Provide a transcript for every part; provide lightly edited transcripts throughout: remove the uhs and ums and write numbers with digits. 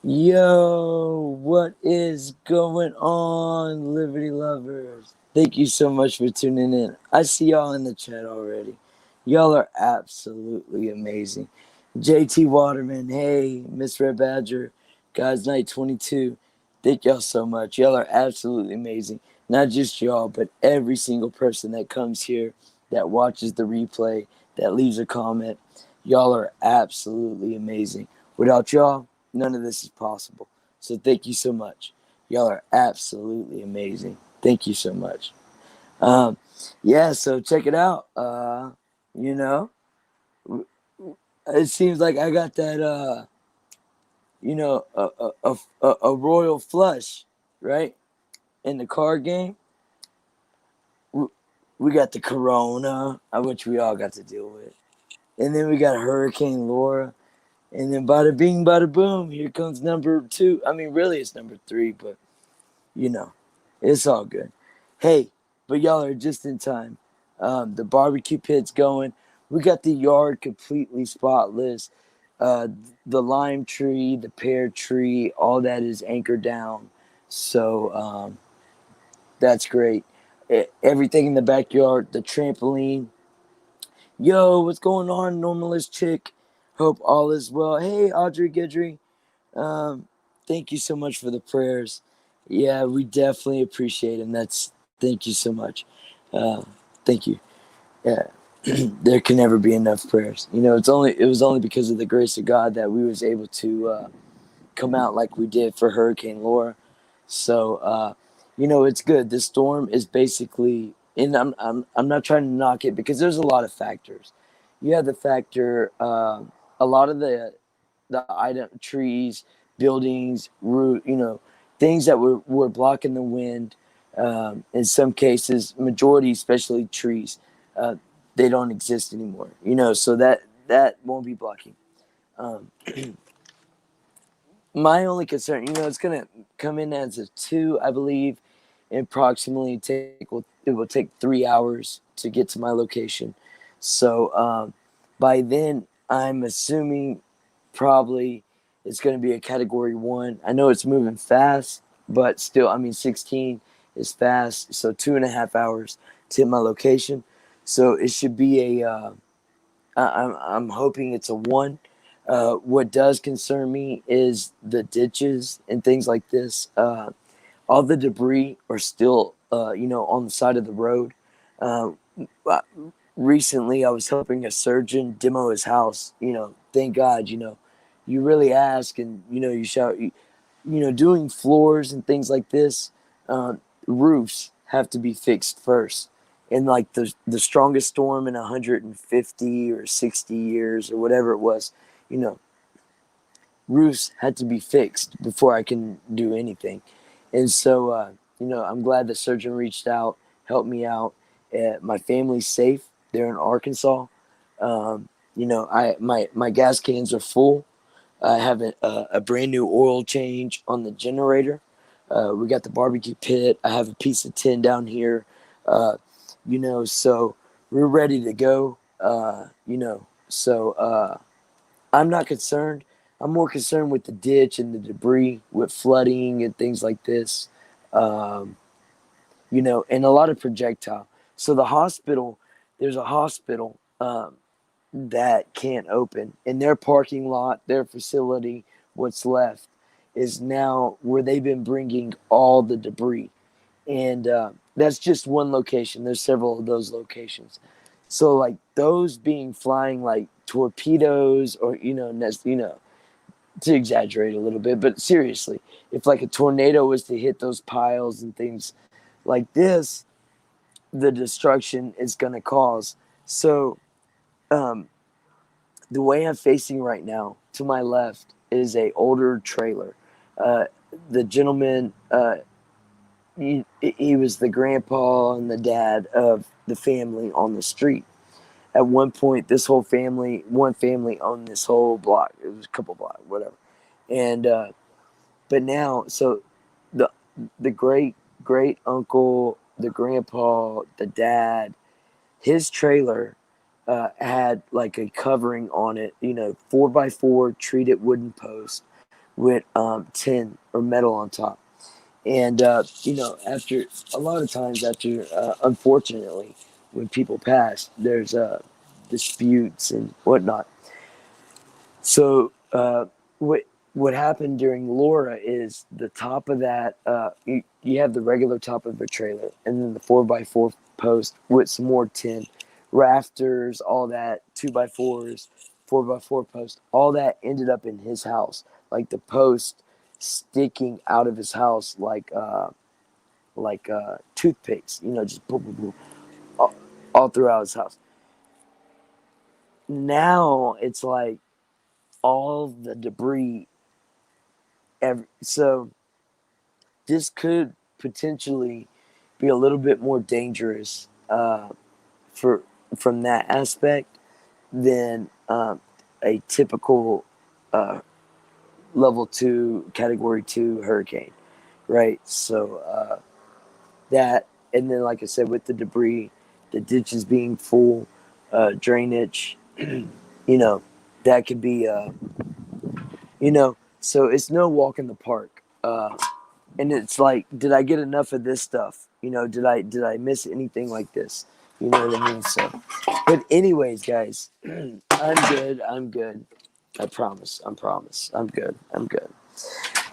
Yo, what is going on, Liberty lovers? Thank you so much for tuning in. I see y'all in the chat already. Y'all are absolutely amazing. JT Waterman, hey, Miss Red Badger, Guys Night 22. Thank y'all so much. Y'all are absolutely amazing. Not just y'all, but every single person that comes here, that watches the replay, that leaves a comment. Y'all are absolutely amazing. Without y'all, none of this is possible. So thank you so much. Y'all are absolutely amazing. Thank you so much. Um, yeah, so check it out. You know, it seems like I got that, a royal flush, right? In the card game. We got the Corona, which we all got to deal with. And then we got Hurricane Laura. And then bada bing, bada boom, here comes number 2. I mean, really, it's number 3, but you know, it's all good. Hey, but y'all are just in time. The barbecue pit's going. We got the yard completely spotless. Uh, the lime tree, the pear tree, all that is anchored down. So that's great. Everything in the backyard, the trampoline. Yo, what's going on, Normalist Chick? Hope all is well. Hey, Audrey Guidry. Um, Thank you so much for the prayers. Yeah, we definitely appreciate them. Thank you so much. Uh, thank you. Yeah, there can never be enough prayers. You know, it was only because of the grace of God that we was able to come out like we did for Hurricane Laura. So, it's good. The storm is basically, and I'm not trying to knock it because there's a lot of factors. You have the factor, a lot of the item trees, buildings, root, things that were blocking the wind. In some cases, majority, especially trees, uh, they don't exist anymore. So that won't be blocking. Um, my only concern, it's gonna come in as a 2, I believe, and approximately it will take 3 hours to get to my location. So by then, I'm assuming probably it's going to be a category 1. I know it's moving fast, but still, I mean, 16 is fast. So 2.5 hours to hit my location. So it should be I'm hoping it's a 1. What does concern me is the ditches and things like this. All the debris are still, on the side of the road. Uh, Recently, I was helping a surgeon demo his house. Thank God, you really ask and, you shout, doing floors and things like this, roofs have to be fixed first. And like the strongest storm in 150 or 60 years or whatever it was, you know, roofs had to be fixed before I can do anything. And so, I'm glad the surgeon reached out, helped me out. My family's safe. They're in Arkansas. My gas cans are full. I have a brand new oil change on the generator. We got the barbecue pit. I have a piece of tin down here. So we're ready to go. I'm not concerned. I'm more concerned with the ditch and the debris, with flooding and things like this. Um, and a lot of projectile. So there's a hospital that can't open. In their parking lot, their facility, what's left is now where they've been bringing all the debris. And that's just one location. There's several of those locations. So like those being flying like torpedoes or, to exaggerate a little bit, but seriously, if like a tornado was to hit those piles and things like this, the destruction it's going to cause. So um, the way I'm facing right now, to my left, is a older trailer. Uh, the gentleman, he was the grandpa and the dad of the family on the street. At one point, one family owned this whole block. It was a couple blocks, whatever. And but now, so the great uncle, the grandpa, the dad, his trailer had like a covering on it, 4x4 treated wooden post with tin or metal on top. And after a lot of times, after unfortunately, when people pass, there's disputes and whatnot. So what happened during Laura is the top of that you have the regular top of the trailer, and then the 4x4 post with some more tin, rafters, all that 2x4s, 4x4 post, all that ended up in his house, like the post sticking out of his house like toothpicks, just boom, boom, boom, all throughout his house. Now it's like all the debris. So this could potentially be a little bit more dangerous for from that aspect than a typical uh, level 2, category 2 hurricane, right? So that, and then like I said, with the debris, the ditches being full, drainage, that could be, so it's no walk in the park. And it's like, did I get enough of this stuff? Did I miss anything like this? You know what I mean? So, but anyways, guys, I'm good. I promise. I'm good.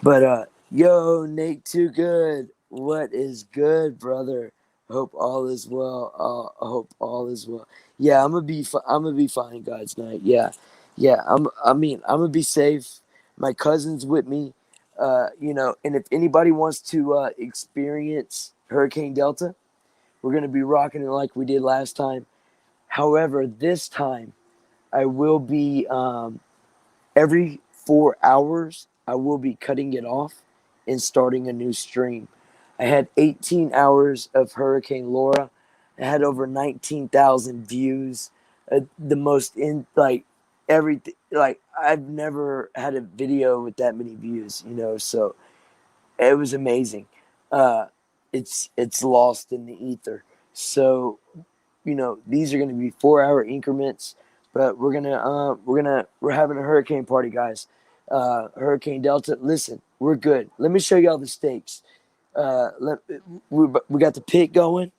But yo, Nate, too good. What is good, brother? Hope all is well. I hope all is well. Yeah, I'm gonna be fine, God's night. Yeah, yeah. I'm gonna be safe. My cousin's with me. And if anybody wants to experience Hurricane Delta, we're gonna be rocking it like we did last time. However, this time I will be every 4 hours, I will be cutting it off and starting a new stream. I had 18 hours of Hurricane Laura. I had over 19,000 views. The most in like everything. Like I've never had a video with that many views. So it was amazing. Uh, it's lost in the ether. So these are going to be 4 hour increments, but we're having a hurricane party, guys. Hurricane Delta. Listen, we're good. Let me show y'all the stakes. We got the pit going.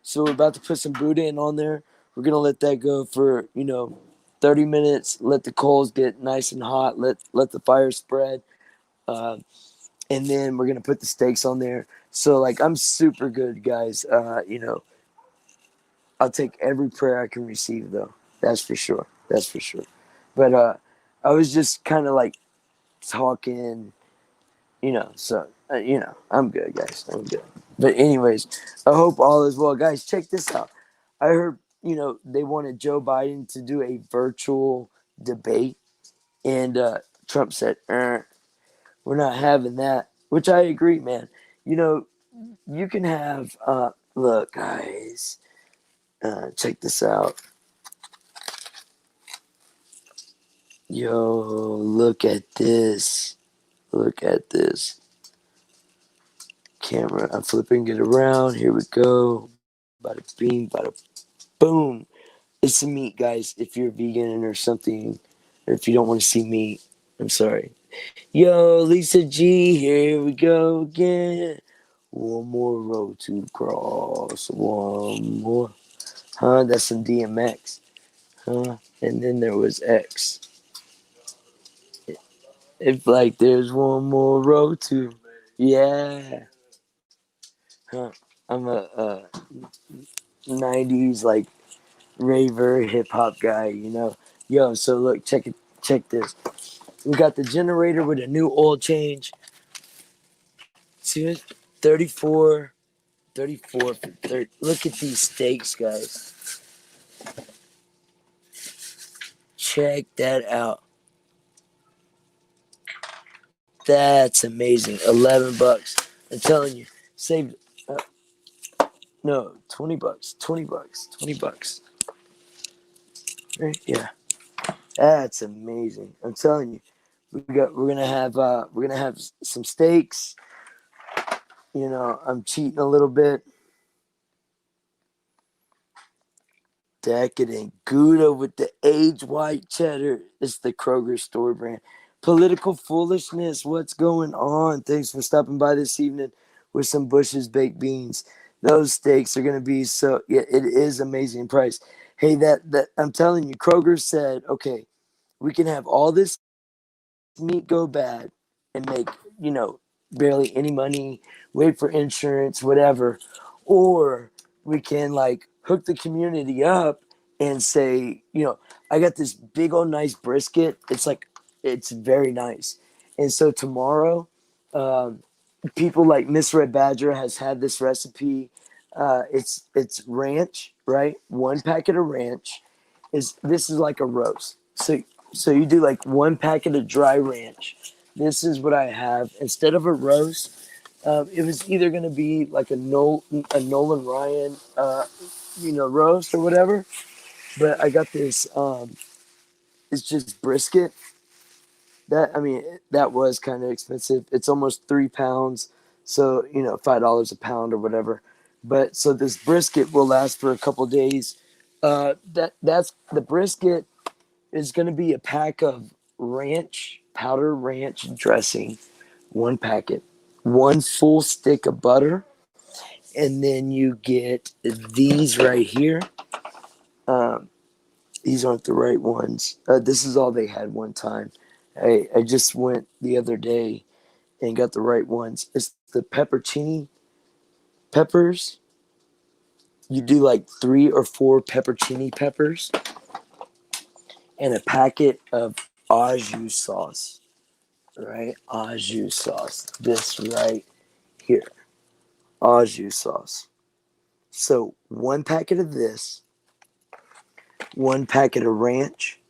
So we're about to put some boudin on there. We're gonna let that go for 30 minutes. Let the coals get nice and hot. Let the fire spread. Uh, and then we're gonna put the steaks on there. So like I'm super good, guys. I'll take every prayer I can receive, though. That's for sure. But I was just kind of like talking, So I'm good, guys. I'm good. But anyways, I hope all is well, guys. Check this out. I heard they wanted Joe Biden to do a virtual debate, and Trump said, "We're not having that," which I agree, man. You can have. Look, guys. Check this out. Yo, look at this. Look at this. Camera. I'm flipping it around. Here we go. Bada bing, bada boom. It's some meat, guys. If you're vegan or something, or if you don't want to see meat, I'm sorry. Yo, Lisa G, here we go again. One more road to cross. One more. Huh? That's some DMX. Huh? And then there was X. If like there's one more road to, yeah. Huh. I'm a 90s like raver hip hop guy. Yo, so look, check this. We got the generator with a new oil change. See it? 34, 34 for 30. Look at these steaks, guys. Check that out. That's amazing. $11. I'm telling you, saved. No, $20. $20. Right? Yeah. That's amazing. I'm telling you, we're gonna have some steaks. I'm cheating a little bit. Decadent Gouda with the aged white cheddar. It's the Kroger store brand. Political foolishness. What's going on? Thanks for stopping by this evening with some Bush's baked beans. Those steaks are gonna be so. Yeah, it is amazing price. Hey, that I'm telling you, Kroger said, okay, we can have all this meat go bad and make, barely any money, wait for insurance, whatever, or we can like hook the community up and say, I got this big old nice brisket. It's very nice. And so tomorrow, um, people like Miss Red Badger has had this recipe. It's ranch, right? One packet of ranch is like a roast. So you do like one packet of dry ranch. This is what I have instead of a roast. It was either going to be like a Nolan Ryan, roast or whatever. But I got this. It's just brisket. That was kind of expensive. It's almost 3 pounds, so $5 a pound or whatever. But so this brisket will last for a couple days. That's the brisket is going to be a pack of powder ranch dressing, one packet, one full stick of butter, and then you get these right here. Um, these aren't the right ones. This is all they had one time. I just went the other day and got the right ones. It's the peppercini peppers. You do like 3 or 4 peppercini peppers and a packet of au jus sauce. Right? Au jus sauce. This right here. Au jus sauce. So one packet of this, one packet of ranch,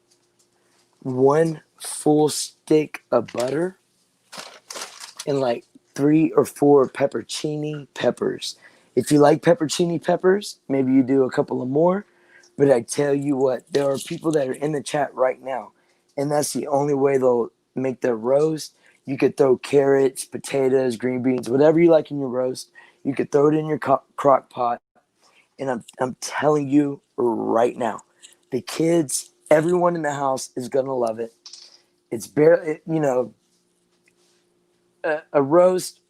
one full stick of butter, and like 3 or 4 peppercini peppers. If you like peppercini peppers, maybe you do a couple of more. But I tell you what, there are people that are in the chat right now, and that's the only way they'll make their roast. You could throw carrots, potatoes, green beans, whatever you like in your roast. You could throw it in your crock pot. And I'm telling you right now, the kids, everyone in the house is going to love it. It's barely, a roast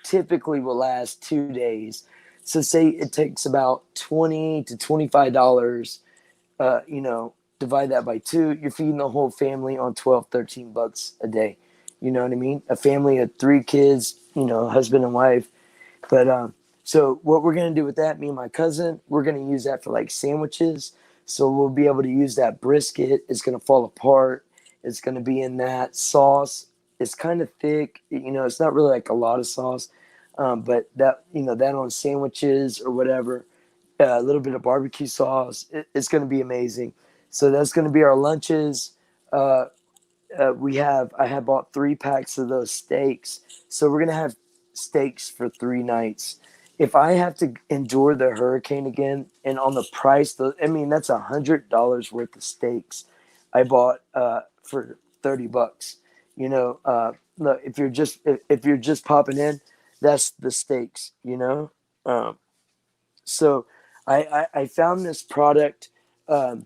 typically will last 2 days. So say it takes about $20 to $25, divide that by 2, you're feeding the whole family on 12, $13 a day. You know what I mean? A family of 3 kids, husband and wife. But so what we're gonna do with that, me and my cousin, we're gonna use that for like sandwiches. So we'll be able to use that brisket. It's gonna fall apart. It's gonna be in that sauce. It's kind of thick. It's not really like a lot of sauce, but that on sandwiches or whatever, a little bit of barbecue sauce. It's gonna be amazing. So that's gonna be our lunches. Uh, I have bought 3 packs of those steaks, so we're gonna have steaks for 3 nights. If I have to endure the hurricane again, and on the price, that's $100 worth of steaks I bought for $30. Look, if you're just popping in, that's the steaks. Um, so I found this product. Um,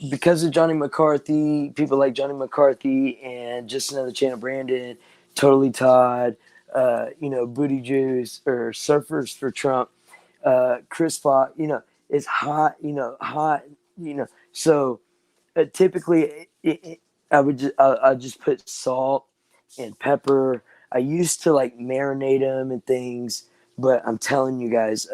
because of Johnny McCarthy, people like Johnny McCarthy and Just Another Channel Brandon, Totally Todd, Booty Juice or Surfers for Trump, Chris Fox, it's hot, hot, So typically I'll just put salt and pepper. I used to like marinate them and things, but I'm telling you guys,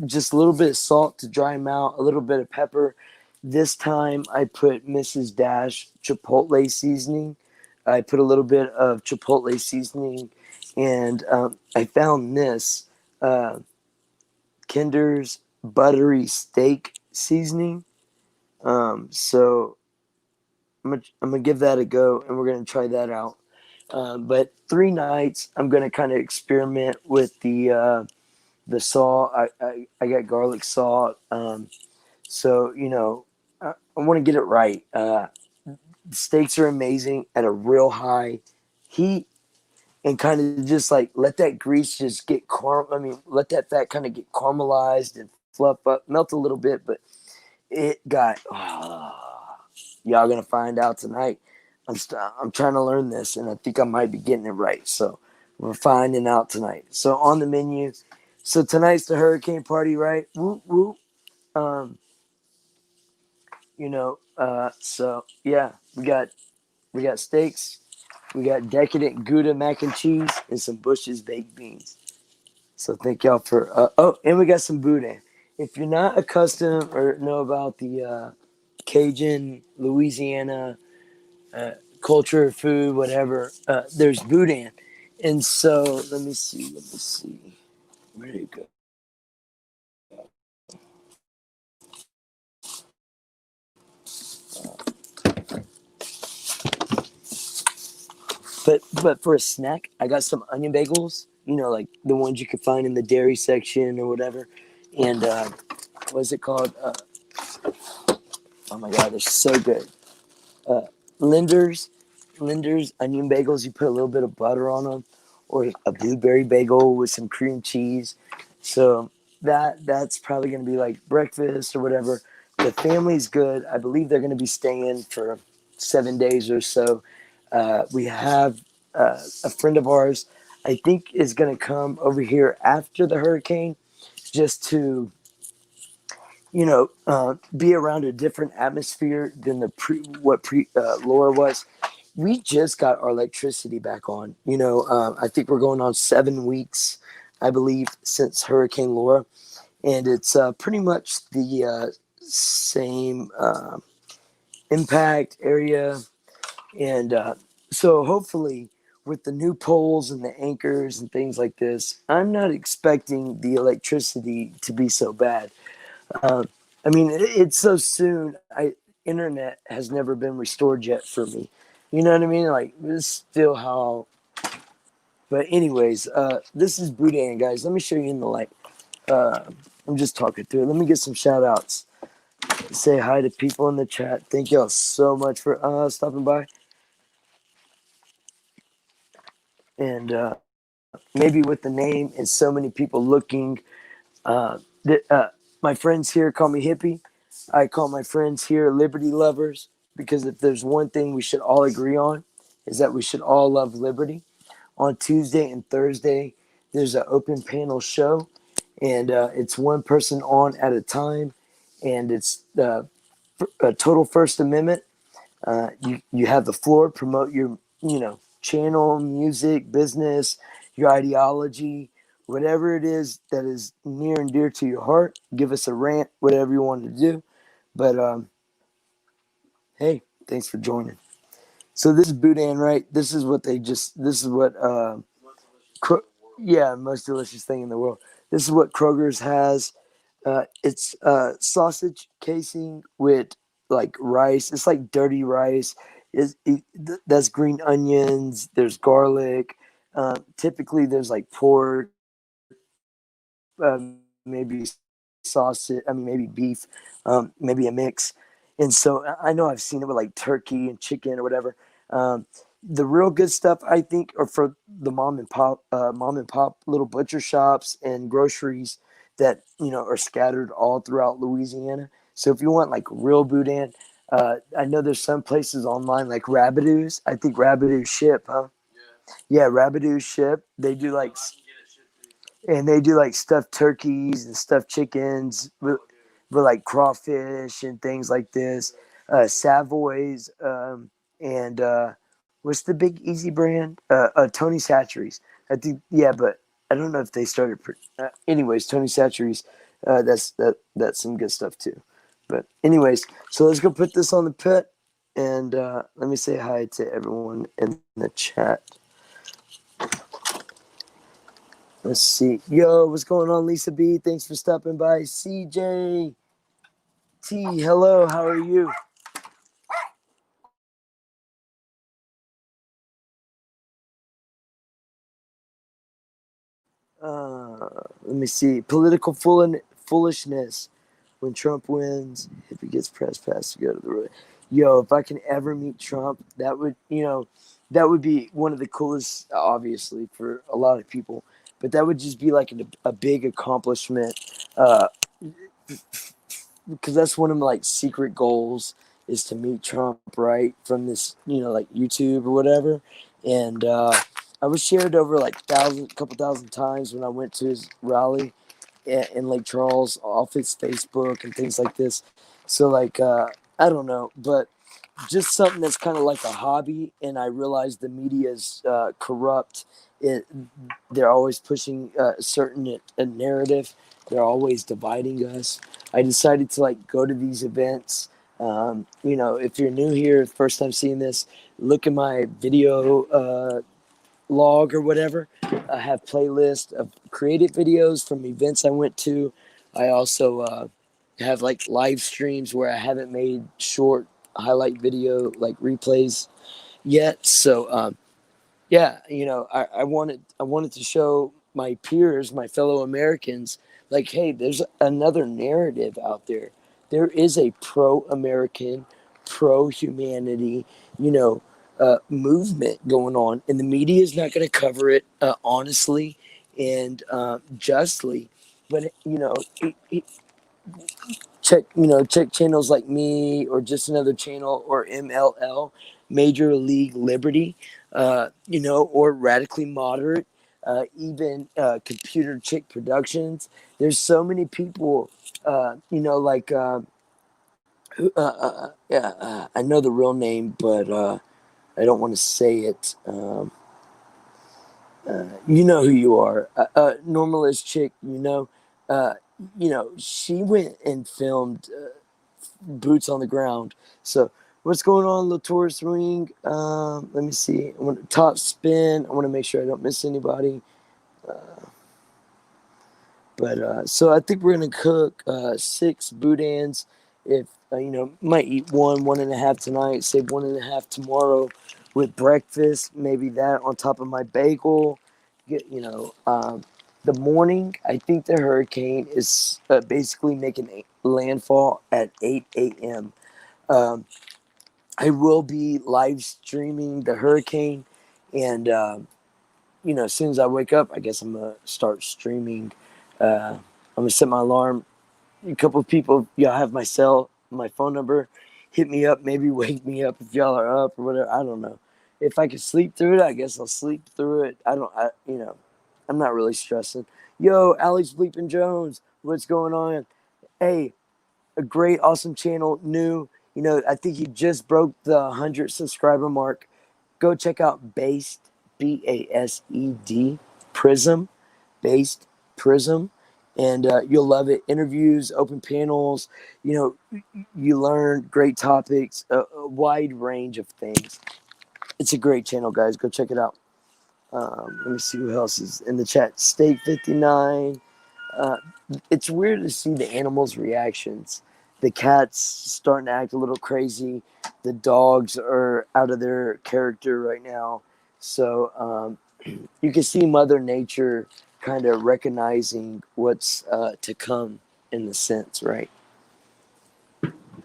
just a little bit of salt to dry them out, a little bit of pepper. This time I put Mrs. Dash Chipotle seasoning. I put a little bit of Chipotle seasoning, and I found this Kinder's buttery steak seasoning. So I'm gonna give that a go, and we're gonna try that out. But 3 nights, I'm gonna kind of experiment with the salt. I got garlic salt. So I want to get it right. The steaks are amazing at a real high heat, and kind of just like let that grease just get let that fat kind of get caramelized and fluff up, melt a little bit. But it got y'all gonna find out tonight. I'm trying to learn this, and I think I might be getting it right. So we're finding out tonight. So on the menu, so tonight's the hurricane party, right? Whoop whoop. Um, so yeah, we got steaks, we got decadent Gouda mac and cheese, and some Bush's baked beans. So thank y'all for and we got some boudin. If you're not accustomed or know about the Cajun, Louisiana culture, food, whatever, there's boudin. And so let me see. Where did it go? But for a snack, I got some onion bagels. Like the ones you could find in the dairy section or whatever. And what's it called? Oh my god, they're so good. Uh, Linder's, Linder's onion bagels. You put a little bit of butter on them, or a blueberry bagel with some cream cheese. So that's probably going to be like breakfast or whatever. The family's good. I believe they're going to be staying for 7 days or so. We have a friend of ours, I think, is going to come over here after the hurricane, just to be around a different atmosphere than Laura was. We just got our electricity back on. I think we're going on 7 weeks, I believe, since Hurricane Laura, and it's pretty much the same impact area, and so hopefully with the new poles and the anchors and things like this, I'm not expecting the electricity to be so bad. uh, I mean, it's so soon. Internet has never been restored yet for me. You know what I mean? Like, this is still how. But anyways, this is Boudin, guys. Let me show you in the light. Uh, I'm just talking through it. Let me get some shout outs. Say hi to people in the chat. Thank y'all so much for stopping by. And maybe with the name and so many people looking, uh, my friends here call me Hippie. I call my friends here Liberty Lovers, because if there's one thing we should all agree on, is that we should all love liberty. On Tuesday and Thursday, there's an open panel show, and it's one person on at a time, and it's the total First Amendment. You have the floor, promote your channel, music, business, your ideology, whatever it is that is near and dear to your heart. Give us a rant, whatever you want to do. But hey, thanks for joining. So this is Boudin, right? This is what This is what Kro- yeah, most delicious thing in the world. This is what Kroger's has. It's sausage casing with like rice. It's like dirty rice. That's green onions. There's garlic. Typically, there's like pork, maybe sausage. I mean, maybe beef, maybe a mix. And so I know I've seen it with like turkey and chicken or whatever. The real good stuff, I think, are for the mom and pop little butcher shops and groceries that are scattered all throughout Louisiana. So if you want like real boudin, I know there's some places online like Rabidou's. I think Rabidou's ship, huh? Yeah, Rabidou's ship. They do like stuffed turkeys and stuffed chickens with like crawfish and things like this. Savoys, and what's the big easy brand? Tony Chachere's. I think, yeah, but I don't know if they started. Anyways, Tony Chachere's. That's some good stuff too. But anyways, so let's go put this on the pit, and let me say hi to everyone in the chat. Let's see. Yo, what's going on, Lisa B? Thanks for stopping by. CJ T, hello. How are you? Let me see. Political foolishness. When Trump wins, if he gets press pass to go to the road. Yo, if I can ever meet Trump, that would be one of the coolest, obviously, for a lot of people. But that would just be like a big accomplishment. Because that's one of my like secret goals, is to meet Trump, right, from this, like YouTube or whatever. And I was shared over like couple thousand times when I went to his rally in Lake Charles off his Facebook and things like this. So like I don't know, but just something that's kind of like a hobby. And I realize the media is corrupt. They're always pushing a certain narrative. They're always dividing us. I decided to like go to these events. If you're new here, first time seeing this, look at my video log or whatever. I have playlists of creative videos from events I went to. I also have like live streams where I haven't made short highlight video like replays yet. So yeah, I wanted to show my peers, my fellow Americans, like, hey, there's another narrative out there. There is a pro-American, pro-humanity, movement going on, and the media is not going to cover it honestly and justly. But check channels like me or just another channel or MLL, Major League Liberty, or Radically Moderate, even Computer Chick Productions. There's so many people, like yeah, I know the real name, but I don't want to say it. You know who you are, Normalist Chick. Uh, she went and filmed boots on the ground. So what's going on, Latour's Ring? Let me see. I want to top spin. I want to make sure I don't miss anybody. But so I think we're gonna cook 6 boudins. If might eat one and a half tonight. Save one and a half tomorrow with breakfast. Maybe that on top of my bagel. The morning. I think the hurricane is basically making landfall at 8 a.m. Um, I will be live streaming the hurricane, and as soon as I wake up, I guess I'm gonna start streaming. I'm gonna set my alarm. A couple of people, y'all have my phone number. Hit me up, maybe wake me up if y'all are up or whatever. I don't know. If I can sleep through it, I guess I'll sleep through it. I'm not really stressing. Yo, Alex Bleepin Jones, what's going on? Hey, a great, awesome channel, new. I think he just broke the 100 subscriber mark. Go check out Based, BASED, Prism, Based Prism, and you'll love it. Interviews, open panels. You learn great topics, a wide range of things. It's a great channel, guys. Go check it out. Let me see who else is in the chat. Steak 59. It's weird to see the animals' reactions. The cat's starting to act a little crazy. The dogs are out of their character right now. So you can see Mother Nature kind of recognizing what's to come in the sense, right?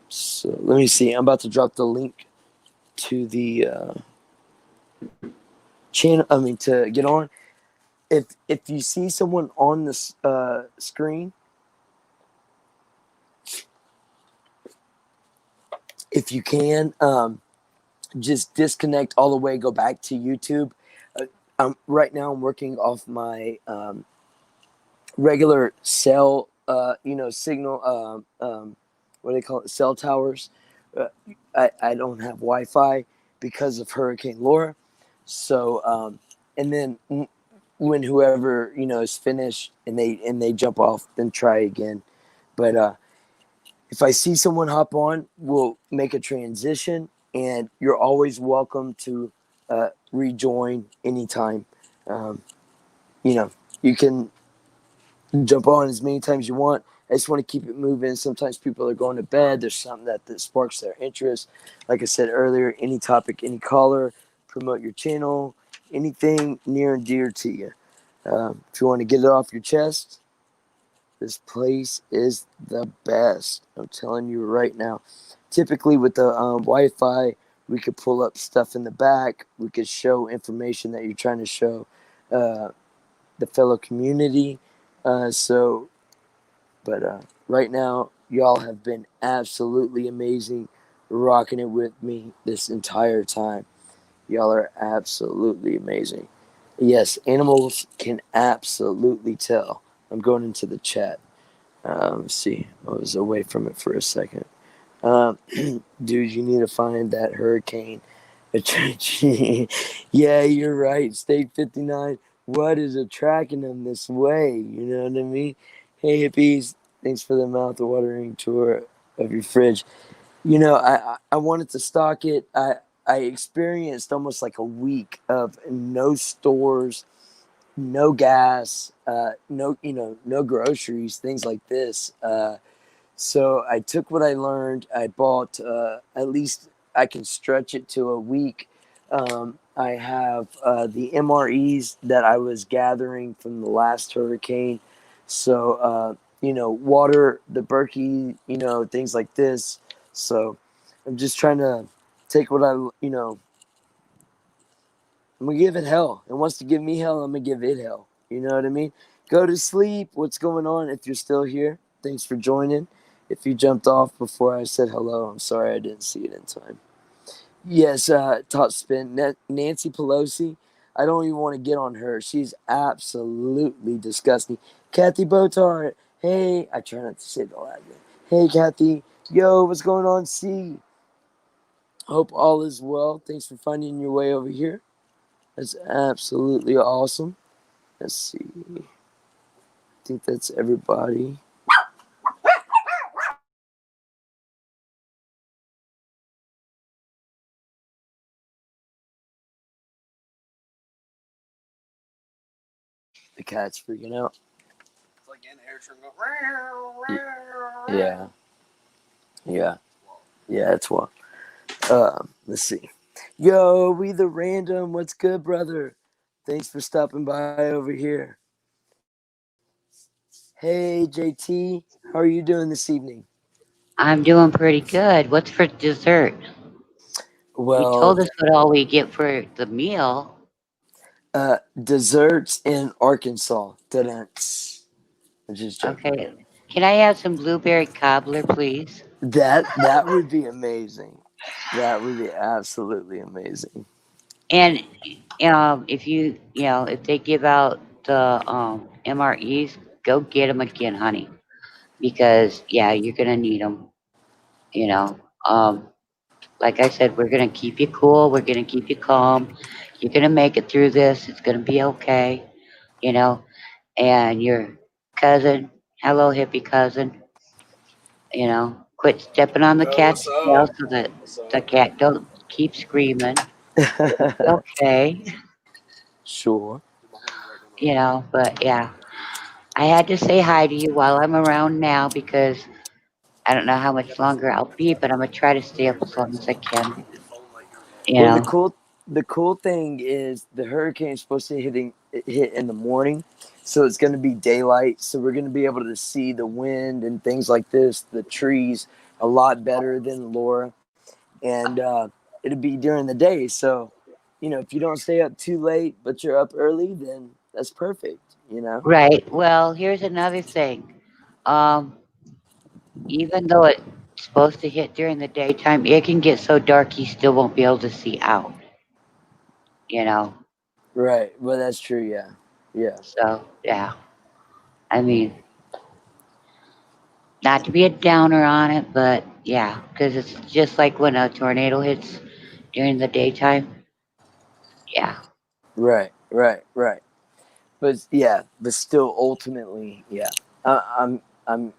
So let me see. I'm about to drop the link to the channel. To get on. If you see someone on the screen, if you can, just disconnect all the way, go back to YouTube. Right now I'm working off my regular cell, signal, what do they call it, cell towers. I don't have Wi-Fi because of Hurricane Laura. So, and then when whoever, is finished and they jump off, then try again. But if I see someone hop on, we'll make a transition, and you're always welcome to rejoin anytime. Um, you can jump on as many times as you want. I just want to keep it moving. Sometimes people are going to bed. There's something that sparks their interest. Like I said earlier, any topic, any caller, promote your channel, anything near and dear to you. If you want to get it off your chest, this place is the best. I'm telling you right now. Typically with the Wi-Fi, we could pull up stuff in the back. We could show information that you're trying to show the fellow community. But right now, y'all have been absolutely amazing. rocking it with me this entire time. Y'all are absolutely amazing. Yes, animals can absolutely tell. I'm going into the chat. Let's see, I was away from it for a second. Um, Dude, you need to find that hurricane. Yeah, you're right. State 59. What is attracting them this way? You know what I mean? Hey, hippies. Thanks for the mouth-watering tour of your fridge. I wanted to stock it. I experienced almost like a week of no stores, no gas, no groceries, things like this. So I took what I learned. I bought at least I can stretch it to a week. I have the MREs that I was gathering from the last hurricane. So water, the Berkey, things like this. So I'm just trying to take what I'm gonna give it hell. It wants to give me hell. I'm gonna give it hell. You know what I mean? Go to sleep. What's going on? If you're still here, thanks for joining. If you jumped off before I said hello, I'm sorry I didn't see it in time. Yes, top spin. Nancy Pelosi. I don't even want to get on her. She's absolutely disgusting. Kathy Botard. Hey, I try not to say the last name. Hey, Kathy. Yo, what's going on? C. Hope all is well. Thanks for finding your way over here. That's absolutely awesome. Let's see. I think that's everybody. The cat's freaking out. It's like in air trim go. Yeah. Yeah. Yeah, it's well. Let's see. Yo, we the random. What's good, brother? Thanks for stopping by over here. Hey, JT. How are you doing this evening? I'm doing pretty good. What's for dessert? You Well, told us what all we get for the meal. desserts in Arkansas. I'm just joking. Okay. Can I have some blueberry cobbler, please? That would be amazing. That would be absolutely amazing. And if if they give out the MREs, go get them again, honey, because yeah, you're gonna need them. You know, um, like I said, we're gonna keep you cool. We're gonna keep you calm. You're gonna make it through this. It's gonna be okay. You know, and your cousin, hello, hippie cousin, quit stepping on the Yo, cat's what's tail up? so that What's the up? cat don't keep screaming. It's okay, Sure. but yeah, I had to say hi to you while I'm around now because I don't know how much longer I'll be, but I'm gonna try to stay up as long as I can, you Well, the know. cool thing is the hurricane's supposed to hit in the morning, so it's going to be daylight. So we're going to be able to see the wind and things like this, the trees, a lot better than Laura, and it'll be during the day. So, if you don't stay up too late, but you're up early, then that's perfect. You know. Right. Well, here's another thing. Um, Even though it's supposed to hit during the daytime, it can get so dark you still won't be able to see out, you know. Right. Well, that's true. Yeah. Yeah. So yeah, I mean, not to be a downer on it, but yeah, because it's just like when a tornado hits during the daytime. Yeah, Right. Right. Right. But yeah, but still, ultimately, yeah, I'm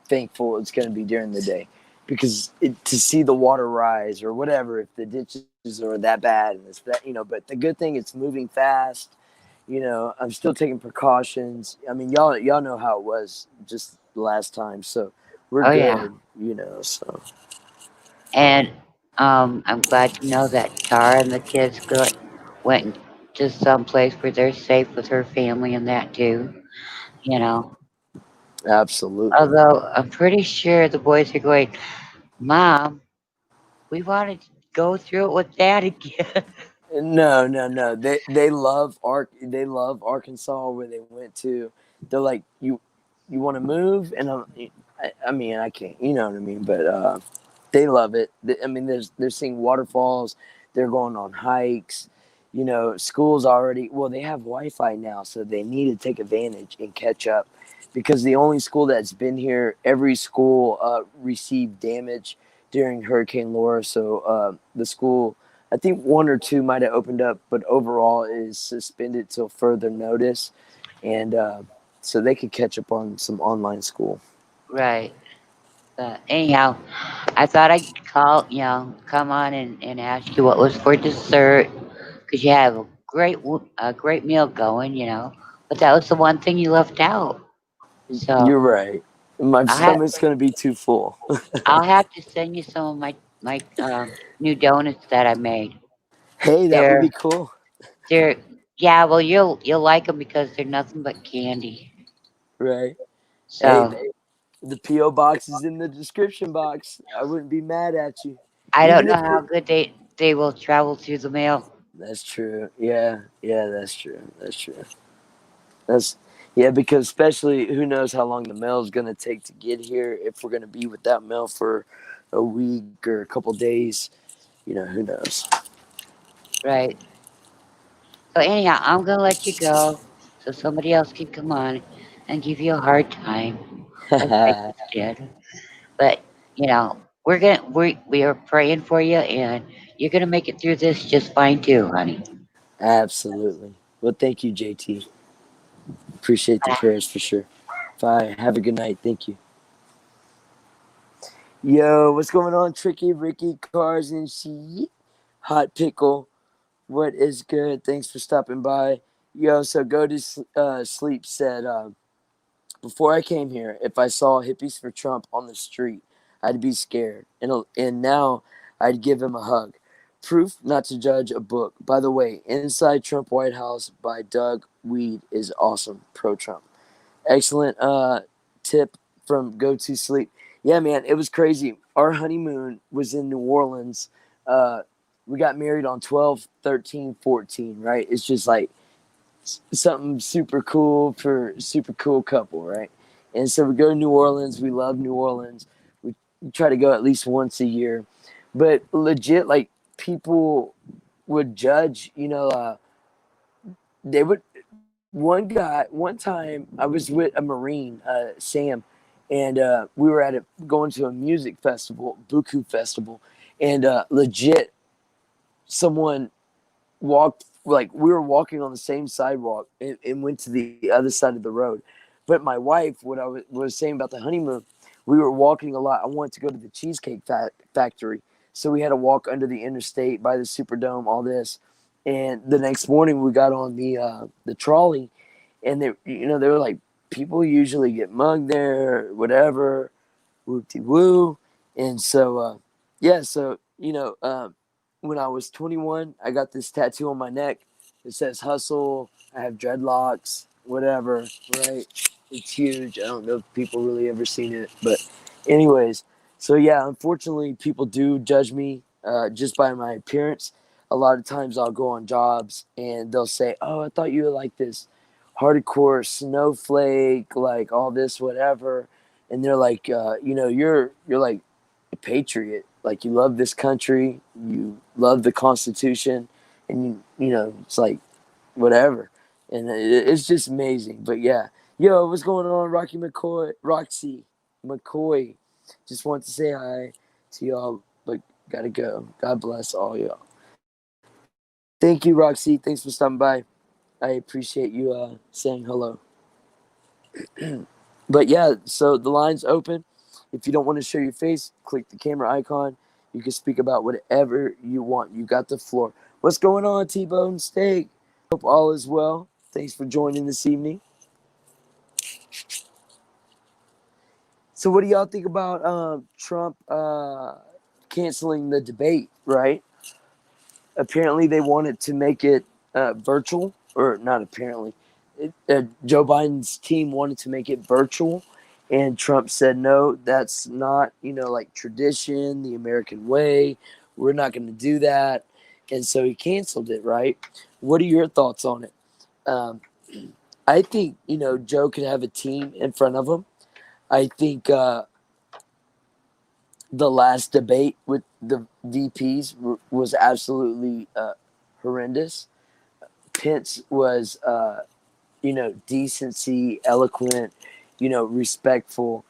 thankful it's going to be during the day because to see the water rise or whatever, if the ditches are that bad and it's that, But the good thing, it's moving fast. I'm still taking precautions. I mean, y'all know how it was just last time, so we're oh yeah, good. So and I'm glad to know that Tara and the kids went to some place where they're safe with her family and that too. You know, absolutely. although I'm pretty sure the boys are going, Mom, we want to go through it with Dad again. No, no, no. They love Arkansas where they went to. They're like, you want to move, and I mean, I can't. You know what I mean? But They love it. I mean, they're seeing waterfalls. They're going on hikes. You know, schools already. Well, they have Wi-Fi now, so they need to take advantage and catch up. Because the only school that's been here, every school received damage during Hurricane Laura. So the school, I think one or two might have opened up, but overall is suspended till further notice, and so they could catch up on some online school. Right. But anyhow, I thought I'd call, come on and ask you what was for dessert, because you have a great meal going, but that was the one thing you left out. So You're right. My I have stomach's gonna be too full. I'll have to send you some of my new donuts that I made. Hey, that would They're be cool. they're yeah, well you'll like them because they're nothing but candy. Right. Hey, So the PO box is in the description box. I wouldn't be mad at you, I don't even know if how good they will travel through the mail. that's true. Yeah, yeah, that's true. That's true. That's yeah, because especially who knows how long the mail is gonna take to get here. If we're gonna be without mail for a week or a couple days, who knows? Right. So anyhow, I'm gonna let you go so somebody else can come on and give you a hard time like I just did. But you know, we are praying for you, and you're gonna make it through this just fine too, honey. Absolutely. Well, thank you, JT. Appreciate the prayers for sure. Bye. Have a good night. Thank you. Yo, what's going on, Tricky, Ricky, Cars, and she? Hot Pickle. What is good? Thanks for stopping by. Yo, so go to sleep said, before I came here, if I saw hippies for Trump on the street, I'd be scared. And now I'd give him a hug. Proof not to judge a book. By the way, Inside Trump White House by Doug Weed is awesome. Pro Trump. Excellent tip from Go to Sleep. Yeah, man, it was crazy. Our honeymoon was in New Orleans. Uh, we got married on 12, 13, 14, right? It's just like something super cool for a super cool couple, right? And so we go to New Orleans. We love New Orleans. We try to go at least once a year. But legit, like, people would judge, they would one time I was with a Marine, Sam, and we were going to a music festival, Buku Festival, and legit someone walked, like, we were walking on the same sidewalk and went to the other side of the road. But my wife, what was saying about the honeymoon, we were walking a lot. I wanted to go to the Cheesecake Factory, so we had to walk under the interstate by the Superdome, all this. And the next morning, we got on the trolley, and they were like, people usually get mugged there, whatever, whoop de woo. And so, yeah, so, when I was 21, I got this tattoo on my neck. It says hustle. I have dreadlocks, whatever, right? It's huge. I don't know if people really ever seen it. But, anyways, so yeah, unfortunately, people do judge me just by my appearance. A lot of times I'll go on jobs and they'll say, oh, I thought you were like this hardcore snowflake, like all this, whatever. And they're like, you're like a patriot. Like, you love this country, you love the Constitution, and it's like whatever. And it's just amazing. But yeah, yo, what's going on, Roxy McCoy? Just want to say hi to y'all, but gotta go. God bless all y'all. Thank you, Roxy. Thanks for stopping by. I appreciate you saying hello. But yeah, so the line's open. If you don't want to show your face, click the camera icon. You can speak about whatever you want. You got the floor. What's going on, T-Bone Steak? Hope all is well. Thanks for joining this evening. So, what do y'all think about Trump canceling the debate? Right? Apparently, they wanted to make it virtual, or not apparently. Joe Biden's team wanted to make it virtual, and Trump said no, that's not, like, tradition, the American way. We're not going to do that, and so he canceled it. Right? What are your thoughts on it? Um, I think Joe could have a team in front of him. I think the last debate with the VPs was absolutely horrendous. Pence was decency, eloquent, respectful.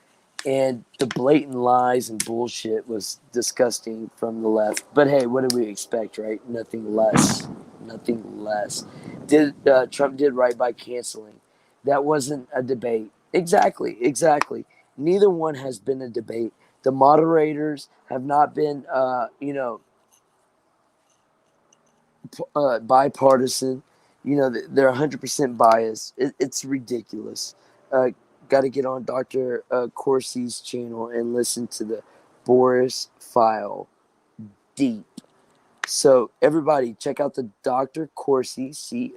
And the blatant lies and bullshit was disgusting from the left. But hey, what do we expect, right? Nothing less. Nothing less. Did Trump did right by canceling? That wasn't a debate. Exactly, exactly. Neither one has been a debate. The moderators have not been, bipartisan. They're 100% biased. It's ridiculous. Uh, Got to get on Dr. Corsi's channel and listen to the Boris file deep. So everybody, check out the Dr. Corsi Corsi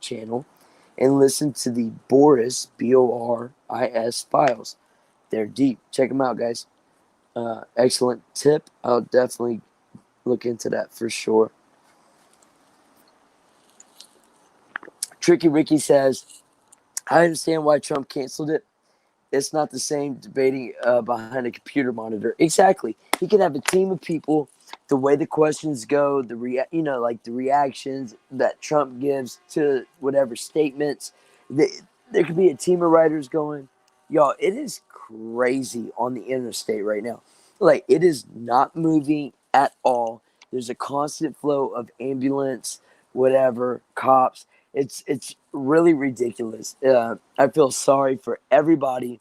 channel and listen to the Boris Boris files. They're deep. Check them out, guys. Excellent tip. I'll definitely look into that for sure. Tricky Ricky says, I understand why Trump canceled it. It's not the same debating behind a computer monitor. Exactly. He could have a team of people. The way the questions go, like the reactions that Trump gives to whatever statements. There could be a team of writers going, y'all. It is crazy on the interstate right now. Like it is not moving at all. There's a constant flow of ambulance, whatever, cops. It's really ridiculous. I feel sorry for everybody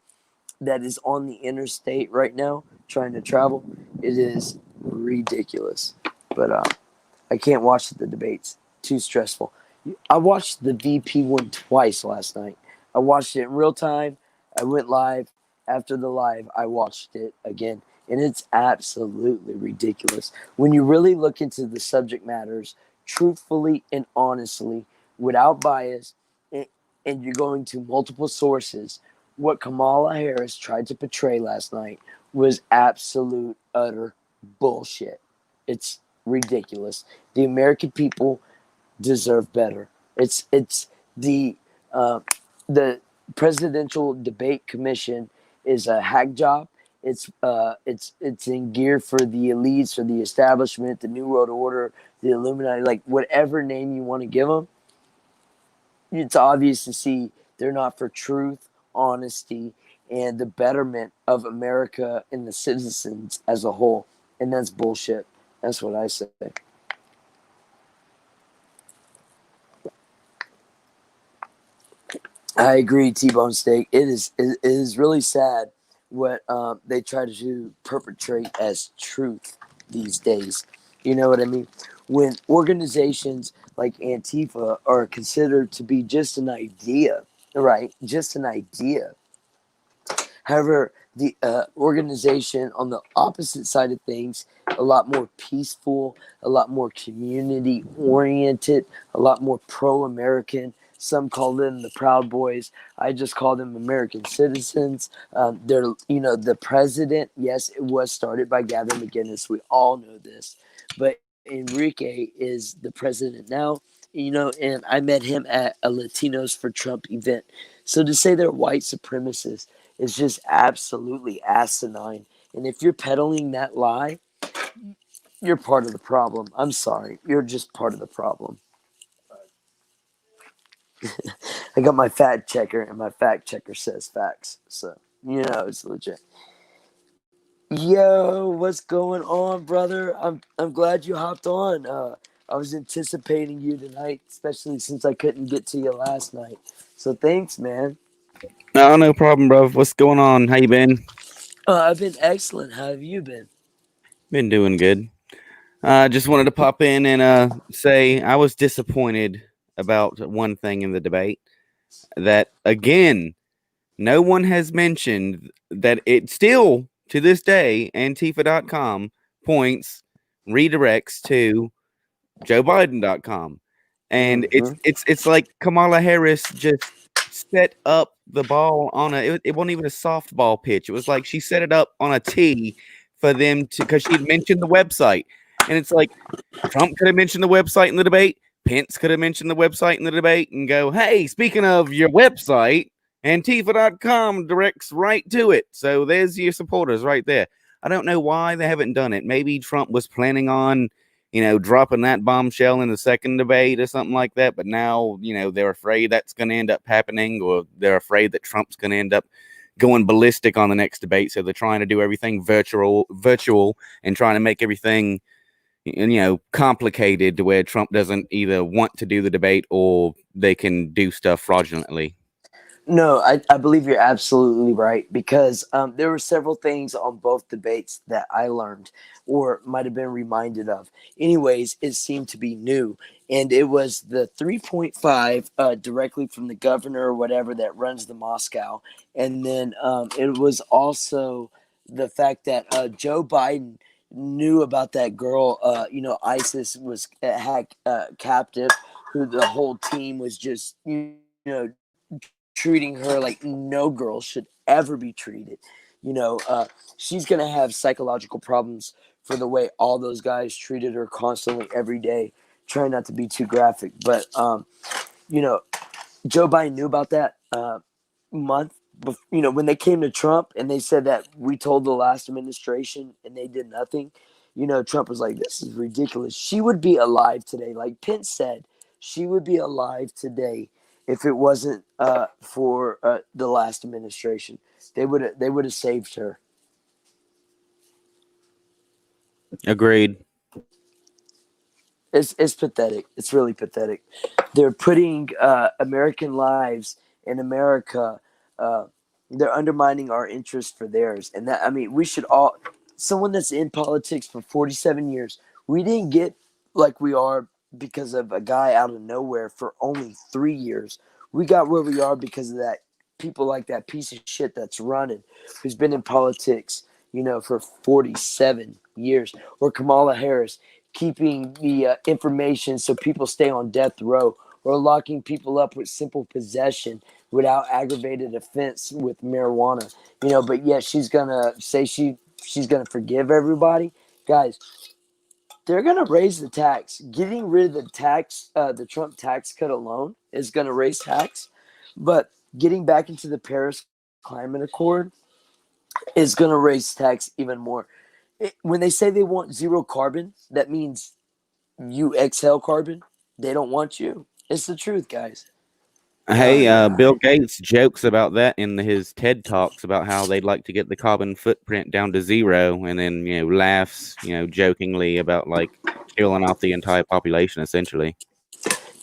that is on the interstate right now trying to travel. It is ridiculous. But I can't watch the debates. Too stressful. I watched the VP one twice last night. I watched it in real time. I went live. After the live, I watched it again. And it's absolutely ridiculous. When you really look into the subject matters truthfully and honestly, without bias, and you're going to multiple sources, what Kamala Harris tried to portray last night was absolute, utter bullshit. It's ridiculous. The American people deserve better. It's uh, the Presidential Debate Commission is a hack job. It's in gear for the elites, for the establishment, the New World Order, the Illuminati, like whatever name you want to give them. It's obvious to see they're not for truth, honesty, and the betterment of America and the citizens as a whole. And that's bullshit. That's what I say. I agree, T-Bone Steak. It is really sad what they try to perpetrate as truth these days. You know what I mean? When organizations like Antifa are considered to be just an idea, right? Just an idea. However, the organization on the opposite side of things, a lot more peaceful, a lot more community oriented, a lot more pro American. Some call them the Proud Boys. I just call them American citizens. They're, the president. Yes, it was started by Gavin McInnes. We all know this, but Enrique is the president now. And I met him at a Latinos for Trump event. So to say they're white supremacists is just absolutely asinine. And if you're peddling that lie, you're part of the problem. I'm sorry. You're just part of the problem. I got my fact checker, and my fact checker says facts. So, it's legit. Yo, what's going on, brother? I'm glad you hopped on. I was anticipating you tonight, especially since I couldn't get to you last night. So thanks, man. No, no problem, bro. What's going on? How you been? I've been excellent. How have you been? Been doing good. Just wanted to pop in and say I was disappointed about one thing in the debate. That again, no one has mentioned that it still to this day Antifa.com points redirects to JoeBiden.com. And Mm-hmm. it's like Kamala Harris just set up the ball on it wasn't even a softball pitch. It was like she set it up on a tee for them to, because she had mentioned the website. And it's like Trump could have mentioned the website in the debate. Pence could have mentioned the website in the debate and go, hey, speaking of your website, Antifa.com directs right to it. So there's your supporters right there. I don't know why they haven't done it. Maybe Trump was planning on, dropping that bombshell in the second debate or something like that. But now, they're afraid that's going to end up happening, or they're afraid that Trump's going to end up going ballistic on the next debate. So they're trying to do everything virtual, and trying to make everything, complicated to where Trump doesn't either want to do the debate or they can do stuff fraudulently. No, I believe you're absolutely right, because there were several things on both debates that I learned or might have been reminded of. Anyways, it seemed to be new. And it was the 3.5 directly from the governor or whatever that runs the Moscow. And then it was also the fact that Joe Biden knew about that girl, ISIS was captive, who the whole team was just, treating her like no girl should ever be treated. She's going to have psychological problems for the way all those guys treated her constantly every day. Trying not to be too graphic, but Joe Biden knew about that month. When they came to Trump and they said that we told the last administration and they did nothing. Trump was like, "This is ridiculous." She would be alive today, like Pence said. She would be alive today if it wasn't for the last administration. They would have saved her. Agreed. It's pathetic. It's really pathetic. They're putting American lives in America. They're undermining our interest for theirs, and that, I mean, we should all. Someone that's in politics for 47 years, we didn't get like we are because of a guy out of nowhere for only 3 years. We got where we are because of that people like that piece of shit that's running, who's been in politics, for 47 years, or Kamala Harris keeping the information so people stay on death row, or locking people up with simple possession without aggravated offense with marijuana. But yet she's gonna say she's gonna forgive everybody. Guys, they're gonna raise the tax. Getting rid of the tax, the Trump tax cut alone is gonna raise tax, but getting back into the Paris Climate Accord is gonna raise tax even more. When they say they want zero carbon, that means you exhale carbon. They don't want you. It's the truth, guys. Hey, Bill Gates jokes about that in his TED Talks about how they'd like to get the carbon footprint down to zero, and then laughs jokingly about like killing off the entire population essentially.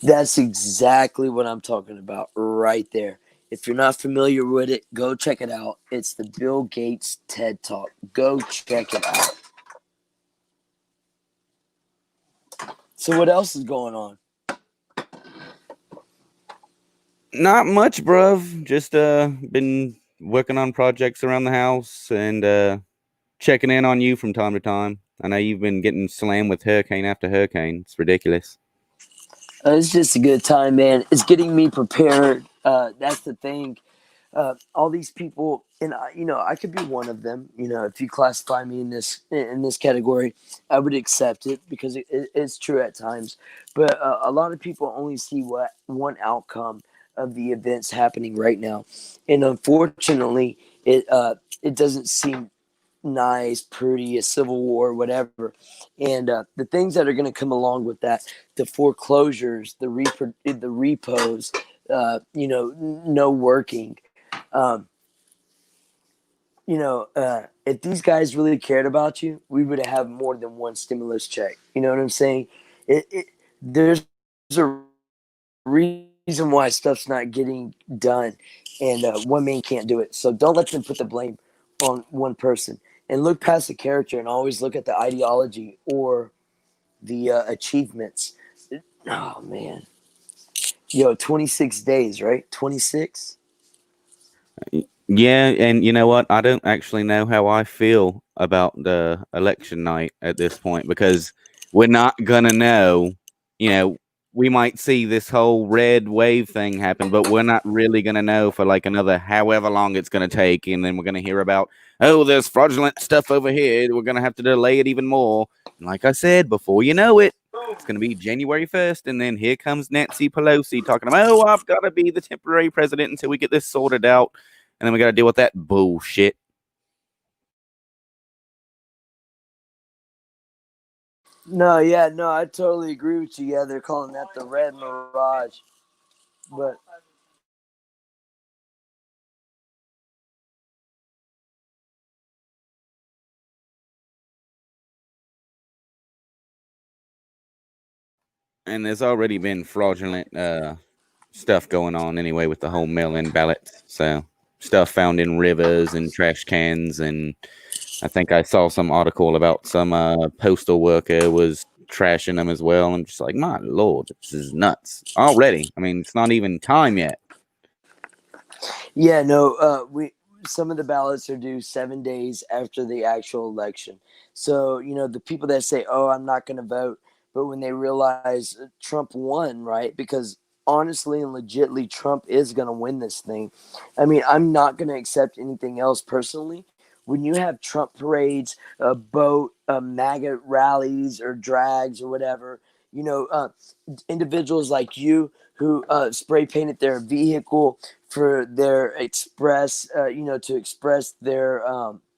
That's exactly what I'm talking about right there. If you're not familiar with it, go check it out. It's the Bill Gates TED Talk. Go check it out. So what else is going on? Not much, bruv. Just been working on projects around the house and checking in on you from time to time. I know you've been getting slammed with hurricane after hurricane. It's ridiculous. It's just a good time, man. It's getting me prepared. That's the thing. All these people, and I could be one of them. If you classify me in this category, I would accept it because it's true at times. But a lot of people only see one outcome of the events happening right now, and unfortunately, it doesn't seem nice, pretty, a civil war, whatever. And the things that are going to come along with that, the foreclosures, the repos, no working. If these guys really cared about you, we would have more than one stimulus check. You know what I'm saying? There's a reason why stuff's not getting done, and one man can't do it. So don't let them put the blame on one person, and look past the character and always look at the ideology or the achievements. Oh man, 26 days, right? 26. Yeah, and you know what? I don't actually know how I feel about the election night at this point because we're not gonna know. We might see this whole red wave thing happen, but we're not really gonna know for like another however long it's gonna take, and then we're gonna hear about, oh, there's fraudulent stuff over here. We're gonna have to delay it even more. And like I said, before you know it, It's going to be January 1st, and then here comes Nancy Pelosi talking about, oh, I've got to be the temporary president until we get this sorted out, and then we got to deal with that bullshit. No, yeah, no, I totally agree with you. Yeah, they're calling that the Red Mirage, but And there's already been fraudulent stuff going on anyway with the whole mail-in ballots. So stuff found in rivers and trash cans, and I think I saw some article about some postal worker was trashing them as well. I'm just like, my lord, this is nuts already. I mean, it's not even time yet. yeah, no, we some of the ballots are due 7 days after the actual election. So the people that say, "Oh, I'm not going to vote," but when they realize Trump won, right? Because honestly and legitly, Trump is going to win this thing. I mean, I'm not going to accept anything else personally. When you have Trump parades, boat, MAGA rallies or drags or whatever, you know, uh, individuals like you who spray painted their vehicle for their express, to express their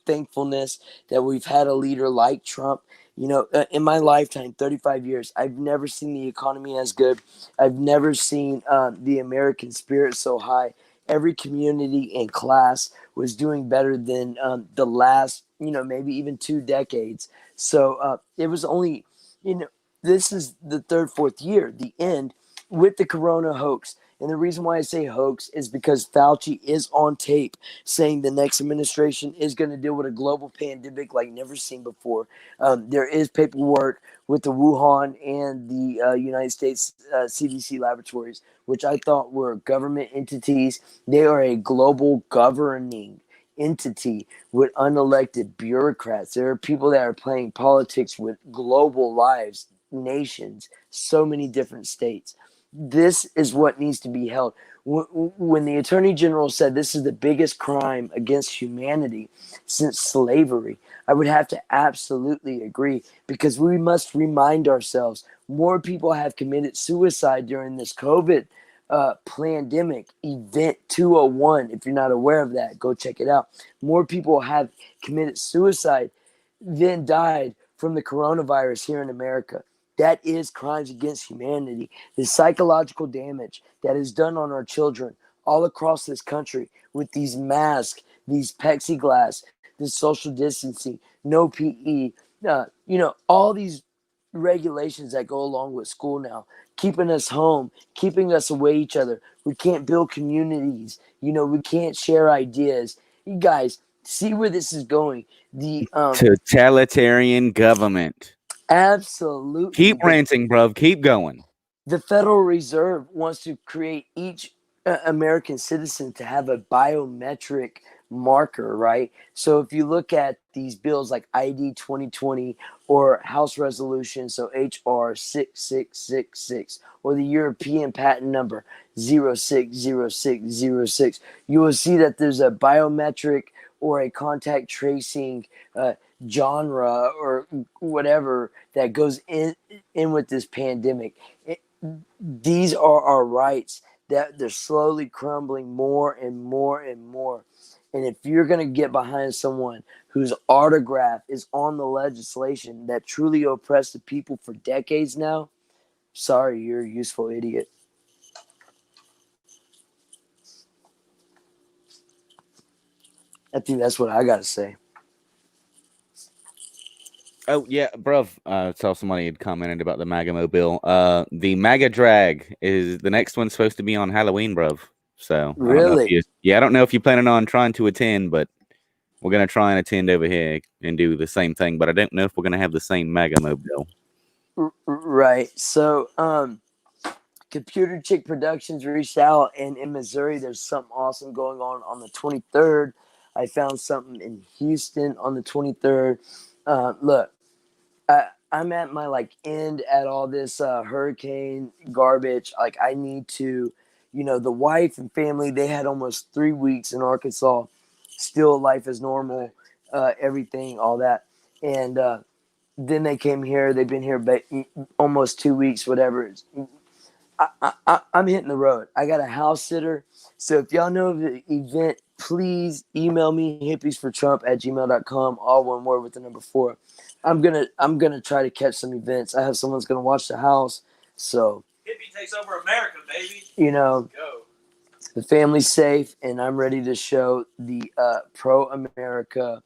thankfulness that we've had a leader like Trump. In my lifetime, 35 years, I've never seen the economy as good. I've never seen the American spirit so high. Every community and class was doing better than the last, maybe even 2 decades. So it was only, you know, this is the third, fourth year, the end with the corona hoax. And the reason why I say hoax is because Fauci is on tape saying the next administration is going to deal with a global pandemic like never seen before. There is paperwork with the Wuhan and the United States CDC laboratories, which I thought were government entities. They are a global governing entity with unelected bureaucrats. There are people that are playing politics with global lives, nations, so many different states. This is what needs to be held. When the Attorney General said this is the biggest crime against humanity since slavery, I would have to absolutely agree, because we must remind ourselves more people have committed suicide during this COVID pandemic event 201. If you're not aware of that, go check it out. More people have committed suicide than died from the coronavirus here in America. That is crimes against humanity. The psychological damage that is done on our children all across this country with these masks, these plexiglass, this social distancing, no PE, all these regulations that go along with school now, keeping us home, keeping us away each other. We can't build communities. We can't share ideas. You guys see where this is going. The Totalitarian government. absolutely Keep ranting, bruv. Keep going. the Federal Reserve wants to create each American citizen to have a biometric marker, right? So if you look at these bills like ID 2020 or House Resolution, so HR 6666, or the European patent number 060606, you will see that there's a biometric or a contact tracing genre or whatever that goes in with this pandemic. These are our rights that they're slowly crumbling more and more and more. And if you're going to get behind someone whose autograph is on the legislation that truly oppressed the people for decades now, sorry, you're a useful idiot. I think that's what I got to say. Oh yeah, bruv. I saw somebody had commented about the MAGA mobile. The MAGA drag is the next one supposed to be on Halloween, bruv. So I don't know if Really? I don't know if you're planning on trying to attend, but we're gonna try and attend over here and do the same thing. But I don't know if we're gonna have the same MAGA mobile. Right. So, Computer Chick Productions reached out, and in Missouri, there's something awesome going on the 23rd. I found something in Houston on the 23rd. Look, I'm at my end at all this hurricane garbage. Like I need to, the wife and family, they had almost 3 weeks in Arkansas, still life is normal, everything, all that. And Then they came here. They've been here almost 2 weeks, whatever. I'm hitting the road. I got a house sitter. So if y'all know of the event, please email me, hippiesfortrump@gmail.com, all one word with the number 4. I'm gonna try to catch some events. I have someone's gonna watch the house. So Hippie takes over America, baby. you know, Go. the family's safe, and I'm ready to show the pro America,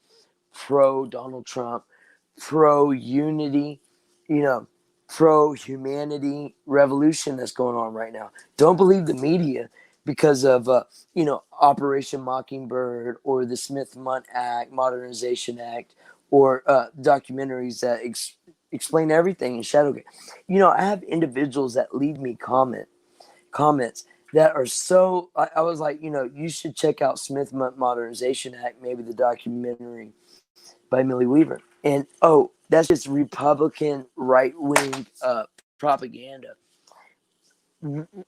pro Donald Trump, pro unity, you know, pro humanity revolution that's going on right now. Don't believe the media because of Operation Mockingbird or the Smith-Mundt Act, Modernization Act, or documentaries that explain everything in Shadowgate. I have individuals that leave me comments that are so. I was like, you should check out Smith-Mundt Modernization Act, maybe the documentary by Millie Weaver. And that's just Republican right wing propaganda.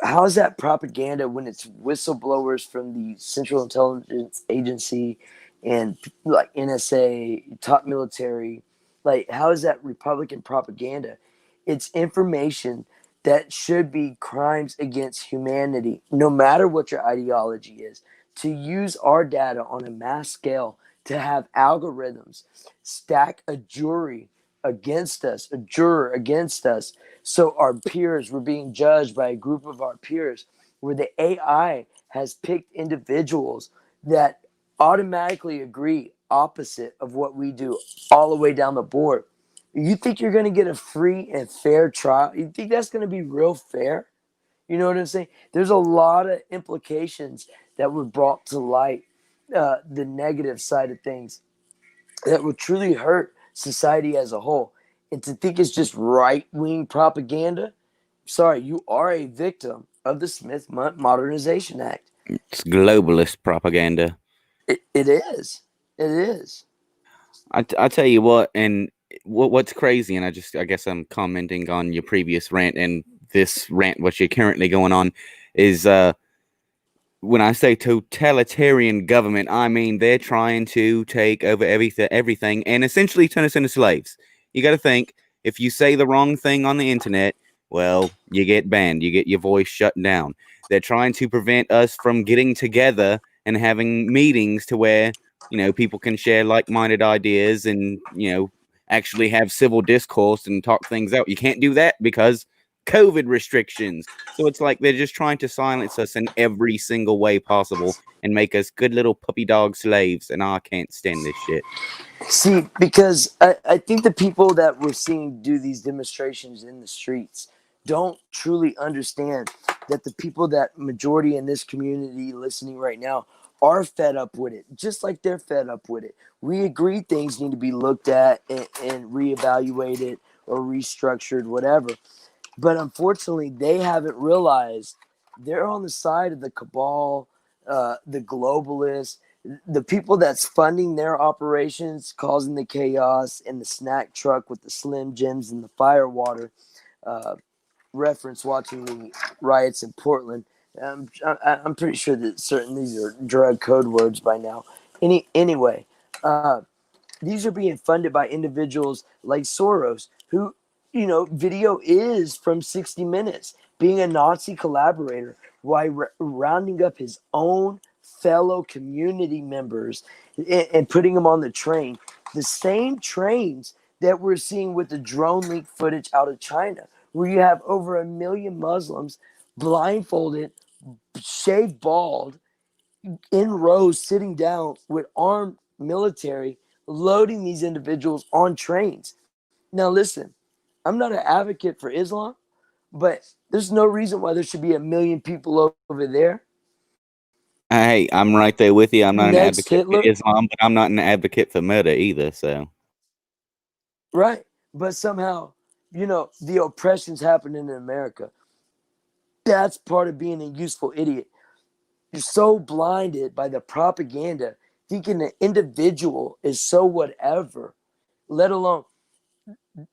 How is that propaganda when it's whistleblowers from the Central Intelligence Agency and like NSA, top military? Like, how is that Republican propaganda? It's information that should be crimes against humanity, no matter what your ideology is. To use our data on a mass scale, to have algorithms stack a jury against us, a juror against us, so our peers were being judged by a group of our peers, where the AI has picked individuals that automatically agree opposite of what we do all the way down the board. You think you're going to get a free and fair trial? You think that's going to be real fair? You know what I'm saying? There's a lot of implications that were brought to light, the negative side of things, that would truly hurt society as a whole. And to think it's just right-wing propaganda, sorry, you are a victim of the Smith-Mundt Modernization Act. It's globalist propaganda. It is. It is. I tell you what, and what's crazy, and I guess I'm commenting on your previous rant and this rant, what you're currently going on, is when I say totalitarian government, I mean they're trying to take over everything and essentially turn us into slaves. You got to think, if you say the wrong thing on the internet, well, you get banned, you get your voice shut down. They're trying to prevent us from getting together and having meetings to where, people can share like-minded ideas and, actually have civil discourse and talk things out. You can't do that because COVID restrictions. So it's like they're just trying to silence us in every single way possible and make us good little puppy dog slaves. And I can't stand this shit. See, because I think the people that we're seeing do these demonstrations in the streets don't truly understand that the people that majority in this community listening right now are fed up with it, just like they're fed up with it. We agree things need to be looked at and reevaluated or restructured, whatever. But unfortunately, they haven't realized they're on the side of the cabal, the globalists, the people that's funding their operations, causing the chaos, and the snack truck with the Slim Jims and the fire water. Reference watching the riots in Portland. I'm pretty sure that these are drug code words by now. Anyway, these are being funded by individuals like Soros, who, video is from 60 Minutes, being a Nazi collaborator while rounding up his own fellow community members and putting them on the train. The same trains that we're seeing with the drone leak footage out of China, where you have over 1 million Muslims blindfolded, shaved bald, in rows, sitting down with armed military, loading these individuals on trains. Now, listen, I'm not an advocate for Islam, but there's no reason why there should be 1 million people over there. Hey, I'm right there with you. I'm not an Next advocate for Hitler. Islam, but I'm not an advocate for murder either. So, Right. But somehow, the oppression's happening in America. That's part of being a useful idiot. You're so blinded by the propaganda, thinking the individual is so whatever, let alone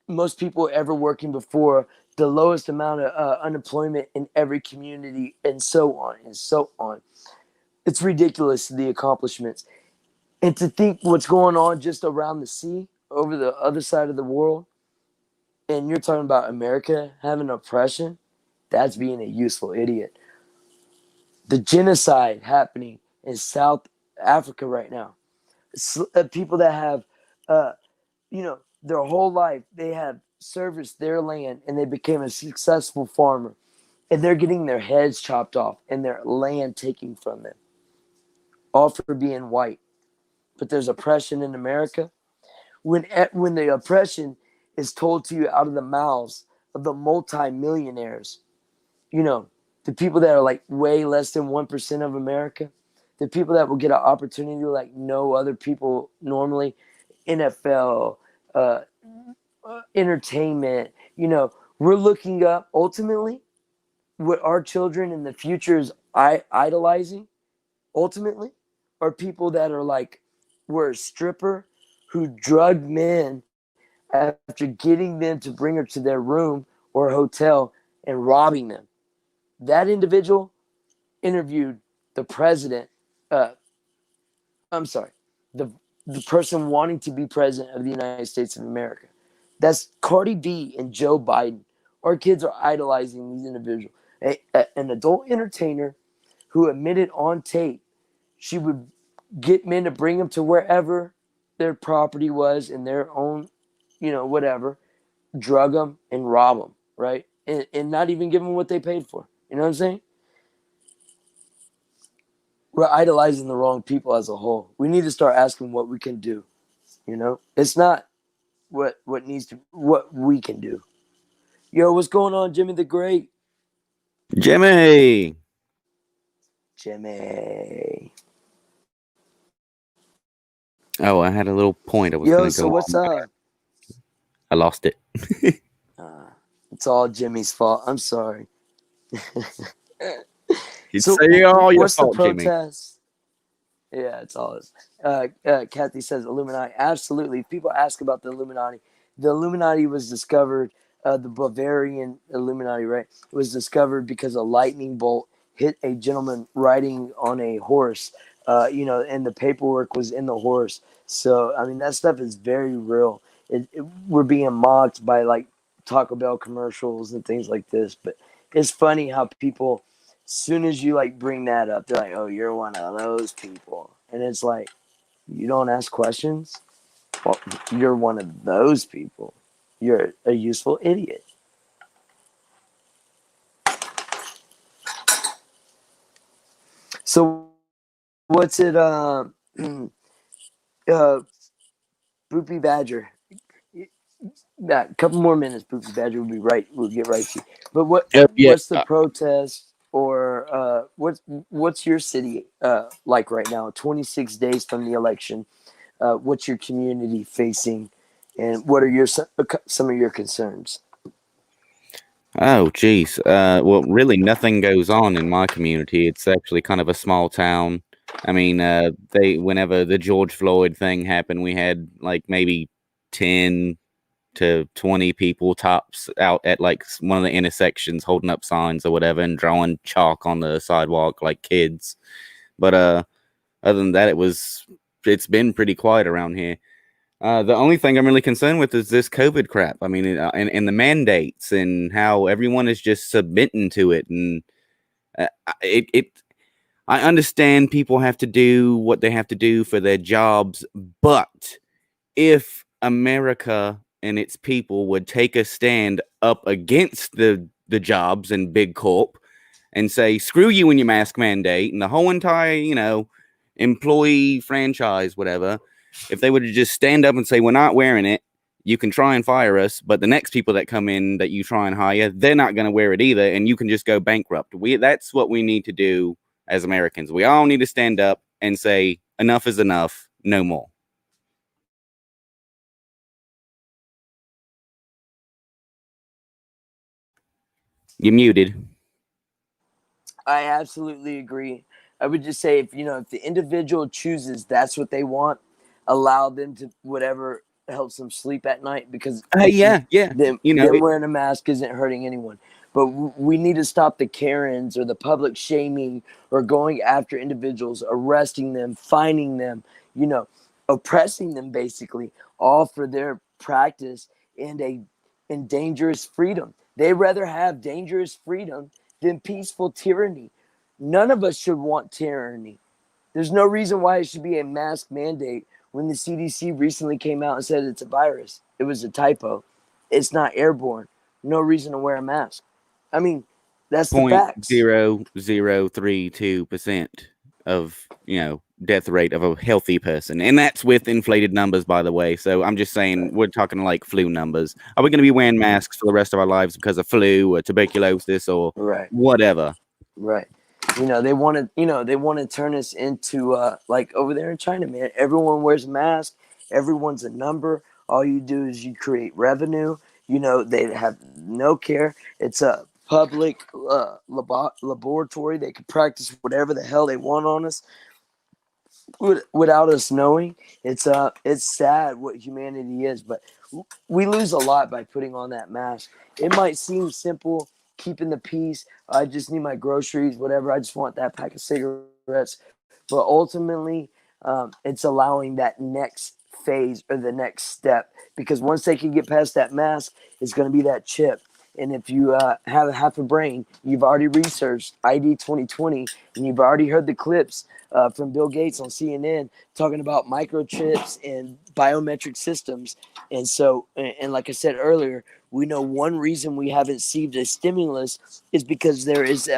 most people ever working before, the lowest amount of unemployment in every community, and so on and so on. It's ridiculous, the accomplishments. And to think what's going on just around the sea, over the other side of the world, and you're talking about America having oppression, that's being a useful idiot. The genocide happening in South Africa right now. People that have, their whole life they have serviced their land and they became a successful farmer, and they're getting their heads chopped off and their land taken from them, all for being white. But there's oppression in America. When the oppression is told to you out of the mouths of the multimillionaires, the people that are like way less than 1% of America, the people that will get an opportunity like no other people normally, NFL, uh, entertainment, we're looking up ultimately what our children in the future is idolizing ultimately are people that are like, were a stripper who drugged men after getting them to bring her to their room or hotel and robbing them. That individual interviewed the president, uh, I'm sorry, the, the person wanting to be president of the United States of America. That's Cardi B and Joe Biden. Our kids are idolizing these individuals. An adult entertainer who admitted on tape she would get men to bring them to wherever their property was in their own, whatever, drug them and rob them, right? And not even give them what they paid for. You know what I'm saying? We're idolizing the wrong people as a whole. We need to start asking what we can do. It's not what we can do. Yo, what's going on, Jimmy the Great? Jimmy. Jimmy. Oh, I had a little point I was Yo, going to so go what's on. up? I lost it. It's all Jimmy's fault. I'm sorry. It's So all your what's the fault, Jimmy. protest? Yeah, it's all. Kathy says Illuminati. Absolutely. If people ask about the Illuminati was discovered. The Bavarian Illuminati, right, was discovered because a lightning bolt hit a gentleman riding on a horse. And the paperwork was in the horse. So I mean, that stuff is very real. We're being mocked by like Taco Bell commercials and things like this, but it's funny how people, soon as you like bring that up, they're like, "Oh, you're one of those people," and it's like, you don't ask questions. Well, you're one of those people. You're a useful idiot. So, what's it? Boopy Badger. A couple more minutes, Boopy Badger will be right. We'll get right to you. But Yeah. what's the protest or what's your city like right now? 26 days from the election. What's your community facing, and what are some of your concerns? Oh, geez. Well, really, nothing goes on in my community. It's actually kind of a small town. I mean, whenever the George Floyd thing happened, we had like maybe 10 to 20 people tops out at like one of the intersections holding up signs or whatever and drawing chalk on the sidewalk like kids. But other than that, it's been pretty quiet around here. The only thing I'm really concerned with is this COVID crap. I mean, and the mandates and how everyone is just submitting to it. And uh, it I understand people have to do what they have to do for their jobs, but if America and its people would take a stand up against the jobs and big corp and say, screw you and your mask mandate and the whole entire, employee franchise, whatever, if they would just stand up and say, we're not wearing it, you can try and fire us, but the next people that come in that you try and hire, they're not going to wear it either, and you can just go bankrupt. That's what we need to do as Americans. We all need to stand up and say, enough is enough, no more. You're muted. I absolutely agree. I would just say if the individual chooses that's what they want, allow them to whatever helps them sleep at night, because Yeah. them wearing a mask isn't hurting anyone. But we need to stop the Karens or the public shaming or going after individuals, arresting them, fining them, oppressing them basically, all for their practice and and dangerous freedom. They'd rather have dangerous freedom than peaceful tyranny. None of us should want tyranny. There's no reason why it should be a mask mandate when the CDC recently came out and said it's a virus. It was a typo. It's not airborne. No reason to wear a mask. I mean, that's the facts. 0.0032% of death rate of a healthy person, and that's with inflated numbers, by the way. So I'm just saying, we're talking like flu numbers. Are we going to be wearing masks for the rest of our lives because of flu or tuberculosis or whatever? Right. They want to turn us into like over there in China, man. Everyone wears a mask. Everyone's a number. All you do is you create revenue. They have no care. It's a public laboratory. They can practice whatever the hell they want on us without us knowing. It's sad what humanity is, but we lose a lot by putting on that mask. It might seem simple, keeping the peace. I just need my groceries, whatever. I just want that pack of cigarettes. But ultimately, it's allowing that next phase or the next step, because once they can get past that mask, it's going to be that chip. And if you have half a brain, you've already researched ID 2020, and you've already heard the clips from Bill Gates on CNN talking about microchips and biometric systems. And so, and like I said earlier, we know one reason we haven't received a stimulus is because there is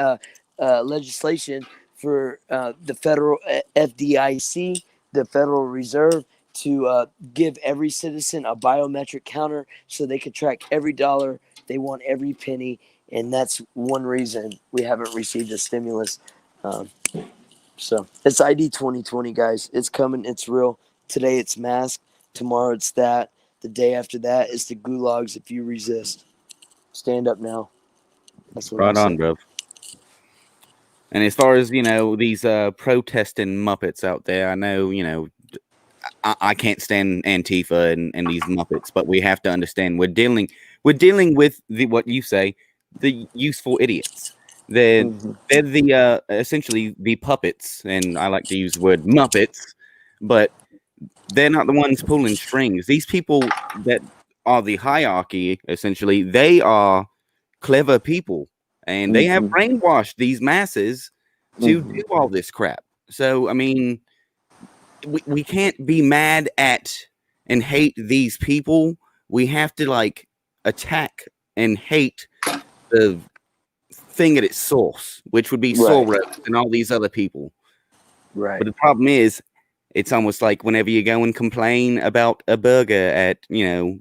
legislation for the federal FDIC, the Federal Reserve, to give every citizen a biometric counter so they can track every dollar. They want every penny, and that's one reason we haven't received a stimulus. So it's ID 2020, guys. It's coming. It's real. Today it's mask. Tomorrow it's that. The day after that is the gulags if you resist. Stand up now. That's what Right on, bro. And as far as these protesting muppets out there, I know I can't stand Antifa and these muppets, but we have to understand we're dealing with what you say, the useful idiots. They're the essentially the puppets, and I like to use the word muppets, but they're not the ones pulling strings. These people that are the hierarchy, essentially, they are clever people, and they have brainwashed these masses to do all this crap. So, I mean, we can't be mad at and hate these people. We have to attack and hate the thing at its source, which would be Soros and all these other people. Right. But the problem is, it's almost like whenever you go and complain about a burger at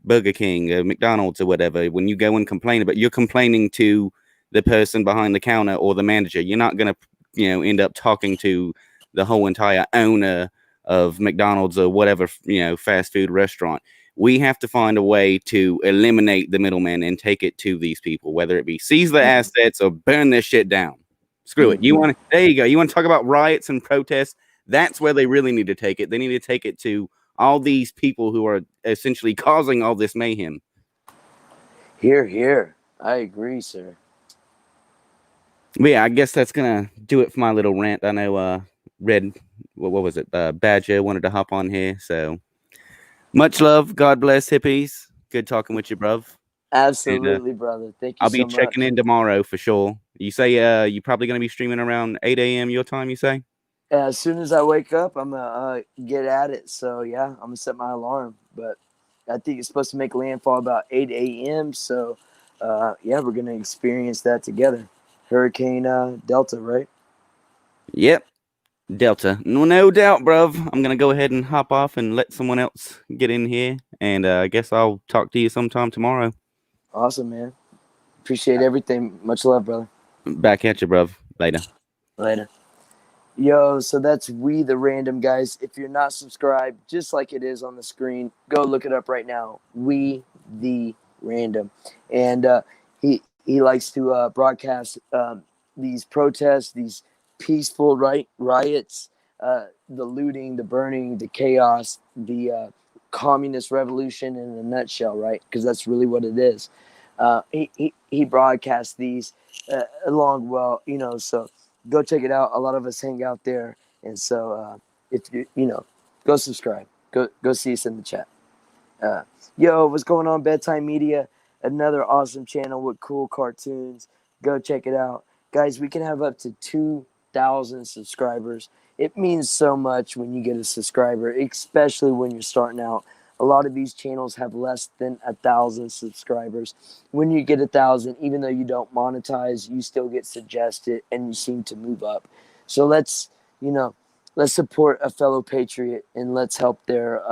Burger King or McDonald's or whatever, when you go and complain about, you're complaining to the person behind the counter or the manager. You're not going to end up talking to the whole entire owner of McDonald's or whatever fast food restaurant. We have to find a way to eliminate the middleman and take it to these people, whether it be seize their assets or burn their shit down. Screw it. There you go. You want to talk about riots and protests? That's where they really need to take it. They need to take it to all these people who are essentially causing all this mayhem. Here. I agree, sir. But yeah, I guess that's gonna do it for my little rant. I know Red, what was it? Badger wanted to hop on here. So much love. God bless, hippies. Good talking with you, bruv. Absolutely, and, brother. Thank you so much. I'll be checking in tomorrow for sure. You say you're probably going to be streaming around 8 a.m. your time, you say? As soon as I wake up, I'm going to get at it. So, yeah, I'm going to set my alarm. But I think it's supposed to make landfall about 8 a.m. So, yeah, we're going to experience that together. Hurricane Delta, right? Yep. Delta. No doubt, bruv. I'm going to go ahead and hop off and let someone else get in here. And I guess I'll talk to you sometime tomorrow. Awesome, man. Appreciate everything. Much love, brother. Back at you, bruv. Later. Yo, so that's We the Random, guys. If you're not subscribed, just like it is on the screen, go look it up right now. We the Random. And he likes to broadcast these protests, these peaceful riots, the looting, the burning, the chaos, the communist revolution in a nutshell, right? Because that's really what it is. He broadcasts these along so go check it out. A lot of us hang out there, and so if you go subscribe, go see us in the chat. Yo, what's going on, Bedtime Media? Another awesome channel with cool cartoons. Go check it out. Guys, we can have up to 2,000 subscribers. It means so much when you get a subscriber, especially when you're starting out. A lot of these channels have less than 1,000 subscribers. When you get 1,000, even though you don't monetize, you still get suggested and you seem to move up. So let's support a fellow patriot and let's help their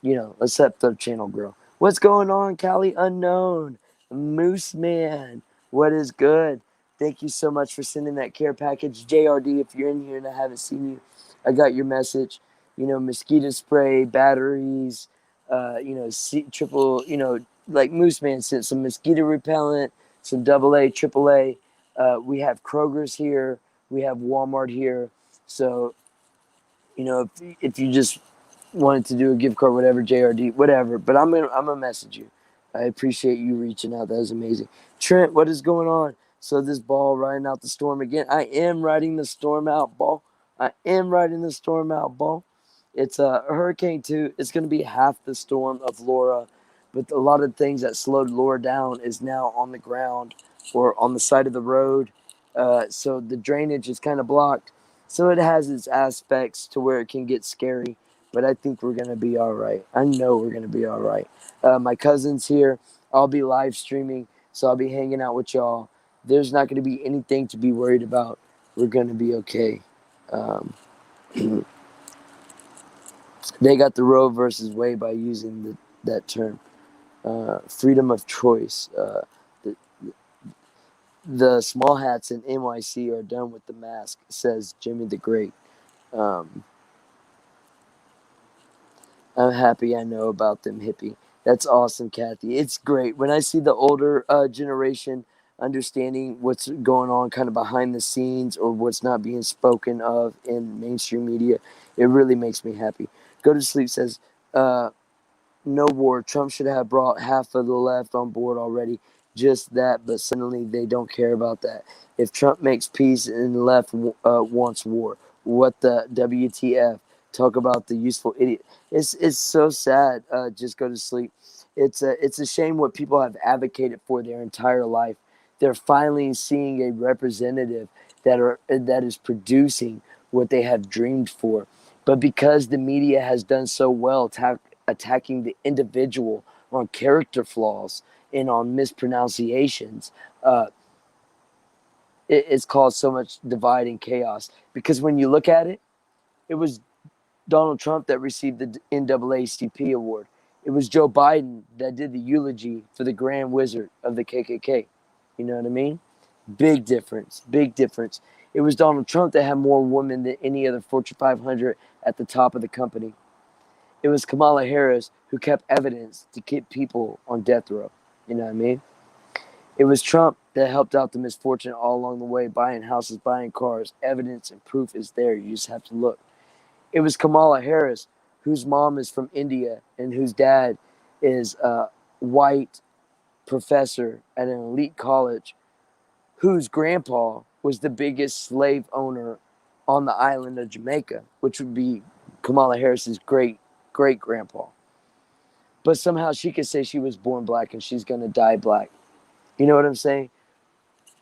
let's help their channel grow. What's going on, Cali Unknown? Moose Man, what is good? Thank you so much for sending that care package. JRD, if you're in here and I haven't seen you, I got your message. Mosquito spray, batteries, triple, like Moose Man sent some mosquito repellent, some AA, AAA. We have Kroger's here. We have Walmart here. So, if you just wanted to do a gift card, whatever, JRD, whatever. But I'm gonna message you. I appreciate you reaching out. That was amazing. Trent, what is going on? So this ball riding out the storm again. I am riding the storm out, ball. I am riding the storm out, ball. It's a hurricane too. It's gonna be half the storm of Laura, but a lot of things that slowed Laura down is now on the ground or on the side of the road. So the drainage is kind of blocked. So it has its aspects to where it can get scary, but I think we're going to be all right. I know we're going to be all right. My cousin's here. I'll be live streaming, so I'll be hanging out with y'all. There's not going to be anything to be worried about. We're going to be okay. They got the Roe versus Wade by using that term. Freedom of choice. The small hats in NYC are done with the mask, says Jimmy the Great. I'm happy I know about them, Hippie. That's awesome, Kathy. It's great. When I see the older generation understanding what's going on kind of behind the scenes or what's not being spoken of in mainstream media, it really makes me happy. Go to Sleep says, no war. Trump should have brought half of the left on board already. Just that, but suddenly they don't care about that. If Trump makes peace and the left wants war, what the WTF? Talk about the useful idiot. It's so sad. Just go to sleep. It's a shame what people have advocated for their entire life. They're finally seeing a representative that is producing what they have dreamed for. But because the media has done so well attacking the individual on character flaws and on mispronunciations, it's caused so much divide and chaos. Because when you look at it, it was Donald Trump that received the NAACP award. It was Joe Biden that did the eulogy for the Grand Wizard of the KKK. You know what I mean? Big difference. Big difference. It was Donald Trump that had more women than any other Fortune 500 at the top of the company. It was Kamala Harris who kept evidence to keep people on death row. You know what I mean? It was Trump that helped out the misfortunate all along the way, buying houses, buying cars. Evidence and proof is there. You just have to look. It was Kamala Harris, whose mom is from India and whose dad is a white professor at an elite college, whose grandpa was the biggest slave owner on the island of Jamaica, which would be Kamala Harris's great-grandpa. But somehow she could say she was born black and she's going to die black. You know what I'm saying?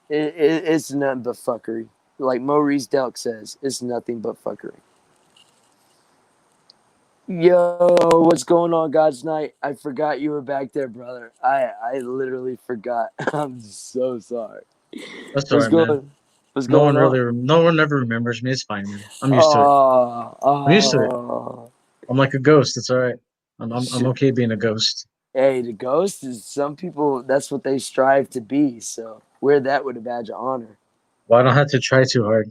It's nothing but fuckery. Like Maurice Delk says, it's nothing but fuckery. Yo, what's going on, God's Night? I forgot you were back there, brother. I literally forgot. I'm so sorry. That's all right, man. What's going on? No one ever remembers me. It's fine, man. I'm used to it. I'm used to it. Oh. I'm like a ghost. It's all right. I'm Shit. okay being a ghost. Hey, the ghost is some people. That's what they strive to be. So wear that with a badge of honor. Well, I don't have to try too hard.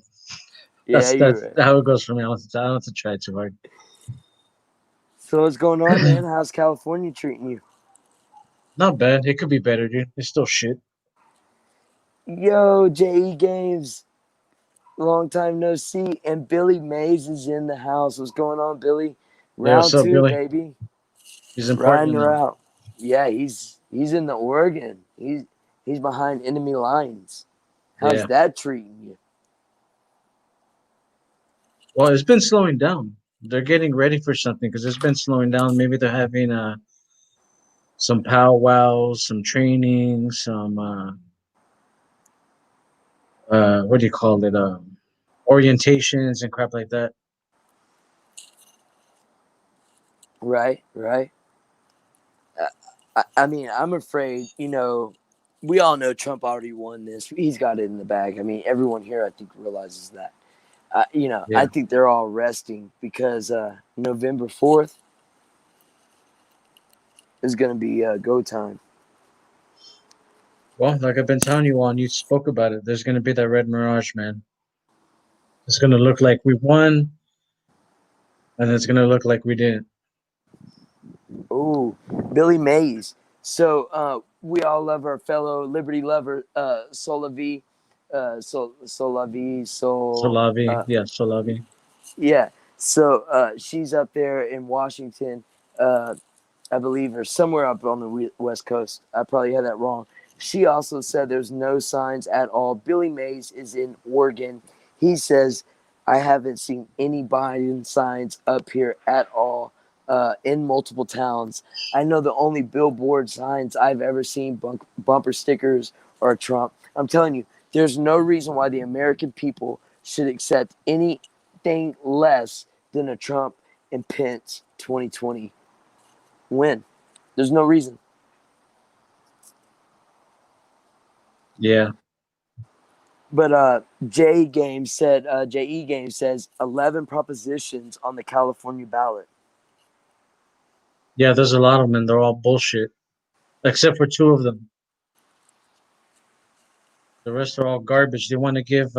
Yeah, you're That's right. how it goes for me. I don't have to try too hard. So what's going on, man? How's California treating you? Not bad. It could be better, dude. It's still shit. Yo, JE Games. Long time no see. And Billy Mays is in the house. What's going on, Billy? Yeah, what's Round up, 2, Billy? baby. He's in Riding Portland her now. out. Yeah, he's in the Oregon. He's behind enemy lines. How's Yeah. that treating you? Well, it's been slowing down. They're getting ready for something because it's been slowing down. Maybe they're having some powwows, some training, some what do you call it? Orientations and crap like that. Right, right. I mean, I'm afraid, we all know Trump already won this. He's got it in the bag. I mean, everyone here, I think, realizes that. I Yeah. think they're all resting because November 4th is going to be go time. Well, like I've been telling you on, you spoke about it. There's gonna be that red mirage, man. It's gonna look like we won, and it's gonna look like we didn't. Ooh, Billy Mays. So we all love our fellow Liberty lover, Solavi, Solavi, Solavi, yeah, Solavi. yeah. So she's up there in Washington, uh, I believe, or somewhere up on the West Coast. I probably had that wrong. She also said there's no signs at all. Billy Mays is in Oregon. He says, I haven't seen any Biden signs up here at all in multiple towns. I know the only billboard signs I've ever seen, bumper stickers, are Trump. I'm telling you, there's no reason why the American people should accept anything less than a Trump and Pence 2020 win. There's no reason. Yeah, But JE Game says 11 propositions on the California ballot. yeah. There's a lot of them, and they're all bullshit, except for two of them. The rest are all garbage. They want to give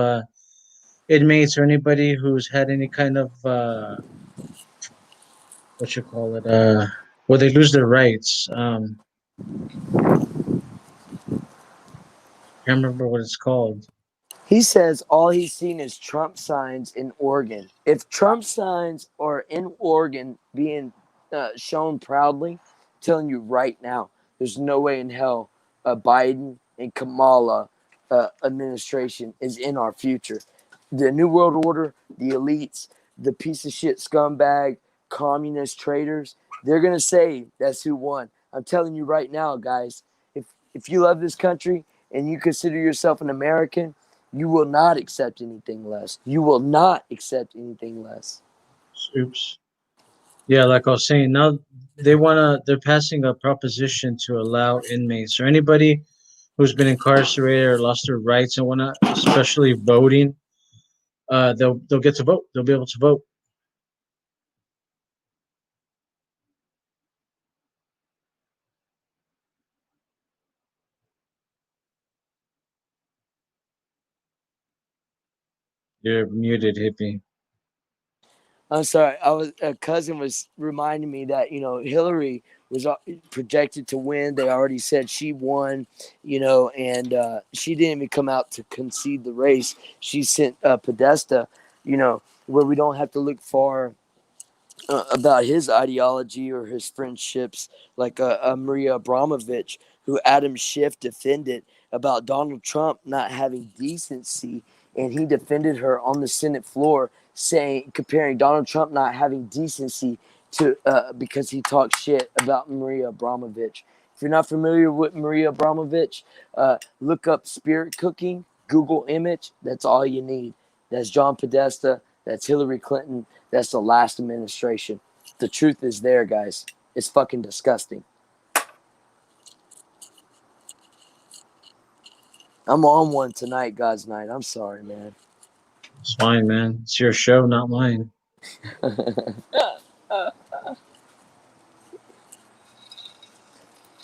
inmates or anybody who's had any kind of what you call it, where they lose their rights. Can't remember what it's called. He says all he's seen is Trump signs in Oregon. If Trump signs are in Oregon being shown proudly, I'm telling you right now, there's no way in hell a Biden and Kamala administration is in our future. The New World Order, the elites, the piece of shit scumbag, communist traitors, they're going to say that's who won. I'm telling you right now, guys, if you love this country and you consider yourself an American, you will not accept anything less. You will not accept anything less. Oops. Yeah, like I was saying, now they're passing a proposition to allow inmates or anybody who's been incarcerated or lost their rights and whatnot, especially voting, they'll get to vote. They'll be able to vote. You're muted, hippie. I'm sorry. A cousin was reminding me that Hillary was projected to win. They already said she won, and she didn't even come out to concede the race. She sent Podesta, where we don't have to look far about his ideology or his friendships, like Maria Abramovich, who Adam Schiff defended about Donald Trump not having decency, and he defended her on the Senate floor, comparing Donald Trump not having decency to because he talked shit about Maria Abramovich. If you're not familiar with Maria Abramovich, look up Spirit Cooking, Google image. That's all you need. That's John Podesta. That's Hillary Clinton. That's the last administration. The truth is there, guys. It's fucking disgusting. I'm on one tonight, God's night. I'm sorry, man. It's fine, man. It's your show, not mine.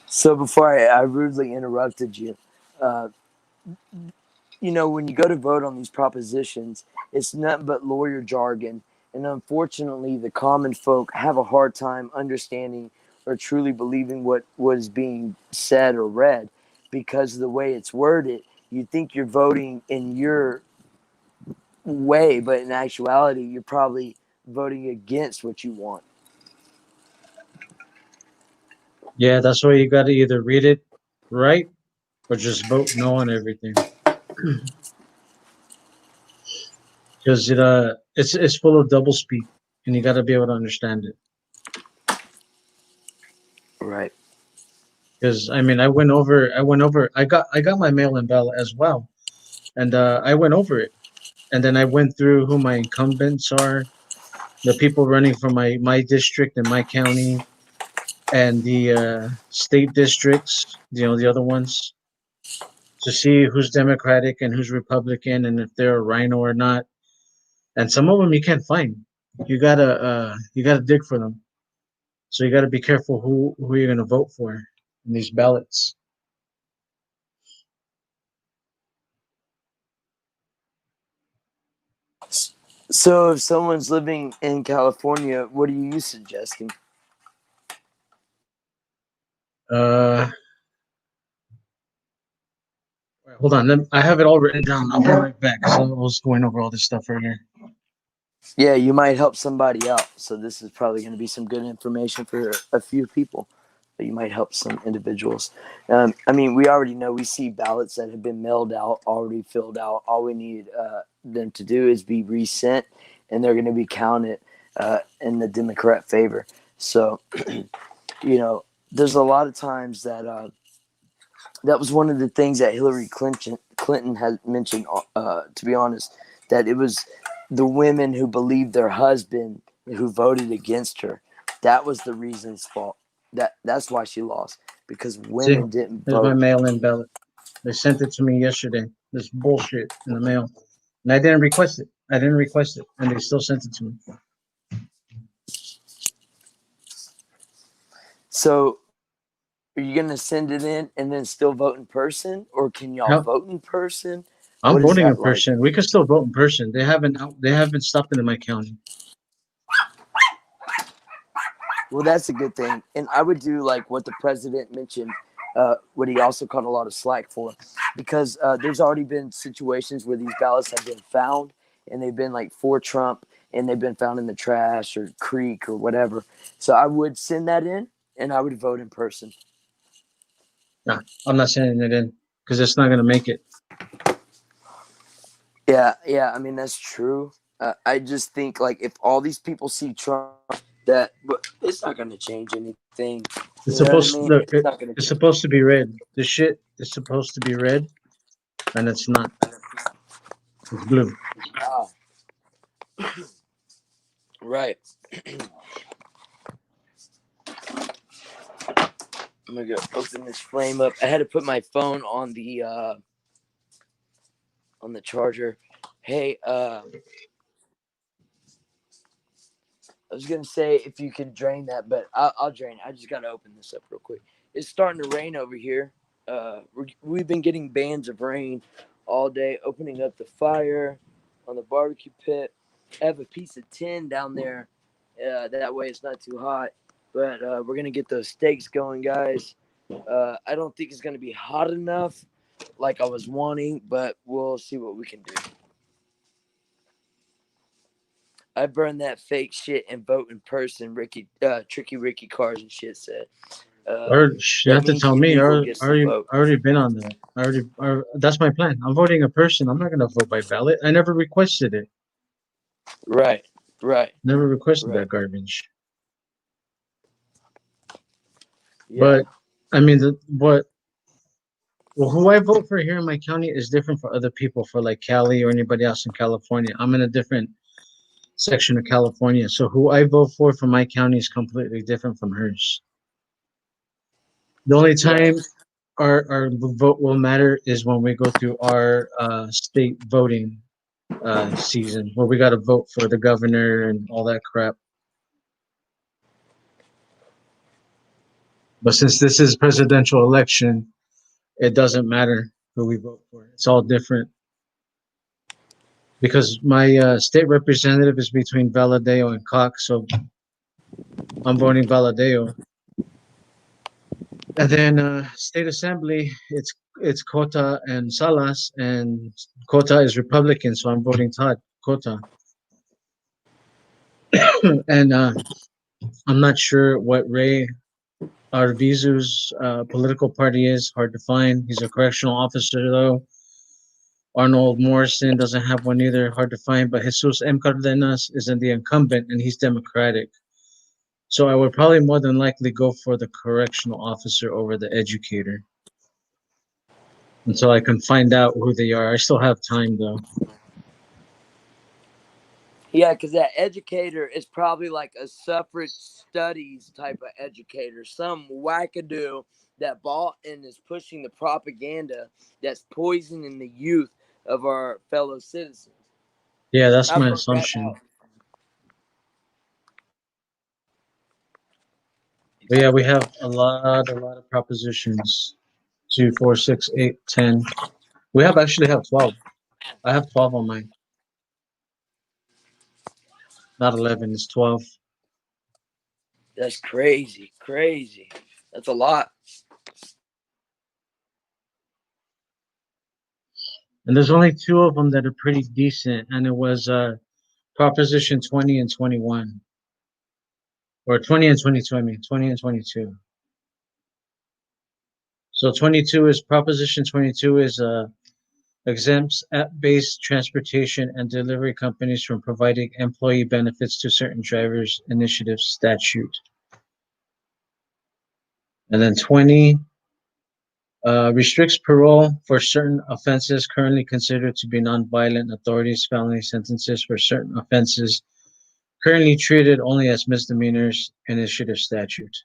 So before I rudely interrupted you, uh, when you go to vote on these propositions, it's nothing but lawyer jargon. And unfortunately, the common folk have a hard time understanding or truly believing what is being said or read because of the way it's worded. You think you're voting in your way, but in actuality, you're probably voting against what you want. Yeah, that's why you got to either read it right or just vote no on everything. Because it's full of double speak, and you got to be able to understand it. Right. Because I mean, I got my mail-in ballot as well, and I went over it, and then I went through who my incumbents are, the people running for my district and my county, and the state districts, the other ones, to see who's Democratic and who's Republican, and if they're a rhino or not. And some of them you can't find. You gotta dig for them. So you gotta be careful who you're gonna vote for in these ballots. So if someone's living in California, what are you suggesting? Uh, Hold on. I have it all written down. I'll be right back. 'Cause I was going over all this stuff earlier. Yeah, you might help somebody out. So this is probably going to be some good information for a few people. But you might help some individuals. I mean, we already know we see ballots that have been mailed out, already filled out. All we need them to do is be resent, and they're going to be counted in the Democrat favor. So, there's a lot of times that that was one of the things that Hillary Clinton had mentioned. To be honest, that it was the women who believed their husband who voted against her. That was the reason's fault. That's why she lost, because See, women didn't here's my vote. mail-in ballot. They sent it to me yesterday. This bullshit in the mail, and I didn't request it. And they still sent it to me. So, are you gonna send it in and then still vote in person, or can y'all Now, vote in person? I'm What is voting in that like? person. We can still vote in person. They haven't stopped it in my county. Well, that's a good thing. And I would do like what the president mentioned, what he also caught a lot of slack for, because there's already been situations where these ballots have been found and they've been like for Trump and they've been found in the trash or creek or whatever. So I would send that in and I would vote in person. Nah, I'm not sending it in because it's not gonna make it. Yeah. I mean, that's true. I just think like if all these people see Trump, but it's not going to change anything. It's You know what I supposed mean? to. It's not going to It's change. supposed to be red. The shit is supposed to be red, and it's not. It's blue. Ah, right. I'm gonna go open this flame up. I had to put my phone on the charger. Hey, I was gonna say if you could drain that, but I'll drain it. I just gotta open this up real quick. It's starting to rain over here. We've been getting bands of rain all day. Opening up the fire on the barbecue pit. I have a piece of tin down there. That way it's not too hot. But we're gonna get those steaks going, guys. I don't think it's gonna be hot enough, like I was wanting, but we'll see what we can do. I burn that fake shit and vote in person. Tricky Ricky Cars and shit said. Or you That have to means tell me. illegal gets the vote. I already been on that. That's my plan. I'm voting a person. I'm not gonna vote by ballot. I never requested it. Right, right, Never requested right. that garbage. Yeah, But I mean, well, who I vote for here in my county is different for other people. For like Cali or anybody else in California, I'm in a different section of California. So who I vote for my county is completely different from hers. The only right. time our vote will matter is when we go through our state voting season, where we got to vote for the governor and all that crap. But since this is presidential election, it doesn't matter who we vote for. It's all different because my state representative is between Valadeo and Cox, so I'm voting Valadeo. And then state assembly, it's Cota and Salas, and Cota is Republican, so I'm voting Todd Cota. And I'm not sure what Ray Arvizu's political party is. Hard to find. He's a correctional officer though. Arnold Morrison doesn't have one either. Hard to find. But Jesus M. Cardenas is in the incumbent, and he's Democratic. So I would probably more than likely go for the correctional officer over the educator until I can find out who they are. I still have time though. Yeah, because that educator is probably like a suffrage studies type of educator, some wackadoo that bought and is pushing the propaganda that's poisoning the youth of our fellow citizens. Yeah, that's I my brought that assumption. out. But yeah, we have a lot of propositions. 2, 4, 6, 8, 10. We actually have 12. I have 12 on mine. Not 11, it's 12. That's crazy, crazy. That's a lot. And there's only 2 of them that are pretty decent, and it was Proposition 20 and 21. Or 20 and 22, I mean, 20 and 22. So 22 is Proposition 22 is exempts app-based transportation and delivery companies from providing employee benefits to certain drivers initiative statute. And then 20 restricts parole for certain offenses currently considered to be nonviolent authorities, felony sentences for certain offenses currently treated only as misdemeanors initiative statute.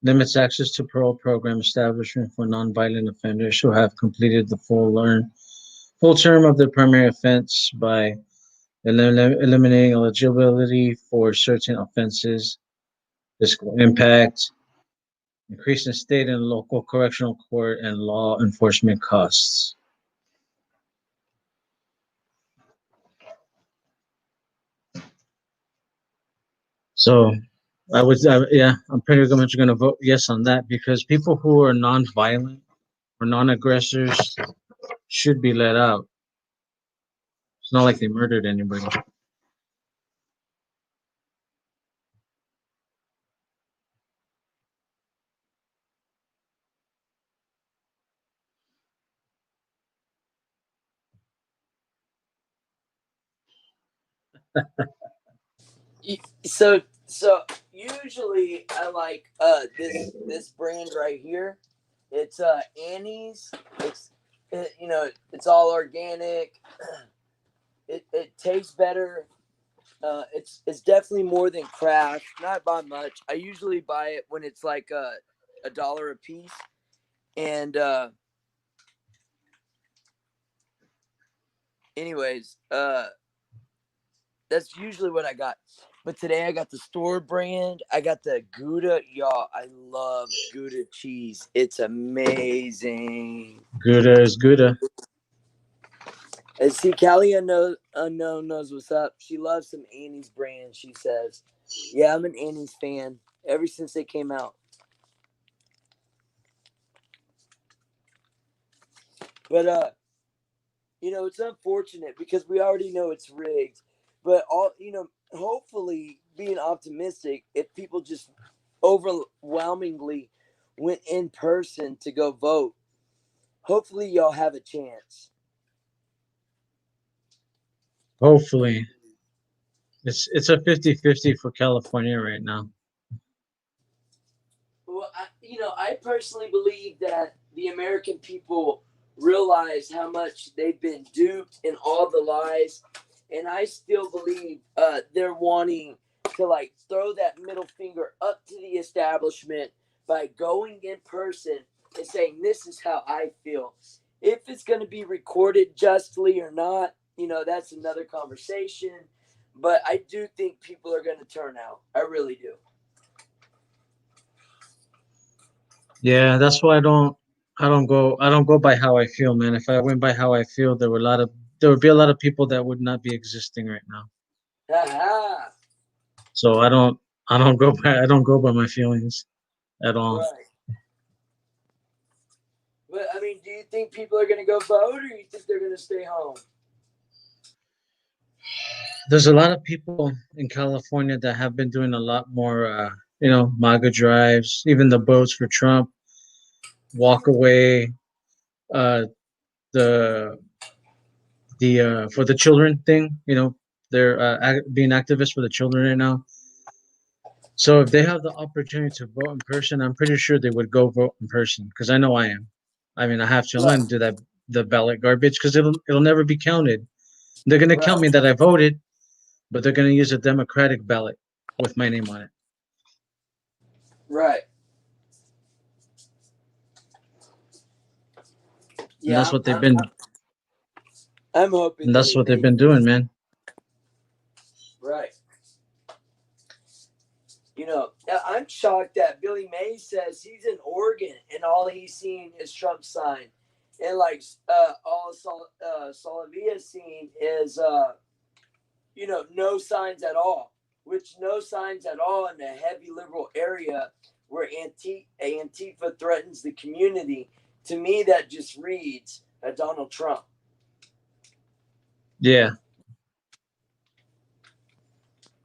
Limits access to parole program establishment for nonviolent offenders who have completed the full term of their primary offense by eliminating eligibility for certain offenses, fiscal impact, increasing state and local correctional court and law enforcement costs. So I'm pretty much going to vote yes on that because people who are non-violent or non-aggressors should be let out. It's not like they murdered anybody. So usually I like this brand right here. It's Annie's. It's all organic. It tastes better. It's definitely more than craft. Not by much. I usually buy it when it's like a dollar a piece. And anyways, that's usually what I got. But today I got the store brand. I got the Gouda. Y'all, I love Gouda cheese. It's amazing. Gouda is Gouda. And see, Callie Unknown knows what's up. She loves some Annie's brand, she says. Yeah, I'm an Annie's fan ever since they came out. But it's unfortunate because we already know it's rigged. But hopefully being optimistic, if people just overwhelmingly went in person to go vote, hopefully y'all have a chance. Hopefully. It's a 50-50 for California right now. Well, I personally believe that the American people realize how much they've been duped in all the lies, and I still believe they're wanting to like throw that middle finger up to the establishment by going in person and saying this is how I feel. If it's going to be recorded justly or not, that's another conversation. But I do think people are going to turn out. I really do. Yeah, that's why I don't go by how I feel, man. If I went by how I feel, there would be a lot of people that would not be existing right now. Ha-ha. So I don't go by my feelings at all. Right. But I mean, do you think people are going to go vote, or you think they're going to stay home? There's a lot of people in California that have been doing a lot more, MAGA drives, even the votes for Trump, walk away, the the for the children thing. You know, they're being activists for the children right now. So if they have the opportunity to vote in person, I'm pretty sure they would go vote in person because I know I am. I mean, I have to. I'm not Right. gonna do that the ballot garbage because it'll never be counted. They're gonna count Right. me that I voted, but they're gonna use a Democratic ballot with my name on it. Right. And Yeah, that's what they've been. I'm hoping And that's what they've they been doing, man. right. You know, I'm shocked that Billy Mays says he's in Oregon and all he's seen is Trump's sign, and like all Salavia's seen is you know, no signs at all. Which no signs at all in a heavy liberal area where Antifa threatens the community. To me, that just reads a Donald Trump. Yeah.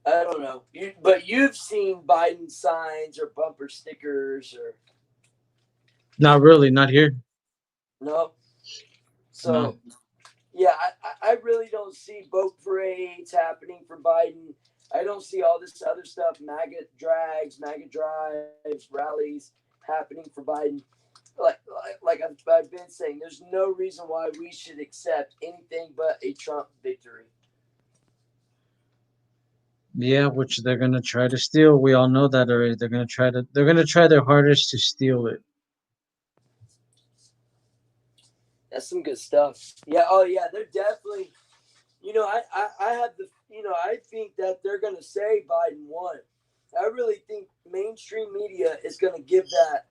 I don't know. But you've seen Biden signs or bumper stickers or Not really. Not here. no? So, No. yeah, I really don't see boat parades happening for Biden. I don't see all this other stuff, MAGA drags, MAGA drives, rallies happening for Biden. Like I've been saying, there's no reason why we should accept anything but a Trump victory. Yeah, which they're gonna try to steal. We all know that already. They're gonna try their hardest to steal it. That's some good stuff. Yeah. Oh, yeah. They're definitely. You know, I have the. You know, I think that they're gonna say Biden won. I really think mainstream media is gonna give that.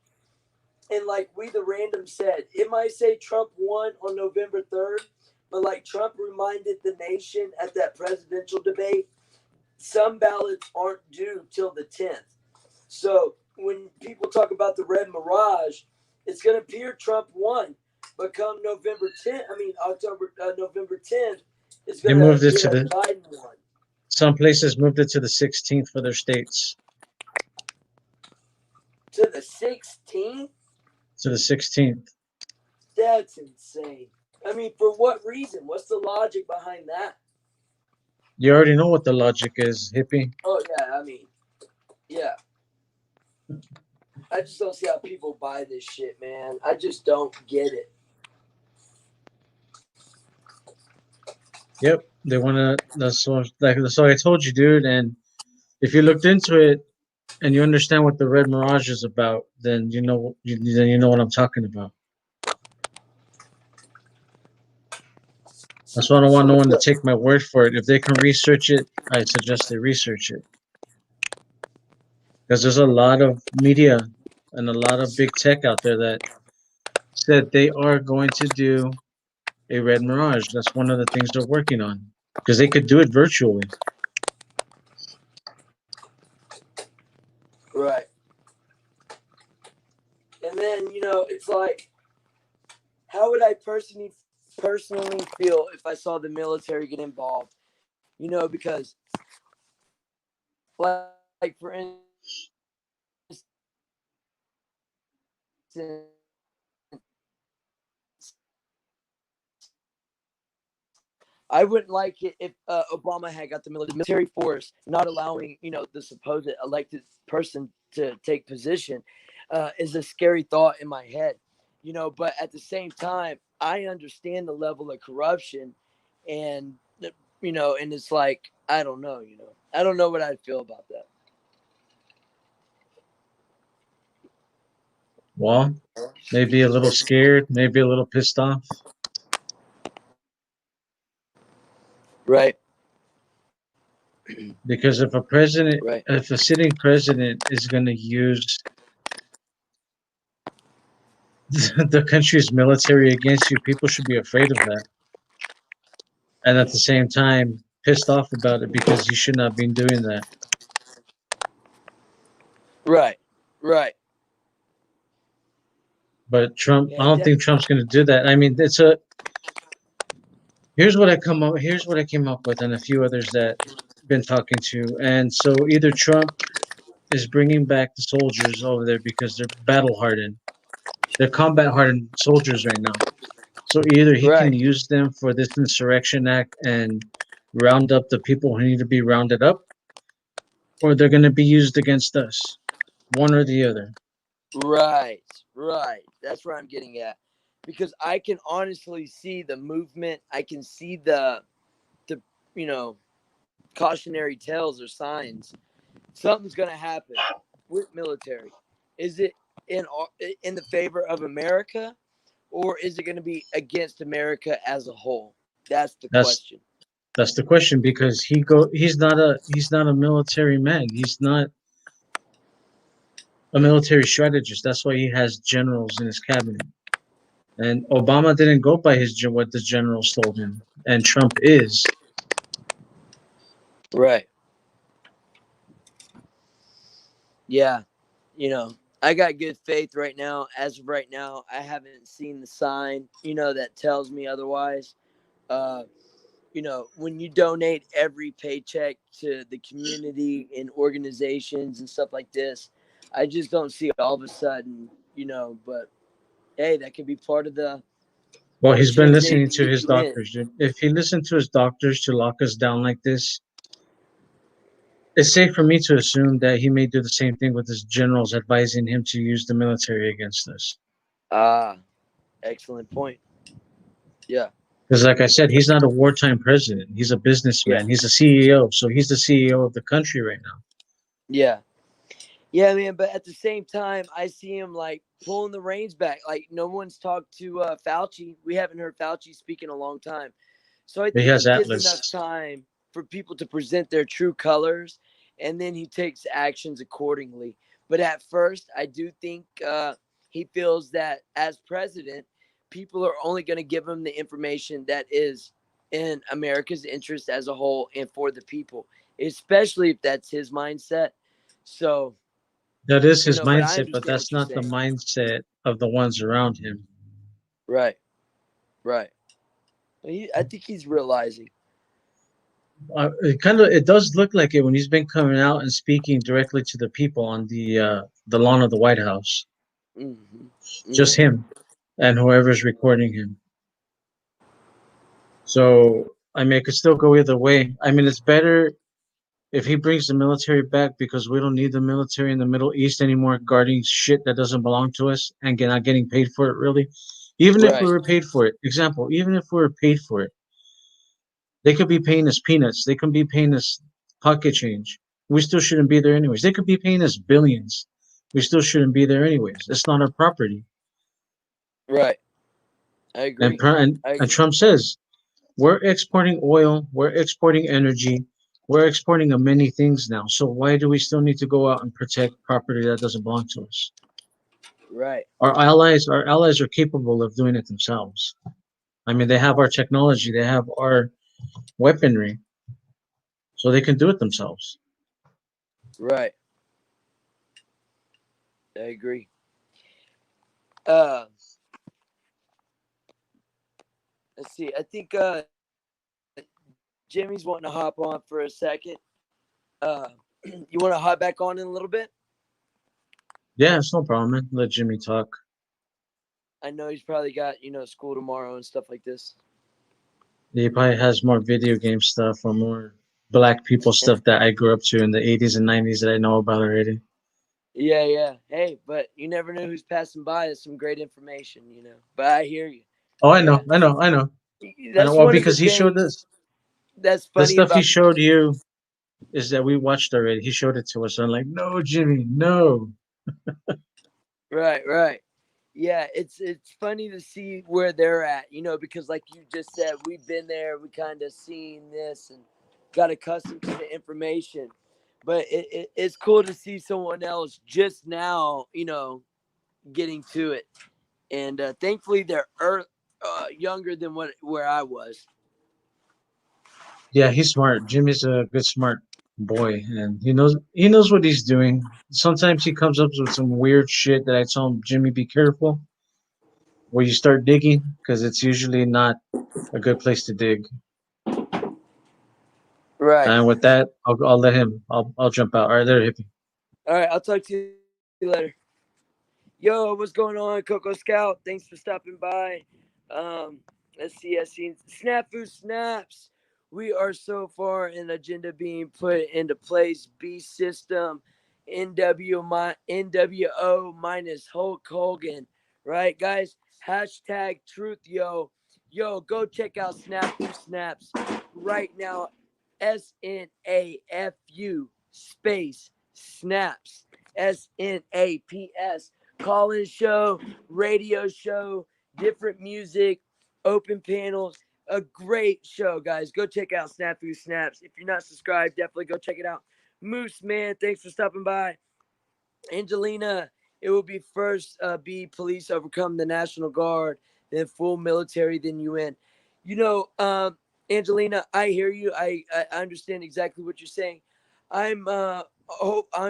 And like we the random said, it might say Trump won on November 3rd, but like Trump reminded the nation at that presidential debate, some ballots aren't due till the 10th. So when people talk about the red mirage, it's going to appear Trump won. But come November 10th, November 10th, it's They going to moved it appear to that Biden won. some places moved it to the 16th for their states. To the 16th? To the 16th. That's insane. I mean, for what reason? What's the logic behind that? You already know what the logic is, hippie. Oh, yeah, I mean, yeah. I just don't see how people buy this shit, man. I just don't get it. Yep, they want to. That's what I told you, dude. And if you looked into it and you understand what the red mirage is about, then you know what I'm talking about. That's why I don't want no one to take my word for it. If they can research it, I suggest they research it. Because there's a lot of media and a lot of big tech out there that said they are going to do a red mirage. That's one of the things they're working on. Because they could do it virtually. Right. And then, you know, it's like, how would I personally feel if I saw the military get involved? You know, because, like for instance, I wouldn't like it if Obama had got the military force not allowing, you know, the supposed elected person to take position is a scary thought in my head, you know, but at the same time, I understand the level of corruption and, you know, and it's like, I don't know, you know, I don't know what I'd feel about that. Well, maybe a little scared, maybe a little pissed off. Right. Because if a sitting president is going to use the country's military against you, people should be afraid of that. And at the same time, pissed off about it because you should not be doing that. Right. Right. But Trump, Yeah, I don't think Trump's going to do that. I mean, here's what I came up with and a few others that been talking to. And so either Trump is bringing back the soldiers over there because they're battle hardened. They're combat hardened soldiers right now. So either he can Right. use them for this insurrection act and round up the people who need to be rounded up, or they're going to be used against us. One or the other. Right. Right. That's where I'm getting at. Because I can honestly see the movement. I can see the you know, cautionary tales or signs. Something's going to happen with military. Is it in in the favor of America, or is it going to be against America as a whole? That's the That's question. that's the question, because he's not a military man. He's not a military strategist. That's why he has generals in his cabinet. And Obama didn't go by what the generals told him, and Trump is. Right. Yeah. I got good faith right now. As of right now, I haven't seen the sign, that tells me otherwise. Uh, when you donate every paycheck to the community and organizations and stuff like this, I just don't see all of a sudden, but hey, that could be part of Well, the he's been change they listening need to to get his you in. doctors, dude. If he listened to his doctors to lock us down like this, it's safe for me to assume that he may do the same thing with his generals advising him to use the military against us. Ah, excellent point. Yeah, Because, like I said, he's not a wartime president. He's a yeah, businessman. He's a CEO. So he's the CEO of the country right now. yeah. Yeah, man, but at the same time, I see him like pulling the reins back. Like no one's talked to Fauci. We haven't heard Fauci speak in a long time. So I He think has he gives enough Atlas. time for people to present their true colors, and then he takes actions accordingly. But at first, I do think he feels that as president, people are only going to give him the information that is in America's interest as a whole and for the people, especially if that's his mindset. So, That is his but I mindset, but understand that's what you're not the saying. mindset of the ones around him. Right, right. I think he's realizing. It does look like it when he's been coming out and speaking directly to the people on the lawn of the White House. Mm-hmm, Just mm-hmm. him and whoever's recording him. So I mean, it could still go either way. I mean, it's better if he brings the military back, because we don't need the military in the Middle East anymore guarding shit that doesn't belong to us and not getting paid for it, really. Even if we Right, were paid for it, example, even if we were paid for it, they could be paying us peanuts. They could be paying us pocket change. We still shouldn't be there anyways. They could be paying us billions. We still shouldn't be there anyways. It's not our property. right. I And agree. I and agree. Trump says we're exporting oil, we're exporting energy, we're exporting many things now. So why do we still need to go out and protect property that doesn't belong to us? Right, Our allies are capable of doing it themselves. I mean, they have our technology, they have our weaponry, so they can do it themselves. right. I agree. Uh, let's see. I think Jimmy's wanting to hop on for a second. Uh, you want to hop back on in a little bit? Yeah, it's no problem, man. Let Jimmy talk. I know he's probably got school tomorrow and stuff like this. He probably has more video game stuff or more black people stuff that I grew up to in the 80s and 90s that I know about already. Yeah, yeah. Hey, but you never know who's passing by. It's some great information. But I hear you. Oh, I know, Yeah, I know, I know, I know. that's Well, one of the because he showed things us that's the funny stuff he about the. showed you is that we watched already. He showed it to us. I'm like, no, Jimmy, no. Right, right. Yeah, it's funny to see where they're at, because like you just said, we've been there, we kind of seen this and got accustomed to the information. But it's cool to see someone else just now, getting to it. And thankfully they're younger than where I was. Yeah, he's smart. Jimmy's a good, smart boy, and he knows what he's doing. Sometimes he comes up with some weird shit that I tell him, Jimmy, be careful where you start digging, because it's usually not a good place to dig. Right. And with that, I'll let him. I'll jump out. All right, there, hippie. All right, I'll talk to you later. Yo, what's going on, Coco Scout? Thanks for stopping by. Let's see. I seen Snafu Snaps. We are so far in agenda being put into place. B system, NWO minus Hulk Hogan. Right, guys? Hashtag truth, yo. Yo, go check out Snafu Snaps right now. SNAFU space snaps. SNAPS. Call in show, radio show, different music, open panels. A great show, guys. Go check out Snafu Snaps. If you're not subscribed, definitely go check it out. Moose Man, thanks for stopping by. Angelina, it will be first be police overcome the National Guard, then full military, then UN. You know, Angelina, I hear you. I understand exactly what you're saying. I'm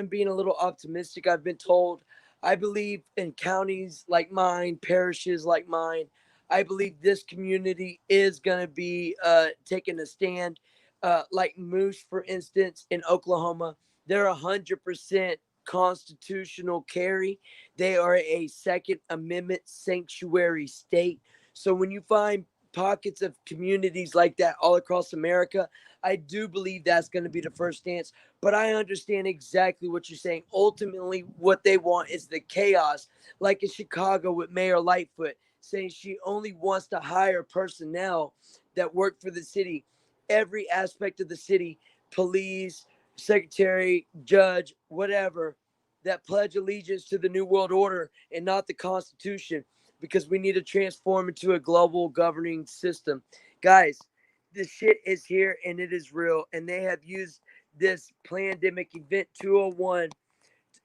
being a little optimistic. I've been told. I believe in counties like mine, parishes like mine. I believe this community is going to be taking a stand. Like Moose, for instance, in Oklahoma, they're 100% constitutional carry. They are a Second Amendment sanctuary state. So when you find pockets of communities like that all across America, I do believe that's going to be the first stance. But I understand exactly what you're saying. Ultimately, what they want is the chaos, like in Chicago with Mayor Lightfoot saying she only wants to hire personnel that work for the city, every aspect of the city, police, secretary, judge, whatever, that pledge allegiance to the New World Order and not the Constitution, because we need to transform into a global governing system. Guys, this shit is here and it is real. And they have used this pandemic event 201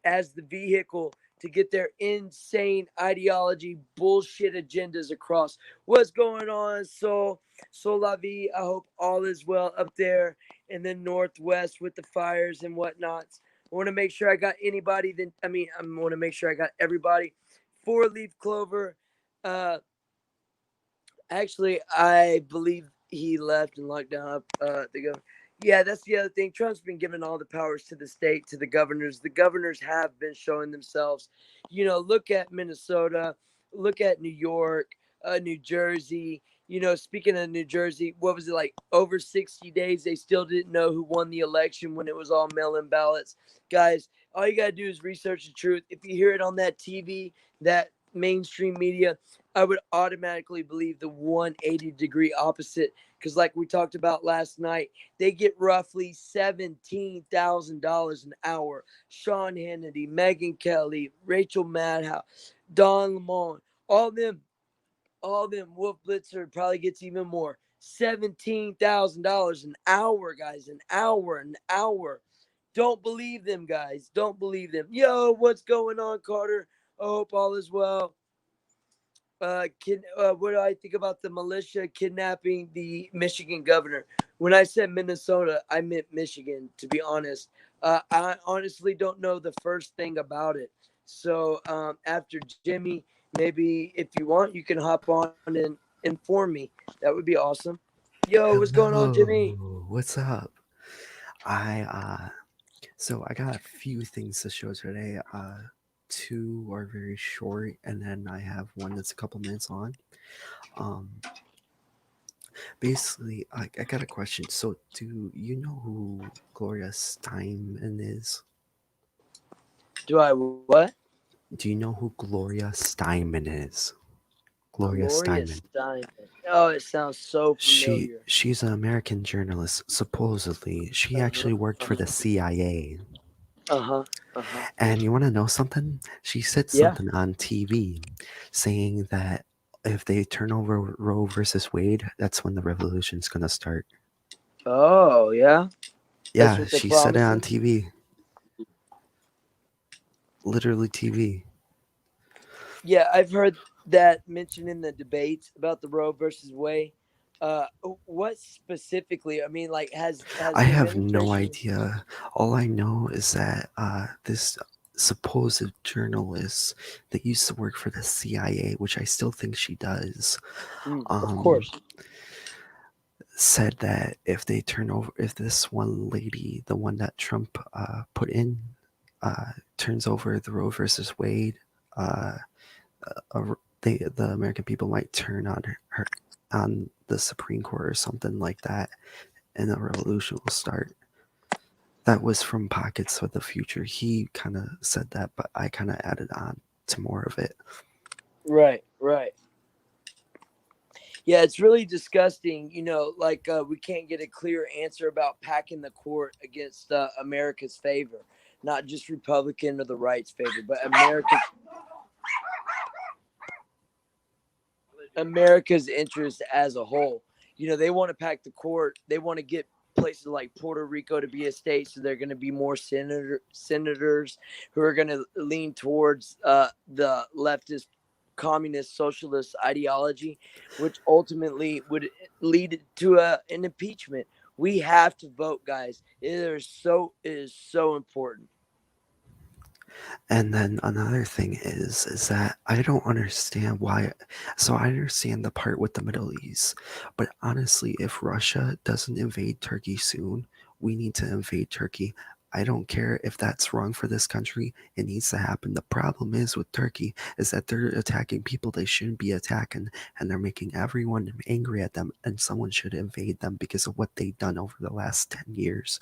as the vehicle to get their insane ideology, bullshit agendas across. What's going on, Sol La Vie? I hope all is well up there in the Northwest with the fires and whatnots. I want to make sure I got anybody. I want to make sure I got everybody. Four leaf clover. Uh, Actually, I believe he left and locked down up the governor. Yeah, that's the other thing. Trump's been giving all the powers to the state, to the governors. The governors have been showing themselves. You know, look at Minnesota, look at New York, New Jersey. You know, speaking of New Jersey, what was it like? Over 60 days, they still didn't know who won the election when it was all mail-in ballots. Guys, all you gotta do is research the truth. If you hear it on that TV, that mainstream media, I would automatically believe the 180-degree opposite. Because, like we talked about last night, they get roughly $17,000 an hour. Sean Hannity, Megyn Kelly, Rachel Maddow, Don Lemon, all them. Wolf Blitzer probably gets even more. $17,000 an hour, guys. An hour. Don't believe them, guys. Don't believe them. Yo, what's going on, Carter? I hope all is well. What do I think about the militia kidnapping the Michigan governor? When I said Minnesota, I meant Michigan, to be honest. I honestly don't know the first thing about it. So after Jimmy, maybe if you want, you can hop on and inform me. That would be awesome. Yo, what's going on, Jimmy? Hello, what's up? So I got a few things to show today. Two are very short, and then I have one that's a couple minutes on. Basically, I got a question. So, do you know who Gloria Steinem is? Do I what? Do you know who Gloria Steinem is? Gloria Steinem. Steinem. Oh, it sounds so familiar. She's an American journalist. Supposedly, she actually worked for the CIA. And you want to know something? She said something on TV saying that if they turn over Roe versus Wade, that's when the revolution's going to start. Oh, yeah? Yeah, she said it on TV. Literally TV. Yeah, I've heard that mentioned in the debates about the Roe versus Wade. What specifically? I mean, like, has I have no idea. All I know is that this supposed journalist that used to work for the CIA, which I still think she does, of course, said that if this one lady, the one that Trump put in, turns over the Roe versus Wade, the American people might turn on her on the Supreme Court or something like that, and a revolution will start. That was from Pockets of the Future. He kind of said that, but I kind of added on to more of it. Right, right. Yeah, it's really disgusting. You know, like we can't get a clear answer about packing the court against America's favor, not just Republican or the right's favor, but America's interest as a whole. You know, they want to pack the court. They want to get places like Puerto Rico to be a state, so they're going to be more senators who are going to lean towards the leftist communist socialist ideology, which ultimately would lead to an impeachment. We have to vote, guys. It is so important. And then another thing is that I don't understand why. So I understand the part with the Middle East, but honestly, if Russia doesn't invade Turkey soon, we need to invade Turkey. I don't care if that's wrong for this country. It needs to happen. The problem is with Turkey is that they're attacking people they shouldn't be attacking, and they're making everyone angry at them, and someone should invade them because of what they've done over the last 10 years.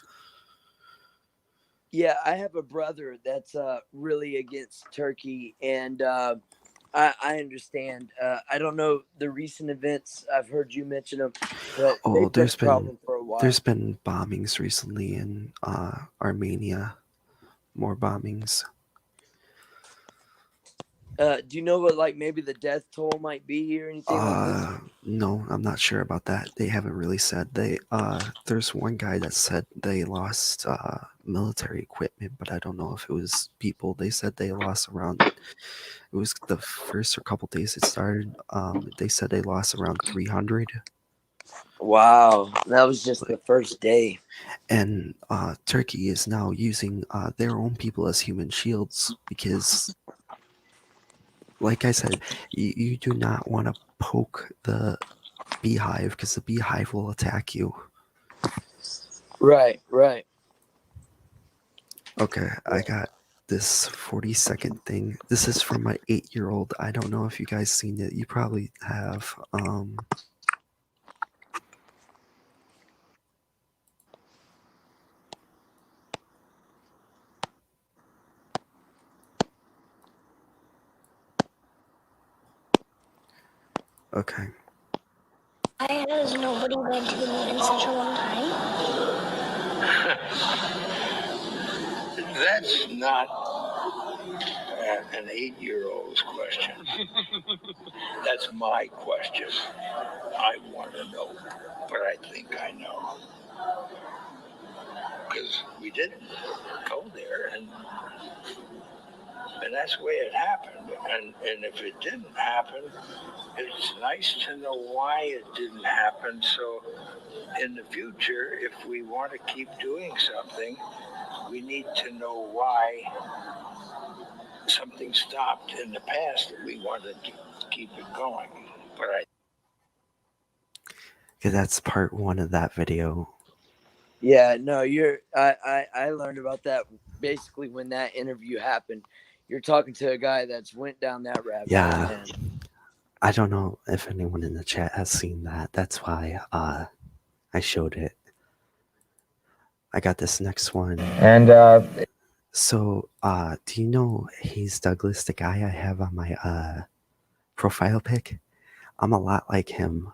Yeah, I have a brother that's really against Turkey, and I understand. I don't know the recent events. I've heard you mention them, but they've been a problem for a while. There's been bombings recently in Armenia. More bombings. Do you know what, like, maybe the death toll might be or anything like this? No, I'm not sure about that. They haven't really said. There's one guy that said they lost military equipment, but I don't know if it was people. They said they lost around. It was the first or couple days it started. They said they lost around 300. Wow, that was just the first day. And Turkey is now using their own people as human shields because, like I said, you do not want to poke the beehive because the beehive will attack you. Right, right. Okay, I got this 40-second thing. This is from my 8-year-old. I don't know if you guys seen it. You probably have. Okay. Why has nobody been to the moon in such a long time? That's not an 8-year-old's question. That's my question. I want to know, but I think I know. Because we didn't go there, and that's the way it happened. And if it didn't happen, it's nice to know why it didn't happen. So in the future, if we want to keep doing something, we need to know why something stopped in the past that we want to keep it going. But Okay, that's part 1 of that video. Yeah, no, I learned about that basically when that interview happened. You're talking to a guy that's went down that rabbit hole. Yeah. Man. I don't know if anyone in the chat has seen that. That's why I showed it. I got this next one. And so, do you know Hayes Douglas, the guy I have on my profile pic? I'm a lot like him.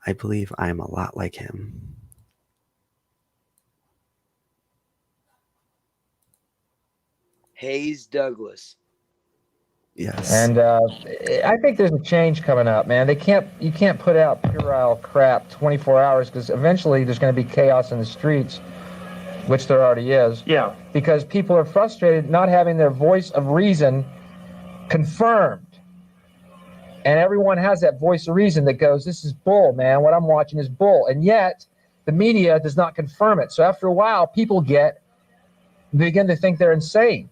I believe I'm a lot like him. Hayes Douglas. Yes. And I think there's a change coming up, man. You can't put out puerile crap 24 hours because eventually there's going to be chaos in the streets, which there already is. Yeah. Because people are frustrated not having their voice of reason confirmed. And everyone has that voice of reason that goes, this is bull, man. What I'm watching is bull. And yet the media does not confirm it. So after a while, people begin to think they're insane.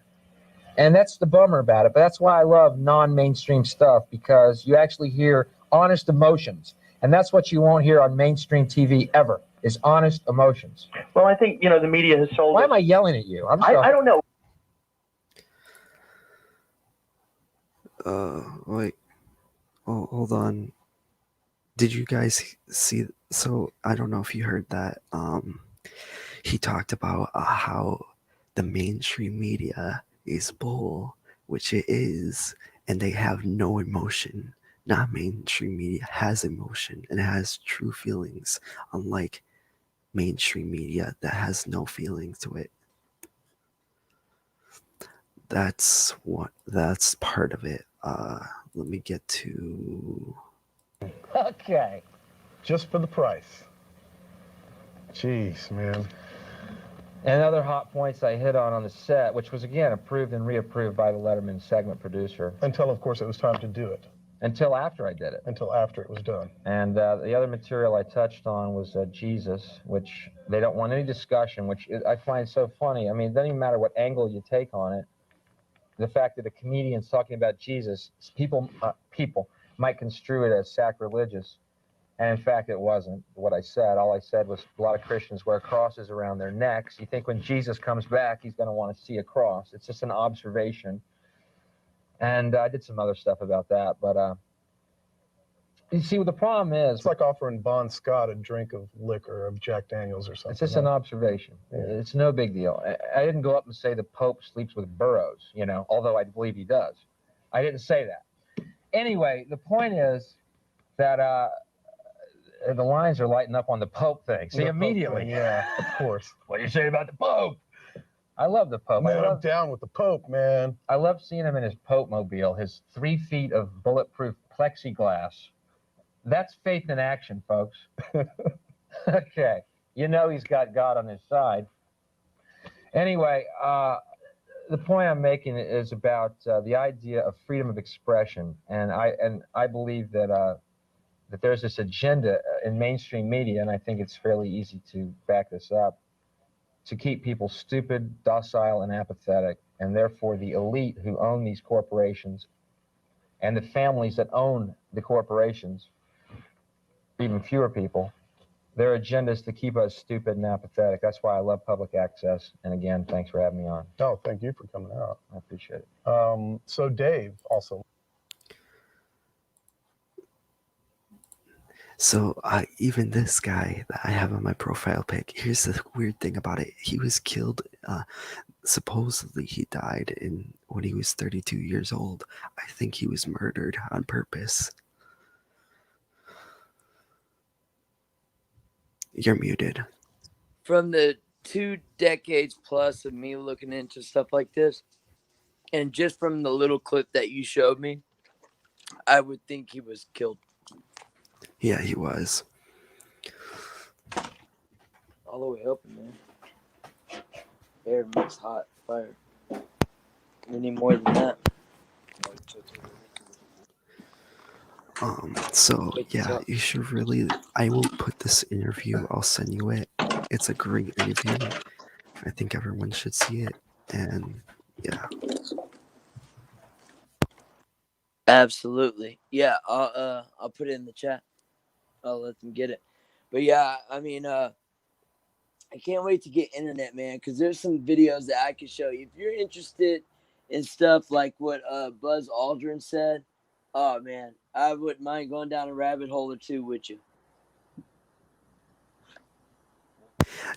And that's the bummer about it. But that's why I love non-mainstream stuff, because you actually hear honest emotions. And that's what you won't hear on mainstream TV ever, is honest emotions. Well, I think, the media has sold. Why am I yelling at you? I don't know. Wait. Oh, hold on. Did you guys see? So I don't know if you heard that. He talked about how the mainstream media is bull, which it is, and they have no emotion. Not mainstream media has emotion and has true feelings, unlike mainstream media that has no feelings to it. That's part of it. Let me get to. Okay. Just for the price. Jeez, man. And other hot points I hit on the set, which was again approved and reapproved by the Letterman segment producer. Until, of course, it was time to do it. Until after I did it. Until after it was done. And the other material I touched on was Jesus, which they don't want any discussion, which I find so funny. I mean, it doesn't even matter what angle you take on it. The fact that a comedian's talking about Jesus, people might construe it as sacrilegious. And in fact, it wasn't what I said. All I said was a lot of Christians wear crosses around their necks. You think when Jesus comes back, he's going to want to see a cross. It's just an observation. And I did some other stuff about that. But you see, what the problem is... It's like offering Bon Scott a drink of liquor, of Jack Daniels or something. It's just an observation. Yeah. It's no big deal. I didn't go up and say the Pope sleeps with burros, you know, although I believe he does. I didn't say that. Anyway, the point is that... the lines are lighting up on the Pope thing. See, immediately. Thing, yeah, of course. What do you say about the Pope? I love the Pope. Man, I'm down with the Pope, man. I love seeing him in his Pope mobile, his 3 feet of bulletproof plexiglass. That's faith in action, folks. Okay. You know he's got God on his side. Anyway, the point I'm making is about the idea of freedom of expression. And I believe that that there's this agenda in mainstream media, and I think it's fairly easy to back this up, to keep people stupid, docile, and apathetic, and therefore the elite who own these corporations and the families that own the corporations, even fewer people, their agenda is to keep us stupid and apathetic. That's why I love public access. And again, thanks for having me on. Oh, thank you for coming out. I appreciate it. So Dave also... So even this guy that I have on my profile pic, here's the weird thing about it. He was killed, supposedly he died when he was 32 years old. I think he was murdered on purpose. You're muted. From the 2 decades plus of me looking into stuff like this, and just from the little clip that you showed me, I would think he was killed. Yeah, he was. All the way open, man. Air makes hot fire. We need more than that. So yeah, you should really, I will put this interview, I'll send you it. It's a great interview. I think everyone should see it. And yeah. Absolutely. Yeah, I'll put it in the chat. I'll let them get it. But yeah, I mean, I can't wait to get internet, man, because there's some videos that I can show you. If you're interested in stuff like what Buzz Aldrin said, oh man, I wouldn't mind going down a rabbit hole or two with you.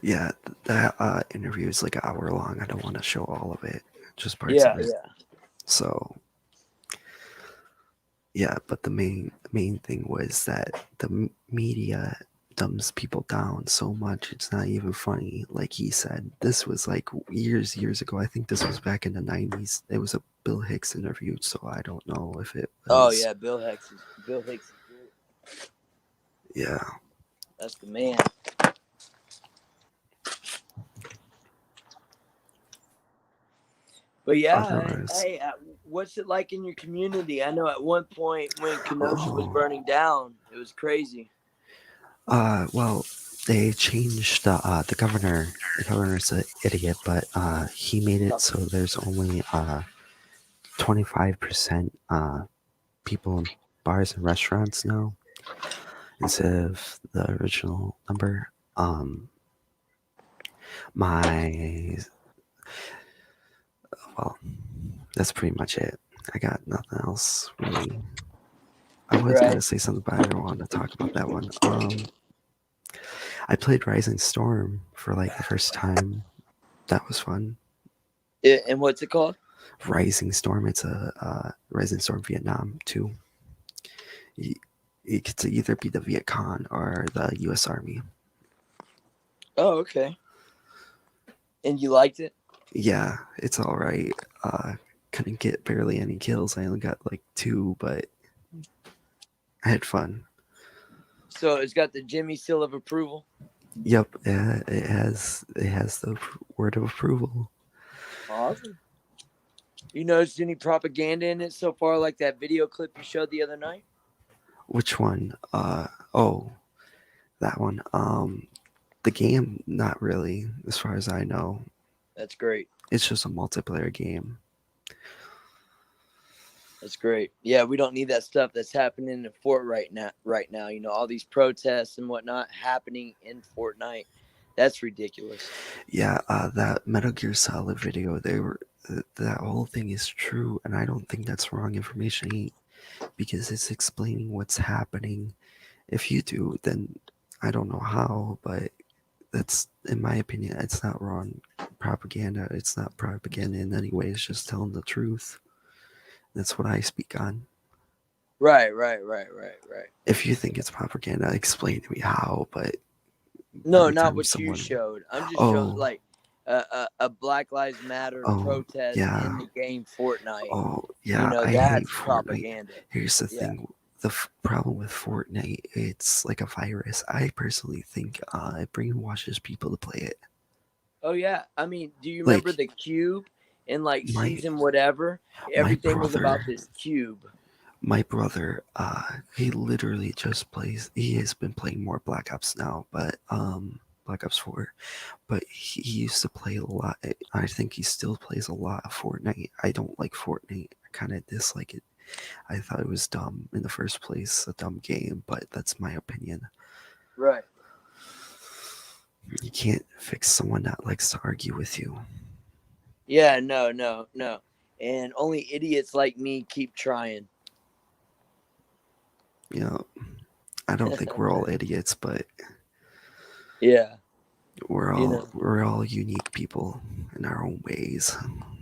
Yeah, that interview is like an hour long. I don't want to show all of it, just parts of it. Yeah. So yeah, but the main thing was that the media dumbs people down so much it's not even funny. Like he said, this was like years ago. I think this was back in the 90s. It was a Bill Hicks interview, so I don't know if it was... Oh yeah, Bill Hicks is great. Yeah. That's the man. But yeah, hey, what's it like in your community? I know at one point when Kenosha was burning down, it was crazy. Well, they changed the governor. The governor's an idiot, but he made it so there's only 25% people in bars and restaurants now instead of the original number. Well, that's pretty much it. I got nothing else really. I was Right. gonna say something, but I don't want to talk about that one. I played Rising Storm for like the first time. That was fun. And what's it called? Rising Storm. It's a Rising Storm Vietnam 2. It could either be the Viet Cong or the U.S. Army. Oh, okay. And you liked it? Yeah, it's all right. Couldn't get barely any kills. I only got like 2, but I had fun. So it's got the Jimmy seal of approval. Yep, it has the word of approval. Awesome. You noticed any propaganda in it so far, like that video clip you showed the other night? Which one? Oh, that one. The game, not really, as far as I know. That's great. It's just a multiplayer game. That's great. Yeah, we don't need that stuff that's happening in Fortnite right now. You know, all these protests and whatnot happening in Fortnite. That's ridiculous. Yeah, that Metal Gear Solid video, that whole thing is true, and I don't think that's wrong information because it's explaining what's happening. If you do, then I don't know how, but that's, in my opinion, it's not wrong propaganda. It's not propaganda in any way. It's just telling the truth. That's what I speak on. Right. If you think it's propaganda, explain to me how, but No, every not time what someone... you showed. I'm just showing Oh, like a Black Lives Matter protest yeah. in the game Fortnite. Oh, yeah, You know, I hate that's Fortnite. propaganda. Here's the Yeah. thing. The problem with Fortnite, it's like a virus. I personally think it brainwashes people to play it. Oh yeah. I mean, do you Like, remember the cube in like my season whatever? Everything was about this cube. My brother, he literally just plays. He has been playing more Black Ops now, but Black Ops 4. But he used to play a lot. I think he still plays a lot of Fortnite. I don't like Fortnite. I kind of dislike it. I thought it was dumb in the first place, a dumb game, but that's my opinion. Right. You can't fix someone that likes to argue with you. Yeah, no. And only idiots like me keep trying. You know, I don't think we're all idiots, but yeah, we're all unique people in our own ways.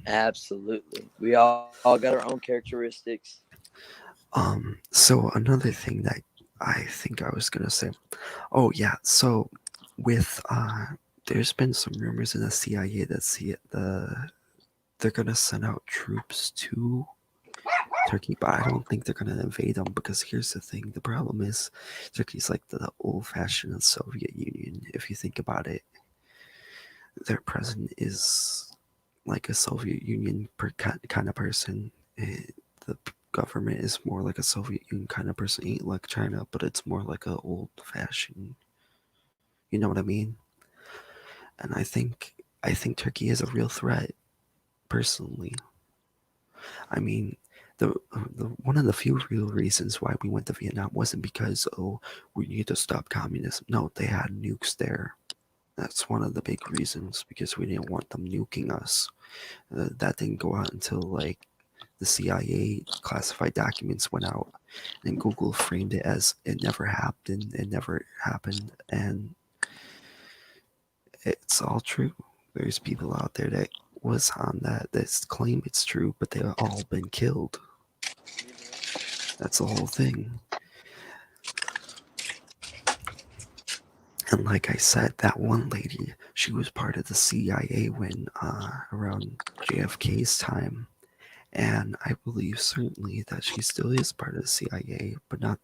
Absolutely. We all got our own characteristics. So another thing that I think I was gonna say, oh yeah, so with there's been some rumors in the CIA that they're gonna send out troops to Turkey, but I don't think they're gonna invade them because here's the thing: the problem is Turkey's like the old-fashioned Soviet Union. If you think about it, their president is like a Soviet Union kind of person. The government is more like a Soviet Union kind of person. Ain't like China, but it's more like a old-fashioned. You know what I mean? And I think Turkey is a real threat, personally. I mean, the one of the few real reasons why we went to Vietnam wasn't because we need to stop communism. No, they had nukes there. That's one of the big reasons, because we didn't want them nuking us. That didn't go out until like the CIA classified documents went out, and Google framed it as it never happened. It never happened, and it's all true. There's people out there that was on that claim it's true, but they've all been killed. That's the whole thing. And like I said, that one lady, she was part of the CIA when around JFK's time, and I believe certainly that she still is part of the CIA, but not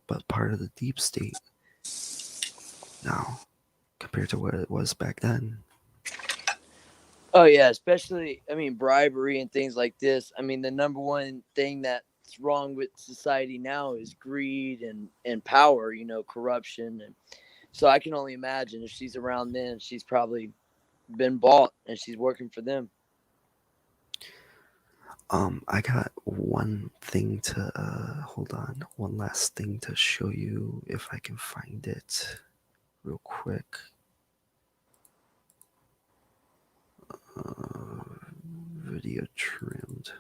but part of the deep state now, compared to what it was back then. Oh yeah, especially bribery and things like this. I mean, the number one thing that's wrong with society now is greed and power. You know, corruption, and so I can only imagine if she's around then, she's probably been bought and she's working for them. I got one thing to hold on, one last thing to show you if I can find it real quick. Video trimmed.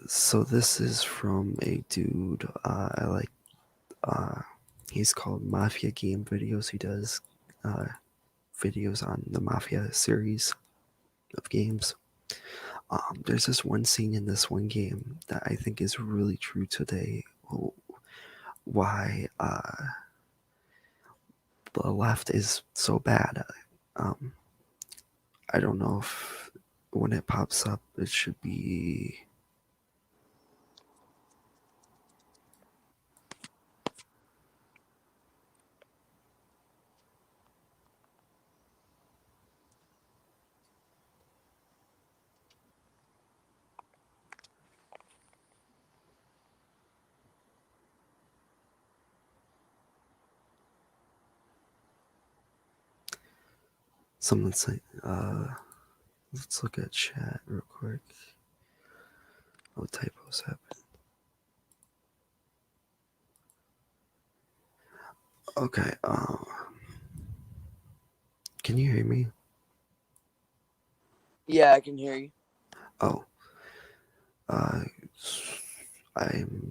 So this is from a dude I like. He's called Mafia Game Videos. He does videos on the Mafia series of games. There's this one scene in this one game that I think is really true today. Why the left is so bad. I don't know if when it pops up, it should be. Someone's saying, let's look at chat real quick. Oh, typos happen. Okay, can you hear me? Yeah, I can hear you. Oh, I'm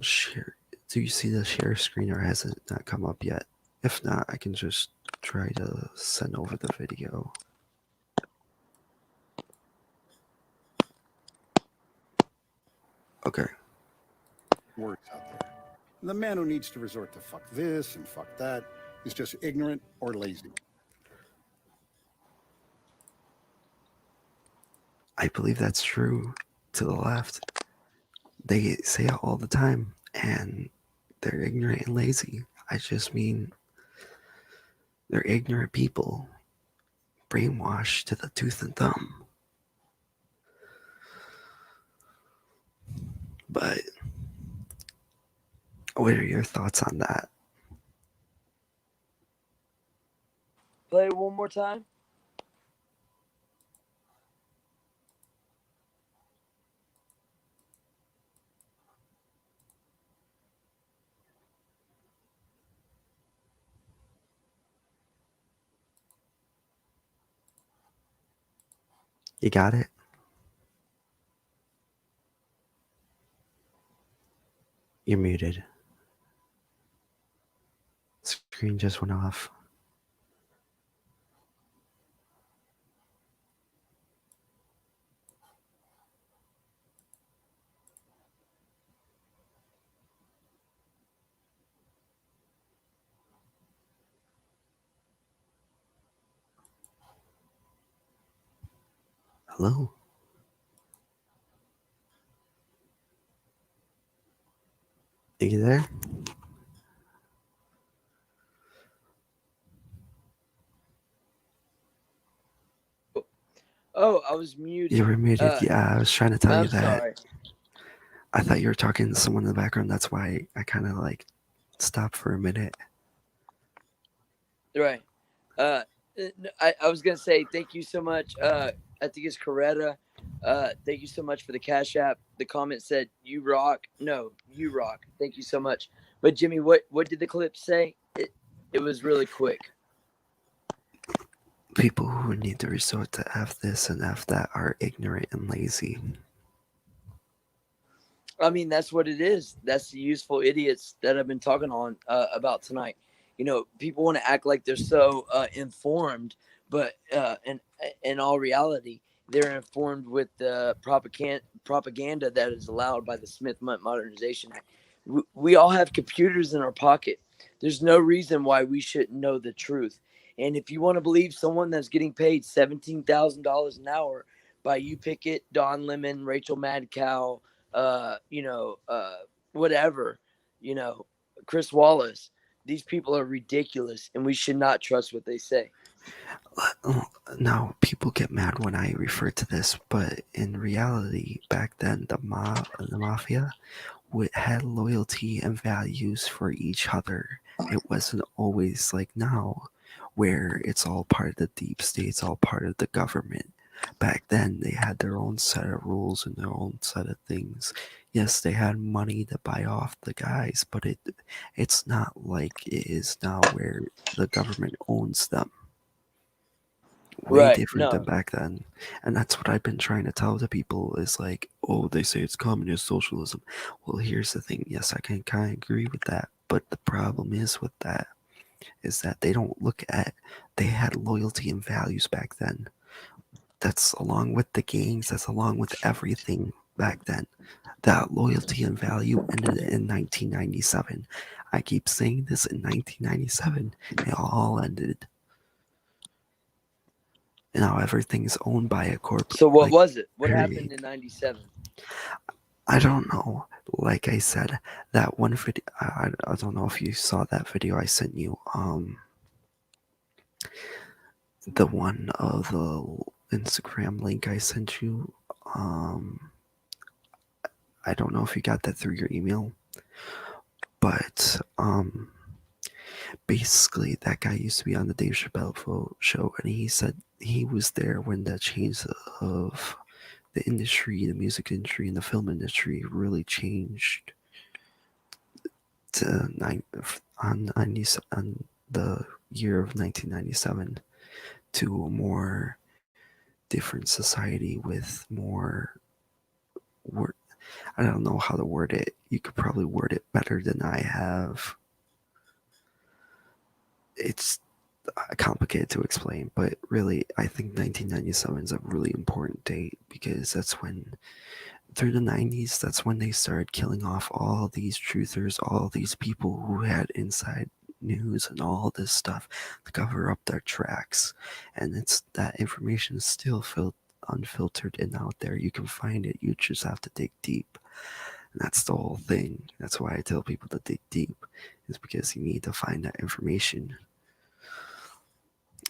share. Do you see the share screen or has it not come up yet? If not, I can just try to send over the video. Okay. Words out there. The man who needs to resort to fuck this and fuck that is just ignorant or lazy. I believe that's true to the left. They say it all the time, and they're ignorant and lazy. I just mean they're ignorant people, brainwashed to the tooth and thumb. But what are your thoughts on that? Play it one more time. You got it? You're muted. Screen just went off. Hello? Are you there? Oh, I was muted. You were muted. Yeah, I was trying to tell you I'm that. sorry. I thought you were talking to someone in the background. That's why I kind of like stopped for a minute. Right. I was gonna say thank you so much. I think it's Coretta. Thank you so much for the Cash App. The comment said you rock. No, you rock. Thank you so much. But Jimmy, what did the clip say? It was really quick. People who need to resort to F this and F that are ignorant and lazy. I mean, that's what it is. That's the useful idiots that I've been talking on about tonight. You know, people want to act like they're so informed, but in all reality, they're informed with the propaganda that is allowed by the Smith-Mundt Modernization Act. We all have computers in our pocket. There's no reason why we shouldn't know the truth. And if you want to believe someone that's getting paid $17,000 an hour by you Pickett, Don Lemon, Rachel Madcow, whatever, Chris Wallace, these people are ridiculous and we should not trust what they say. Now, people get mad when I refer to this, but in reality, back then, the mafia had loyalty and values for each other. It wasn't always like now, where it's all part of the deep state, it's all part of the government. Back then, they had their own set of rules and their own set of things. Yes, they had money to buy off the guys, but it's not like it is now where the government owns them. way Right. different than No. back then. And that's what I've been trying to tell the people is like, oh, they say it's communist socialism. Well, here's the thing. Yes, I can kind of agree with that. But the problem is with that is that they don't look at, they had loyalty and values back then. That's along with the gangs, that's along with everything back then. That loyalty and value ended in 1997. I keep saying this, in 1997, it all ended. Now everything's owned by a corporate. So what like, was it? What period. happened in '97? I don't know. Like I said, that one video. I don't know if you saw that video I sent you. The one of the Instagram link I sent you. I don't know if you got that through your email, but basically that guy used to be on the Dave Chappelle show, and he said he was there when the change of the industry, the music industry, and the film industry really changed to on the year of 1997 to a more different society with more word. I don't know how to word it. You could probably word it better than I have. It's complicated to explain, but really, I think 1997 is a really important date because that's when, through the 90s, that's when they started killing off all these truthers, all these people who had inside news and all this stuff to cover up their tracks. And it's that information is still unfiltered and out there. You can find it. You just have to dig deep. And that's the whole thing. That's why I tell people to dig deep, is because you need to find that information.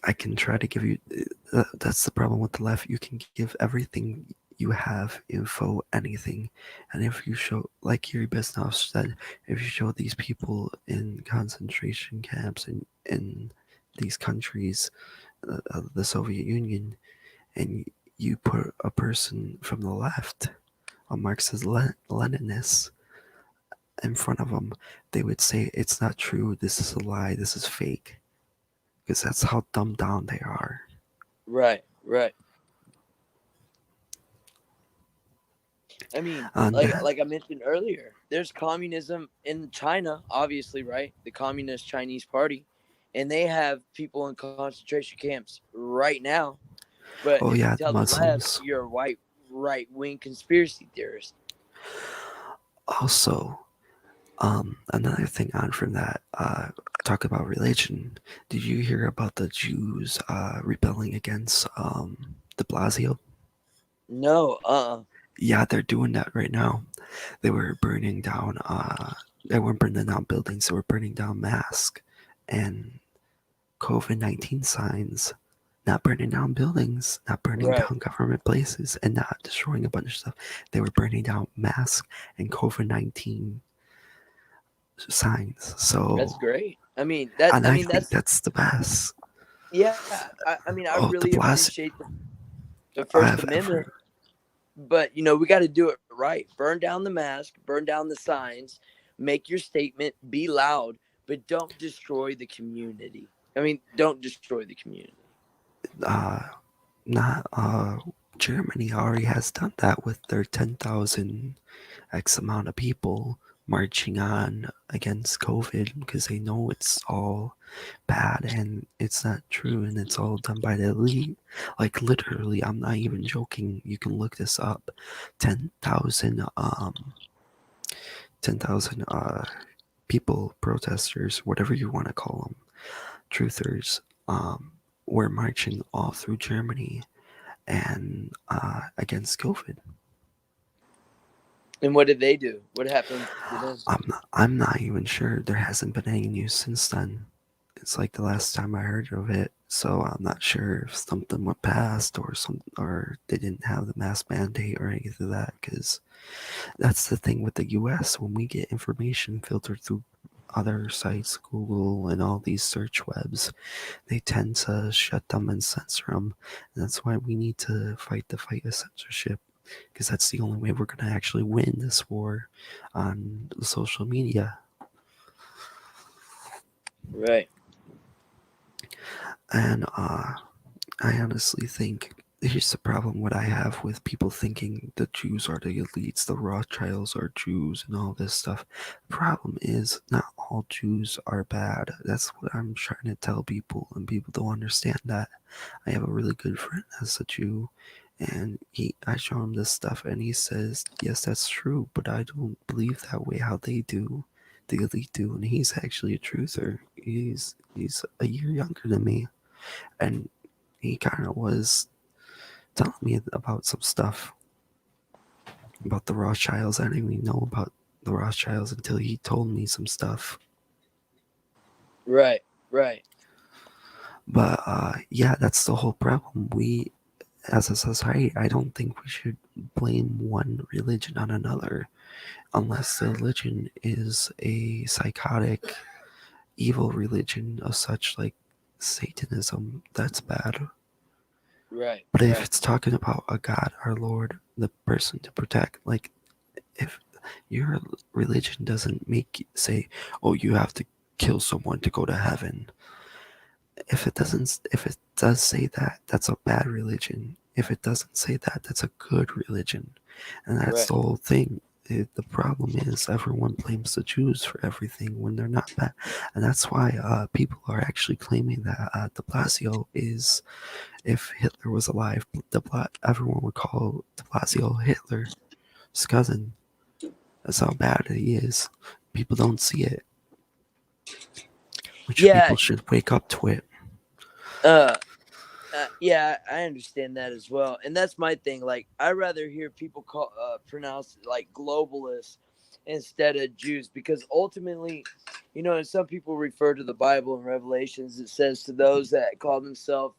I can try to give you, that's the problem with the left. You can give everything you have, info, anything. And if you show, like Gary Besnoff said, if you show these people in concentration camps in these countries, the Soviet Union, and you put a person from the left, a Marxist Leninist, in front of them, they would say, it's not true, this is a lie, this is fake. Because that's how dumbed down they are. Right. I mean, like I mentioned earlier, there's communism in China, obviously, right? The Communist Chinese Party, and they have people in concentration camps right now. But if you tell the left, you're a white right-wing conspiracy theorist. Also, another thing on from that, talk about religion. Did you hear about the Jews rebelling against de Blasio? No, Yeah, they're doing that right now. They were burning down, they weren't burning down buildings, they were burning down masks and COVID-19 signs. Not burning down buildings, not burning down government places, and not destroying a bunch of stuff. They were burning down masks and COVID-19 signs. So that's great. I think that's the best. Yeah, I really appreciate the First Amendment, but we got to do it right. Burn down the mask, burn down the signs, make your statement, be loud, but don't destroy the community. Don't destroy the community. Germany already has done that with their 10,000 X amount of people marching on against COVID because they know it's all bad and it's not true and it's all done by the elite. Like literally, I'm not even joking. You can look this up. 10,000 people, protesters, whatever you want to call them, truthers, were marching all through Germany and against COVID. And what did they do? What happened to them? I'm not even sure. There hasn't been any news since then. It's like the last time I heard of it, so I'm not sure if something went past or they didn't have the mask mandate or anything of that. Because that's the thing with the U.S. When we get information filtered through other sites, Google and all these search webs, they tend to shut them and censor them. And that's why we need to fight the fight of censorship, because that's the only way we're going to actually win this war on social media. Right. And I honestly think here's the problem what I have with people thinking the Jews are the elites, the Rothschilds are Jews and all this stuff. The problem is not all Jews are bad. That's what I'm trying to tell people, and people don't understand that. I have a really good friend that's a Jew, and I show him this stuff and he says, yes, that's true, but I don't believe that way how they do. The elite do, and he's actually a truther. He's a year younger than me, and he kind of was telling me about some stuff about the Rothschilds. I didn't even know about the Rothschilds until he told me some stuff. Right. But yeah, that's the whole problem. We, as a society, I don't think we should blame one religion on another unless the religion is a psychotic, evil religion of such like Satanism. That's bad. Right. But if it's talking about a God, our Lord, the person to protect, like if your religion doesn't make you say, oh, you have to kill someone to go to heaven. If it does say that, that's a bad religion. If it doesn't say that, that's a good religion. And that's the whole thing. The problem is everyone blames the Jews for everything when they're not bad. And that's why people are actually claiming that de Blasio is, if Hitler was alive, everyone would call de Blasio Hitler's cousin. That's how bad he is. People don't see it. Which people should wake up to it. Yeah, I understand that as well, and that's my thing. Like, I rather hear people pronounce it like globalists instead of Jews, because ultimately, and some people refer to the Bible and Revelations. It says to those that call themselves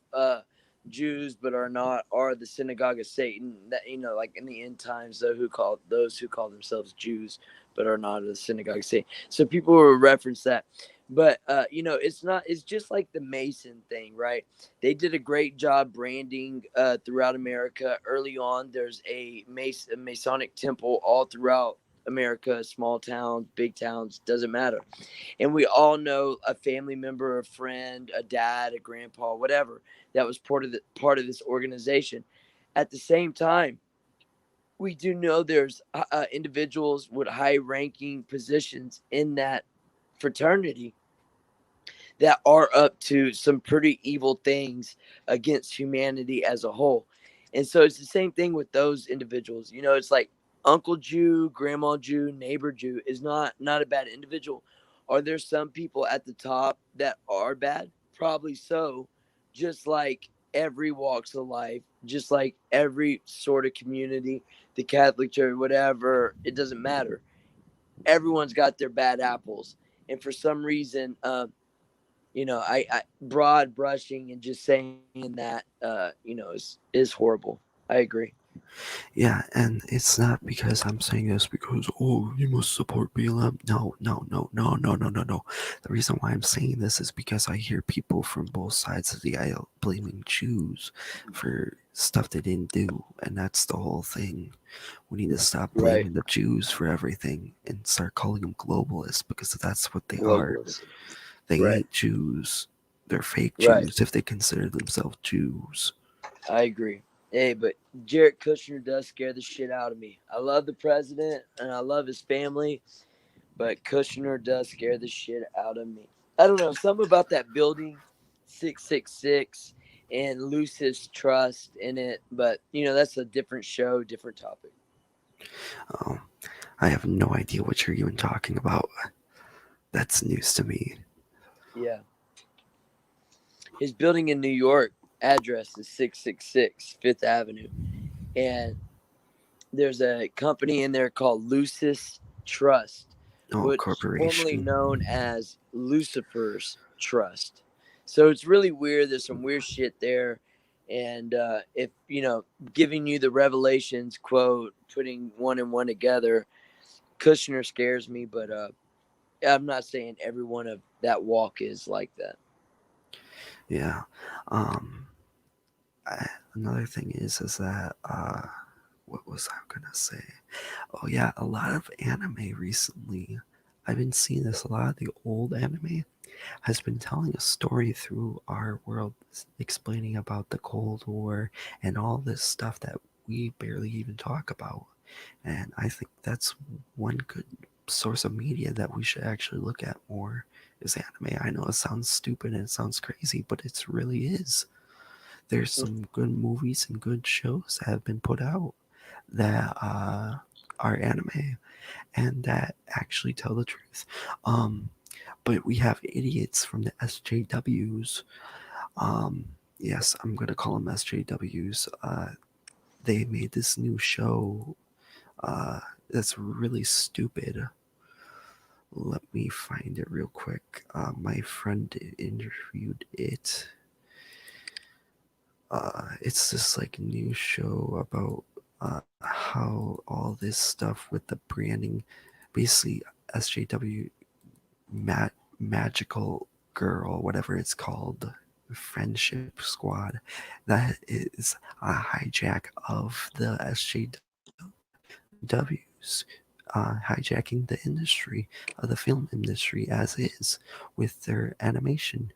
Jews but are not, are the synagogue of Satan. That like in the end times, those who call themselves Jews but are not of the synagogue of Satan. So people will reference that. But it's just like the Mason thing, right? They did a great job branding throughout America. Early on, there's a Masonic temple all throughout America, small towns, big towns, doesn't matter. And we all know a family member, a friend, a dad, a grandpa, whatever, that was part of this organization. At the same time, we do know there's individuals with high-ranking positions in that fraternity that are up to some pretty evil things against humanity as a whole. And so it's the same thing with those individuals. It's like Uncle Jew, Grandma Jew, neighbor Jew is not a bad individual. Are there some people at the top that are bad? Probably so. Just like every walks of life, just like every sort of community, the Catholic Church, whatever, it doesn't matter. Everyone's got their bad apples. And for some reason, I broad brushing and just saying that, is horrible. I agree. Yeah, and it's not because I'm saying this because, oh, you must support BLM. No. The reason why I'm saying this is because I hear people from both sides of the aisle blaming Jews for stuff they didn't do, and that's the whole thing. We need to stop blaming the Jews for everything and start calling them globalists, because that's what they are. They ain't Jews. They're fake Jews if they consider themselves Jews. I agree. Hey, but Jared Kushner does scare the shit out of me. I love the president and I love his family, but Kushner does scare the shit out of me. I don't know, something about that building 666 and Lucis Trust in it, but that's a different show, different topic. Oh, I have no idea what you're even talking about. That's news to me. Yeah. His building in New York address is 666 Fifth Avenue. And there's a company in there called Lucis Trust, which is formerly known as Lucifer's Trust. So it's really weird. There's some weird shit there. And if, giving you the Revelations quote, putting one and one together, Kushner scares me, but I'm not saying everyone of that walk is like that. Yeah. Another thing is that what was I gonna say? Oh yeah, a lot of anime recently. I've been seeing this, a lot of the old anime. has been telling a story through our world, explaining about the Cold War and all this stuff that we barely even talk about. And I think that's one good source of media that we should actually look at more is anime. I know it sounds stupid and it sounds crazy, but it really is. There's some good movies and good shows that have been put out that are anime and that actually tell the truth. But we have idiots from the SJWs. Yes, I'm gonna call them SJWs. They made this new show that's really stupid. Let me find it real quick. My friend interviewed it. It's this like new show about how all this stuff with the branding, basically SJW magical girl, whatever it's called, friendship squad, that is a hijack of the SJWs, hijacking the industry, the film industry as is, with their animation.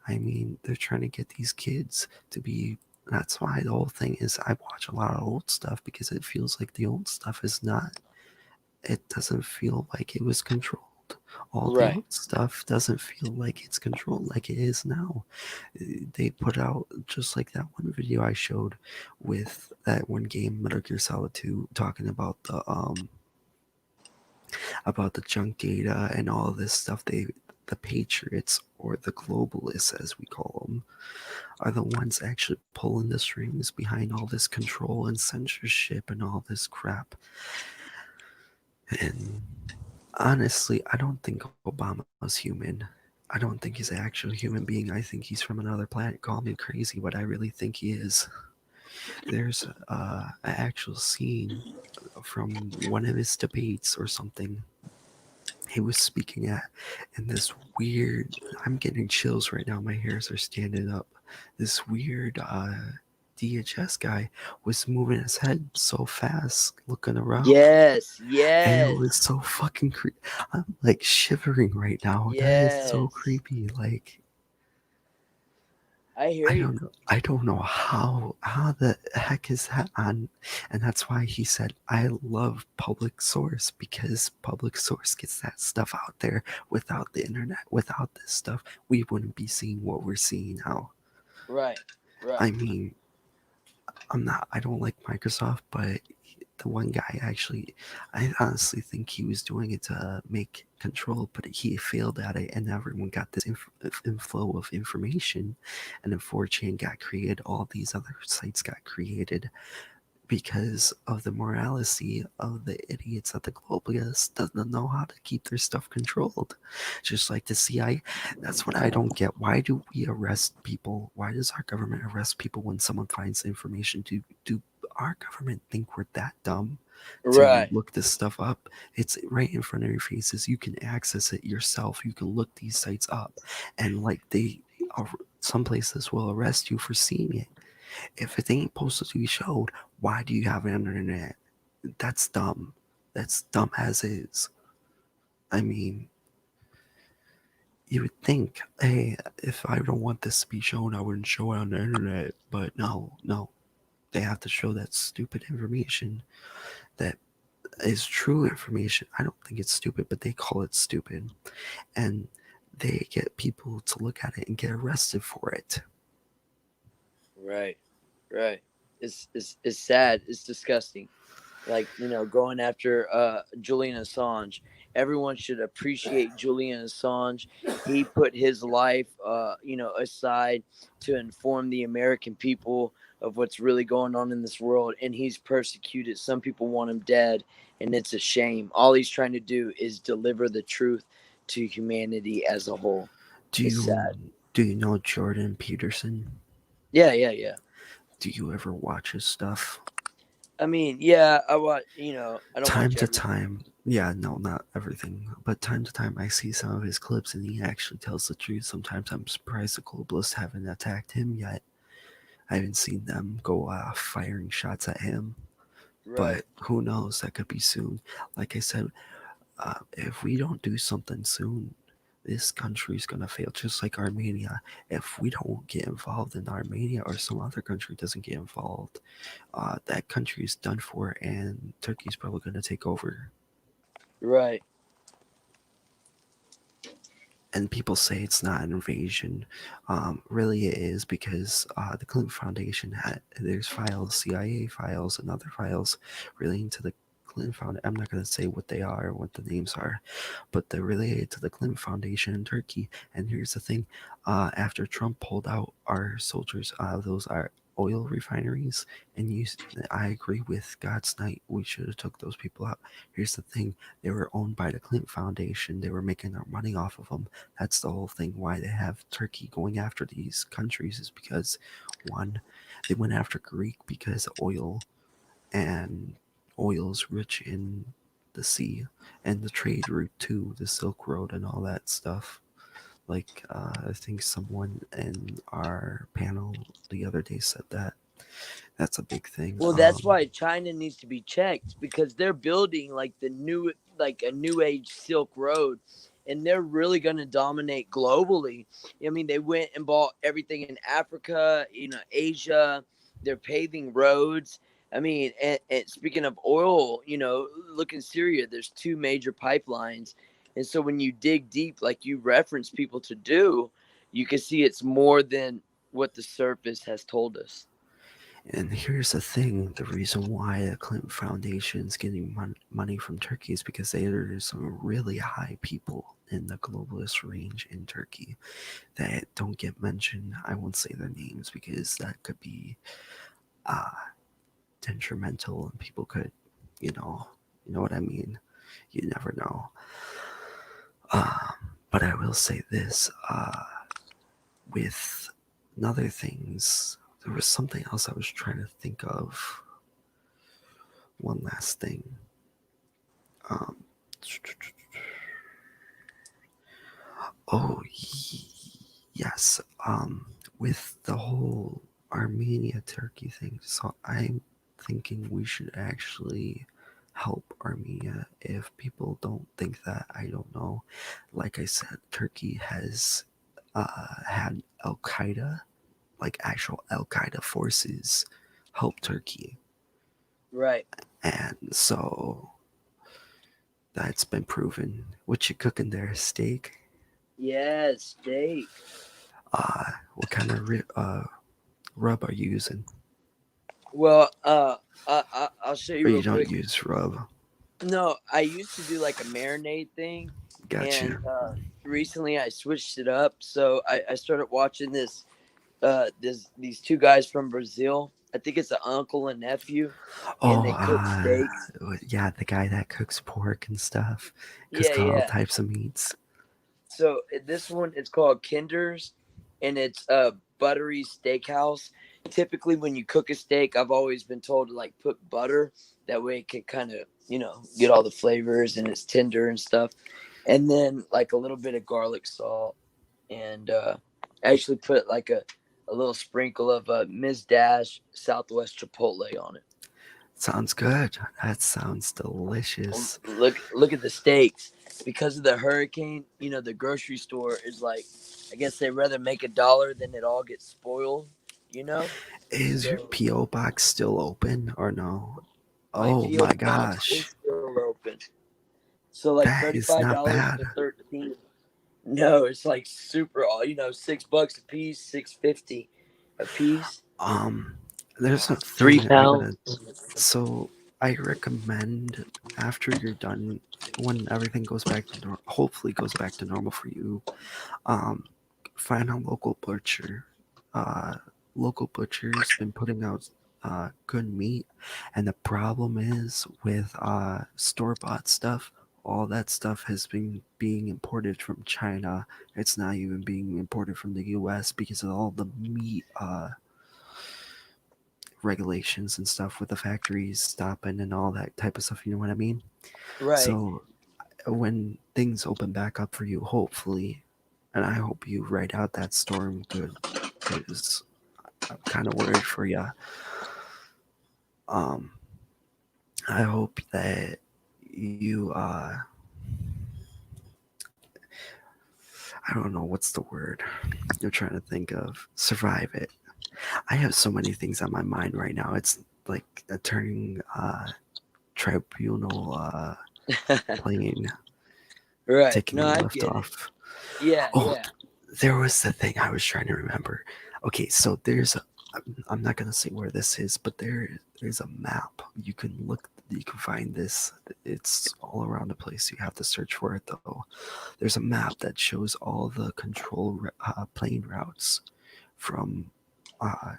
I mean, they're trying to get these kids to be. That's why the whole thing is I watch a lot of old stuff because it feels like the old stuff is not. It doesn't feel like it was controlled. All the old stuff doesn't feel like it's controlled like it is now. They put out just like that one video I showed with that one game, Metal Gear Solid 2, talking about the junk data and all this stuff. The patriots, or the globalists as we call them, are the ones actually pulling the strings behind all this control and censorship and all this crap. And honestly, I don't think Obama's human. I don't think he's an actual human being. I think he's from another planet. Call me crazy, but I really think he is. There's an actual scene from one of his debates or something he was speaking at, and this weird, I'm getting chills right now, my hairs are standing up. This weird DHS guy was moving his head so fast, looking around. Yes. And it was so fucking creepy. I'm like shivering right now. That is so creepy. Like, I hear you. I don't know how the heck is that on. And that's why he said I love public source, because public source gets that stuff out there. Without the internet, without this stuff, we wouldn't be seeing what we're seeing now. Right. I mean, I don't like Microsoft, but the one guy actually, I honestly think he was doing it to make control, but he failed at it, and everyone got this inflow of information, and then 4chan got created, all these other sites got created because of the morality of the idiots at the globalists doesn't know how to keep their stuff controlled. Just like the CIA. That's what I don't get. Why do we arrest people? Why does our government arrest people when someone finds information? Do our government think we're that dumb to look this stuff up? It's right in front of your faces. You can access it yourself. You can look these sites up, and like some places will arrest you for seeing it. If it ain't supposed to be showed, why do you have an internet? That's dumb. That's dumb as is. I mean, you would think, hey, if I don't want this to be shown, I wouldn't show it on the internet. But no. They have to show that stupid information that is true information. I don't think it's stupid, but they call it stupid. And they get people to look at it and get arrested for it. Right. It's sad. It's disgusting. Like, going after Julian Assange. Everyone should appreciate Julian Assange. He put his life, aside to inform the American people of what's really going on in this world, and he's persecuted. Some people want him dead, and it's a shame. All he's trying to do is deliver the truth to humanity as a whole. Do you know Jordan Peterson? Yeah. Do you ever watch his stuff? I mean, yeah, I watch, I don't time watch to everything. time. Yeah, no, not everything, but time to time I see some of his clips and he actually tells the truth. Sometimes I'm surprised the globalists haven't attacked him yet. I haven't seen them go firing shots at him. But who knows? That could be soon. Like I said, if we don't do something soon, this country's gonna fail, just like Armenia. If we don't get involved in Armenia or some other country doesn't get involved, that country is done for, and Turkey's probably gonna take over. Right. And people say it's not an invasion. Really, it is, because the Clinton Foundation there's files, CIA files, and other files relating to the Clinton Foundation. I'm not going to say what they are or what the names are, but they're related to the Clinton Foundation in Turkey. And here's the thing: after Trump pulled out our soldiers out of those oil refineries, and I agree with God's night, we should have took those people out. Here's the thing: they were owned by the Clinton Foundation. They were making their money off of them. That's the whole thing. Why they have Turkey going after these countries is because, one, they went after Greek because oil, and oil's rich in the sea, and the trade route too, the Silk Road and all that stuff. Like, I think someone in our panel the other day said that. That's a big thing. Well, that's why China needs to be checked, because they're building like a new age Silk Road, and they're really going to dominate globally. I mean, they went and bought everything in Africa, Asia. They're paving roads. I mean, and speaking of oil, look in Syria, there's 2 major pipelines. And so when you dig deep, like you reference people to do, you can see it's more than what the surface has told us. And here's the thing: the reason why the Clinton Foundation is getting money from Turkey is because there's some really high people in the globalist range in Turkey that don't get mentioned. I won't say their names because that could be detrimental, and people could, you know what I mean. You never know. But I will say this: with other things, there was something else I was trying to think of. One last thing. Yes. With the whole Armenia Turkey thing, so I'm thinking we should actually help Armenia. If people don't think that, I don't know. Like I said, Turkey has had Al Qaeda, like actual Al Qaeda forces, help Turkey. Right. And so that's been proven. What you cooking there? Steak? Yeah, steak. What kind of rub are you using? Well, I'll show you Or real you don't quick. use rub? No, I used to do like a marinade thing. Gotcha. And recently I switched it up. So I started watching these 2 guys from Brazil. I think it's an uncle and nephew, and they cook steaks. Yeah, the guy that cooks pork and stuff. Yeah, All yeah. types of meats. So this one is called Kinder's, and it's a buttery steakhouse. Typically, when you cook a steak, I've always been told to like put butter. That way, it can kind of get all the flavors, and it's tender and stuff. And then like a little bit of garlic salt, and actually put like a little sprinkle of Ms. Dash Southwest Chipotle on it. Sounds good. That sounds delicious. Look at the steaks. Because of the hurricane, the grocery store is like, I guess they'd rather make $1 than it all gets spoiled, Is your P.O. box still open or no? Oh My my gosh. It's still open. So like That is not $35 bad. to 13. No, it's like super, $6 a piece, $6.50 a piece. There's a £3. thing so I recommend, after you're done, when everything goes back to hopefully goes back to normal for you, find a local butcher. Local butcher's been putting out good meat, and the problem is with store-bought stuff, all that stuff has been being imported from China. It's not even being imported from the US because of all the meat regulations and stuff with the factories stopping and all that type of stuff, you know what I mean? Right. So when things open back up for you, hopefully, and I hope you ride out that storm good, because I'm kind of worried for you. I hope that you I don't know what's the word you're trying to think of. Survive it. I have so many things on my mind right now. It's like a turning tribunal plane Right. taking No, the I lift get it. off. Yeah, Oh, yeah. there was the thing I was trying to remember. Okay, so there's a, I'm not gonna say where this is, but there's a map. You can look, you can find this. It's all around the place. You have to search for it though. There's a map that shows all the plane routes from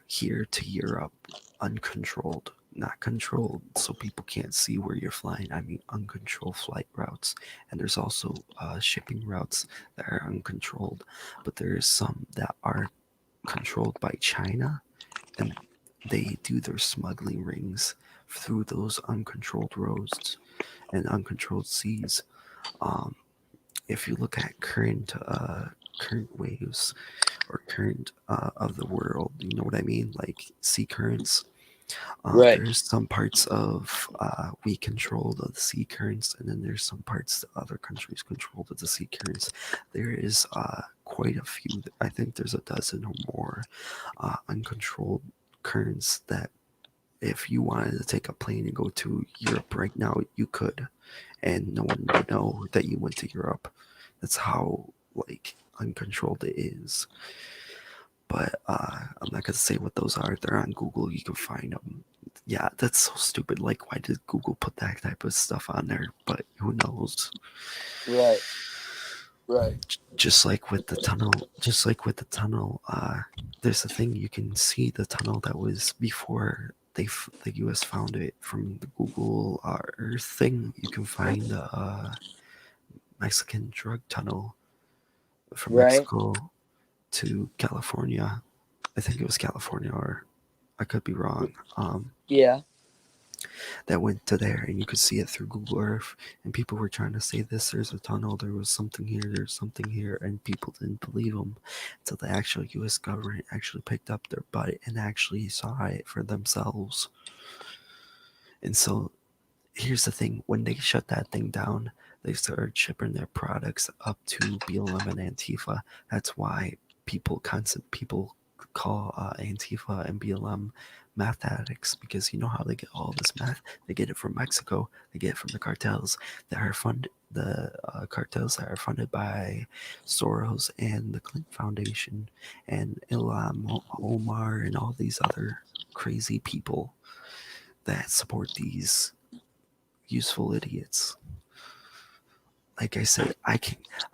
here to Europe, uncontrolled, not controlled, so people can't see where you're flying. I mean, uncontrolled flight routes. And there's also shipping routes that are uncontrolled, but there's some that are controlled by China, and they do their smuggling rings through those uncontrolled roads and uncontrolled seas. Um, if you look at current waves or current of the world, you know what I mean, like sea currents. Right. There's some parts of we control the sea currents, and then there's some parts that other countries control of the sea currents. There is quite a few. I think there's a dozen or more uncontrolled currents that if you wanted to take a plane and go to Europe right now, you could, and no one would know that you went to Europe. That's how like uncontrolled it is. But I'm not gonna say what those are. They're on Google. You can find them. Yeah, that's so stupid. Like, why did Google put that type of stuff on there? But who knows? Right. Right. Just like with the tunnel, there's a thing you can see the tunnel that was before the U.S. found it from the Google Earth thing. You can find the Mexican drug tunnel from Right. Mexico to California. I think it was California, or I could be wrong. Yeah. That went to there, and you could see it through Google Earth. And people were trying to say this: there's a tunnel, there was something here, there's something here, and people didn't believe them until the actual U.S. government actually picked up their butt and actually saw it for themselves. And so here's the thing: when they shut that thing down, they started shipping their products up to BLM and Antifa. That's why people call Antifa and BLM meth addicts, because you know how they get all this meth? They get it from Mexico. They get it from the cartels that are cartels that are funded by Soros and the Clinton Foundation and Ilham Omar and all these other crazy people that support these useful idiots. Like I said,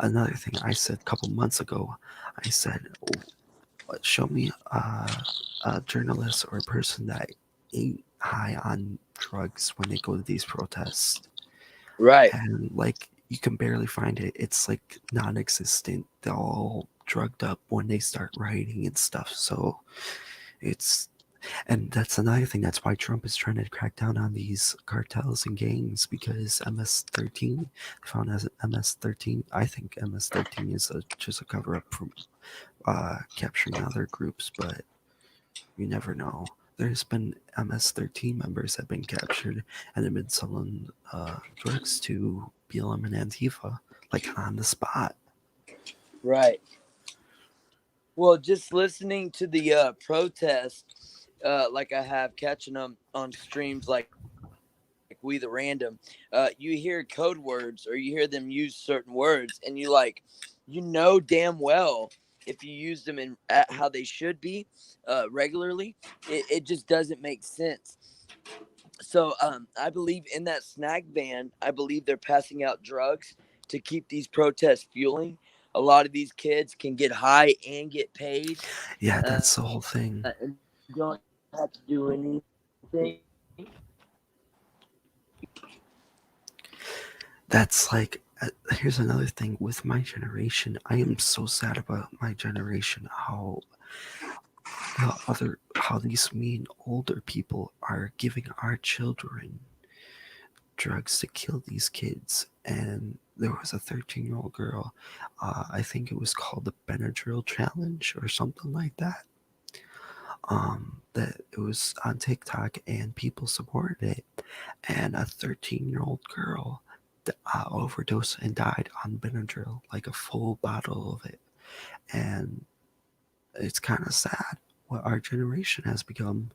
another thing I said a couple months ago, I said, show me a journalist or a person that ain't high on drugs when they go to these protests. Right. And like, you can barely find it. It's like non-existent. They're all drugged up when they start writing and stuff. So and that's another thing. That's why Trump is trying to crack down on these cartels and gangs, because MS-13, found as MS-13. I think MS-13 is just a cover-up from capturing other groups, but you never know. There's been MS-13 members that have been captured and have been selling drugs to BLM and Antifa, like on the spot. Right. Well, just listening to the protest, like I have catching them on streams like We the Random, you hear code words or you hear them use certain words, and you know damn well if you use them in how they should be regularly, it just doesn't make sense. So I believe in that snack ban, I believe they're passing out drugs to keep these protests fueling. A lot of these kids can get high and get paid. Yeah, that's the whole thing. And don't have to do anything. That's like, here's another thing with my generation. I am so sad about my generation, how these mean older people are giving our children drugs to kill these kids. And there was a 13-year-old girl, I think it was called the Benadryl Challenge or something like that. That it was on TikTok and people supported it. And a 13-year-old girl overdosed and died on Benadryl, like a full bottle of it. And it's kind of sad what our generation has become.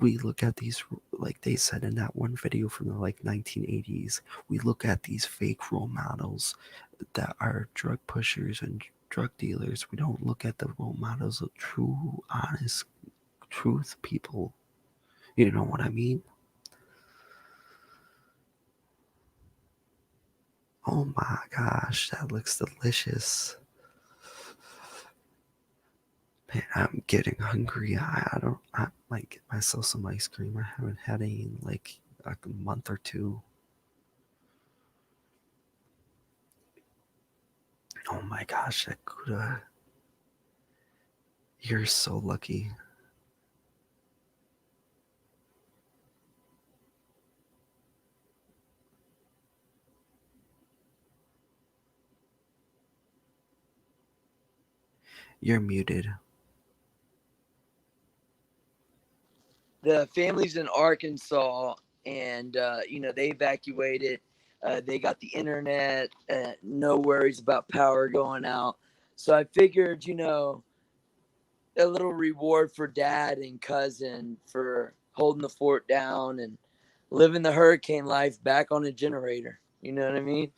We look at these, like they said in that one video from the like 1980s, we look at these fake role models that are drug pushers and drug dealers. We don't look at the role models of true, honest, truth people. You know what I mean? Oh my gosh, that looks delicious. Man, I'm getting hungry. I might get myself some ice cream. I haven't had any in like a month or two. Oh my gosh, that Gouda. You're so lucky. You're muted. The family's in Arkansas, and they evacuated. They got the internet. No worries about power going out. So I figured, a little reward for dad and cousin for holding the fort down and living the hurricane life back on a generator. You know what I mean?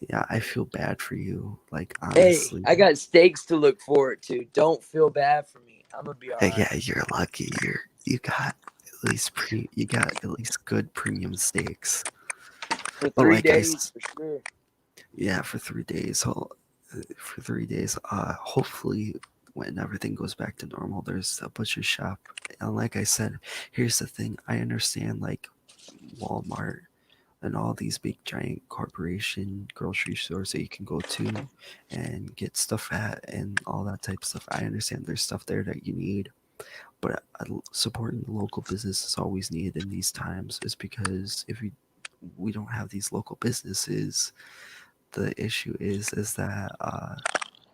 Yeah, I feel bad for you. Like Hey, honestly. I got steaks to look forward to. Don't feel bad for me. I'm gonna be all right. Yeah, you're lucky. You got at least good premium steaks. For But 3 like days, for sure. Yeah, for 3 days. For 3 days. Hopefully, when everything goes back to normal, there's a butcher shop. And like I said, here's the thing. I understand like Walmart and all these big giant corporation grocery stores that you can go to and get stuff at and all that type of stuff. I understand there's stuff there that you need, but supporting the local business is always needed in these times. Is because if we don't have these local businesses, the issue is that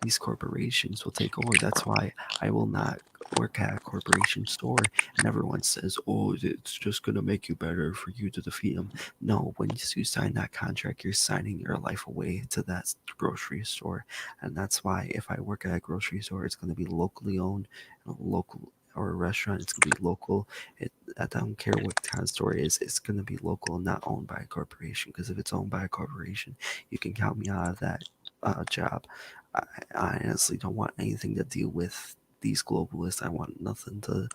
these corporations will take over. That's why I will not work at a corporation store. And everyone says, "Oh, it's just gonna make you better for you to defeat them." No, when you sign that contract, you're signing your life away to that grocery store, and that's why if I work at a grocery store, it's gonna be locally owned, local. Or a restaurant, it's gonna be local. I don't care what kind of store it is, it's gonna be local and not owned by a corporation. Because if it's owned by a corporation, you can count me out of that job. I honestly don't want anything to deal with these globalists. I want nothing to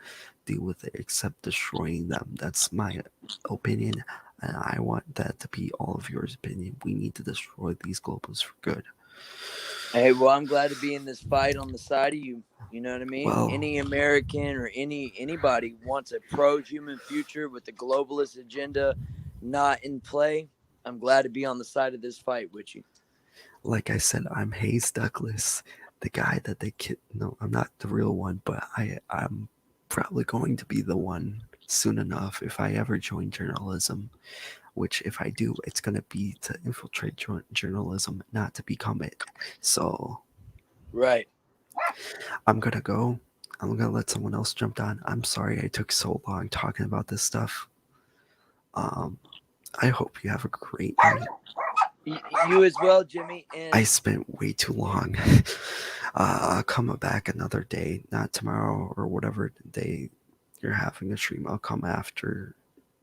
deal with it except destroying them. That's my opinion, and I want that to be all of yours opinion. We need to destroy these globalists for good. Hey, well, I'm glad to be in this fight on the side of you. You know what I mean? Well, any American or anybody wants a pro-human future with the globalist agenda not in play. I'm glad to be on the side of this fight with you. Like I said, I'm Hayes Douglas, the guy that they kid. No, I'm not the real one, but I'm probably going to be the one soon enough if I ever join journalism. Which, if I do, it's going to be to infiltrate journalism, not to become it. So, right. I'm going to go. I'm going to let someone else jump on. I'm sorry I took so long talking about this stuff. I hope you have a great night. You as well, Jimmy. And I spent way too long. I'll come back another day, not tomorrow or whatever day you're having a stream. I'll come after.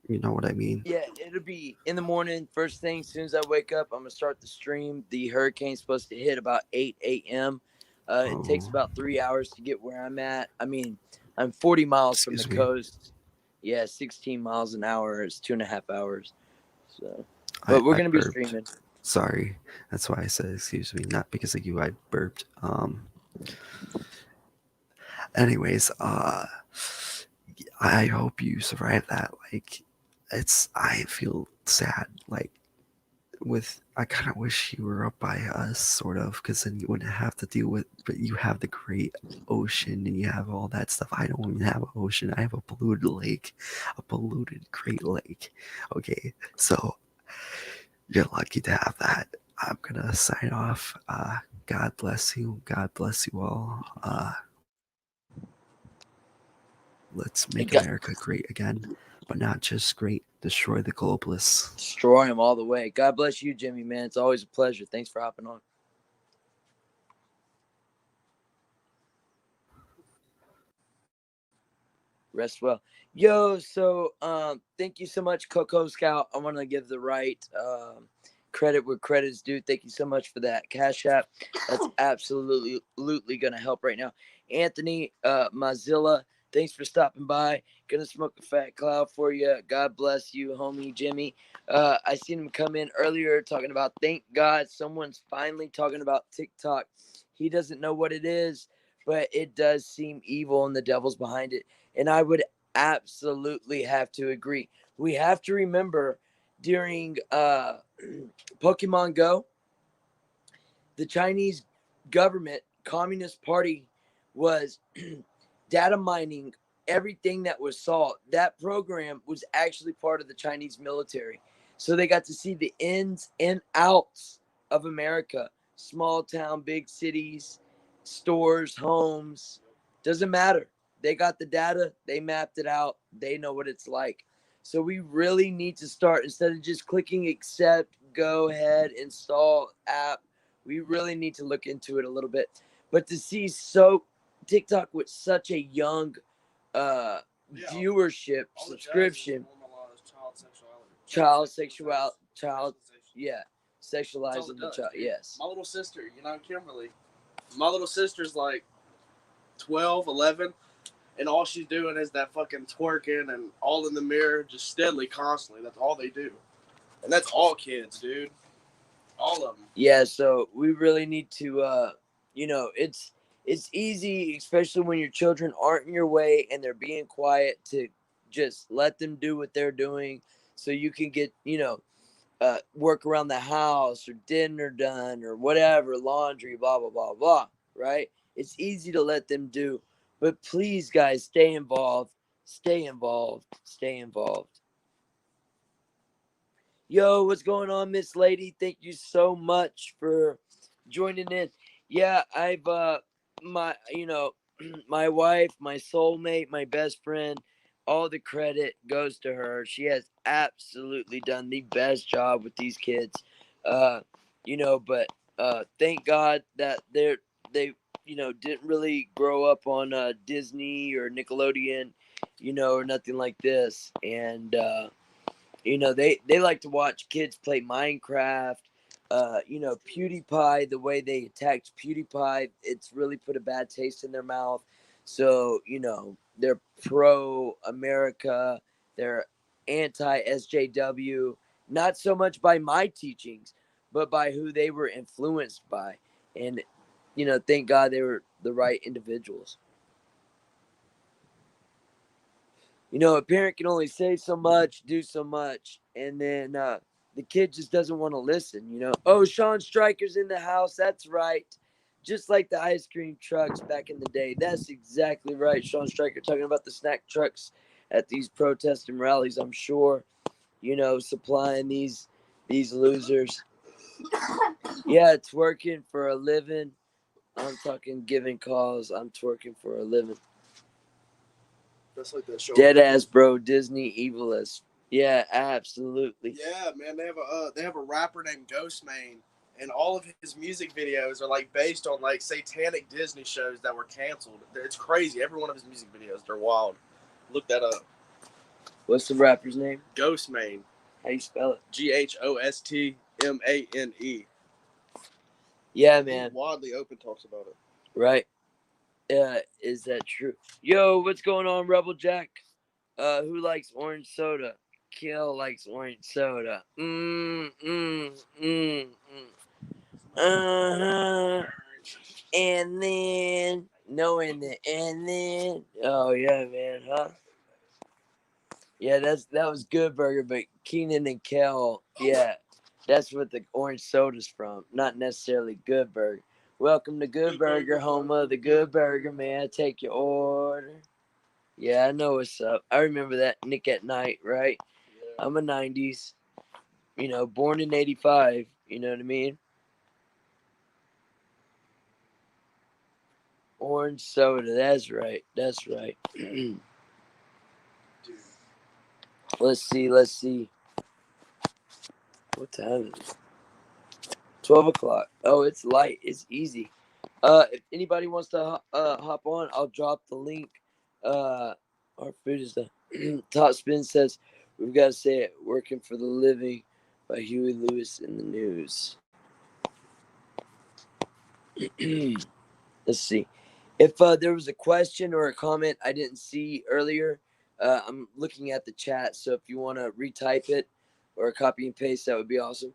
You know what I mean? Yeah, it'll be in the morning. First thing, as soon as I wake up, I'm going to start the stream. The hurricane's supposed to hit about 8 a.m. It takes about 3 hours to get where I'm at. I mean, I'm 40 miles from the coast. Yeah, 16 miles an hour is 2.5 hours. So, but we're going to be streaming. Sorry. That's why I said excuse me. Not because of you. I burped. Anyways, I hope you survive that. Like, I feel sad. Like, I kind of wish you were up by us, sort of, because then you wouldn't have to deal with. But you have the great ocean and you have all that stuff. I don't even have an ocean. I have a polluted lake, a polluted Great Lake. Okay, so you're lucky to have that. I'm gonna sign off. God bless you. God bless you all. Let's make America great again. but not just great. Destroy the globalists. Destroy them all the way. God bless you, Jimmy, man. It's always a pleasure. Thanks for hopping on. Rest well. Yo, so thank you so much, Coco Scout. I want to give the right credit where credit is due. Thank you so much for that Cash App. That's absolutely going to help right now. Anthony Mozilla, thanks for stopping by. Gonna smoke a fat cloud for you. God bless you, homie Jimmy. I seen him come in earlier talking about, thank God someone's finally talking about TikTok. He doesn't know what it is, but it does seem evil and the devil's behind it. And I would absolutely have to agree. We have to remember during Pokemon Go, the Chinese government, Communist Party, was data mining everything that was saw. That program was actually part of the Chinese military. So they got to see the ins and outs of America. Small town, big cities, stores, homes. Doesn't matter. They got the data. They mapped it out. They know what it's like. So we really need to start, instead of just clicking accept, go ahead, install app, we really need to look into it a little bit. But to see TikTok with such a young viewership, subscription, sexualizing the child. Yes. My little sister, Kimberly, my little sister's like 12, 11, and all she's doing is that fucking twerking and all in the mirror, just steadily, constantly. That's all they do. And that's all kids, dude. All of them. Yeah, so we really need to, it's easy, especially when your children aren't in your way and they're being quiet, to just let them do what they're doing so you can get, work around the house or dinner done or whatever, laundry, blah, blah, blah, blah, right? It's easy to let them do. But please, guys, stay involved. Stay involved. Stay involved. Yo, what's going on, Miss Lady? Thank you so much for joining in. Yeah, I've my my wife, my soulmate, my best friend, all the credit goes to her. She has absolutely done the best job with these kids. But thank God that they didn't really grow up on Disney or Nickelodeon, or nothing like this. And they like to watch kids play Minecraft. PewDiePie, the way they attacked PewDiePie, it's really put a bad taste in their mouth. So, they're pro-America, they're anti-SJW, not so much by my teachings, but by who they were influenced by. And, thank God they were the right individuals. A parent can only say so much, do so much, and then the kid just doesn't want to listen. Oh, Sean Stryker's in the house. That's right. Just like the ice cream trucks back in the day. That's exactly right. Sean Stryker talking about the snack trucks at these protests and rallies, I'm sure, supplying these losers. Yeah, it's working for a living. I'm talking giving calls. I'm twerking for a living. That's like that show. Dead ass, bro. Disney evilist. Yeah, absolutely. Yeah, man. They have a rapper named Ghostmane, and all of his music videos are like based on like satanic Disney shows that were canceled. It's crazy. Every one of his music videos, they're wild. Look that up. What's the rapper's name? Ghostmane. How you spell it? Ghostmane. Yeah, man. He widely open talks about it. Right. Is that true? Yo, what's going on, Rebel Jack? Who likes orange soda? Kill likes orange soda. And then oh yeah, man, huh? Yeah, that was Good Burger, but Keenan and Kel, yeah, that's what the orange soda's from, not necessarily Good Burger. Welcome to Good Burger, home of the Good Burger, man. Take your order. Yeah, I know what's up. I remember that Nick at Night, right? Yeah. I'm a 90s, born in 85, you know what I mean? Orange soda, that's right. That's right. Let's see. What time is it? 12 o'clock. Oh, it's light. It's easy. If anybody wants to hop on, I'll drop the link. Our food is done. Top Spin says, we've got to say it. Working for the Living by Huey Lewis in the News. Let's see. If there was a question or a comment I didn't see earlier, I'm looking at the chat. So if you want to retype it or copy and paste, that would be awesome.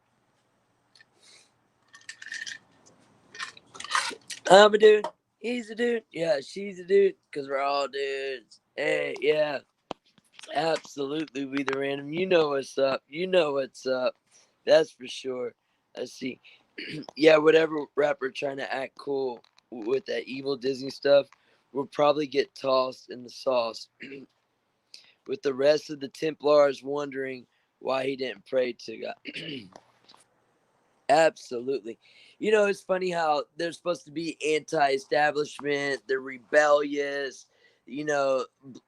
I'm a dude. He's a dude. Yeah, she's a dude. Because we're all dudes. Hey, yeah. Absolutely. We the random. You know what's up. You know what's up. That's for sure. Let's see. Yeah, whatever rapper trying to act cool with that evil Disney stuff will probably get tossed in the sauce. With the rest of the Templars wondering why he didn't pray to God. Absolutely. You know, it's funny how they're supposed to be anti-establishment, they're rebellious, you know,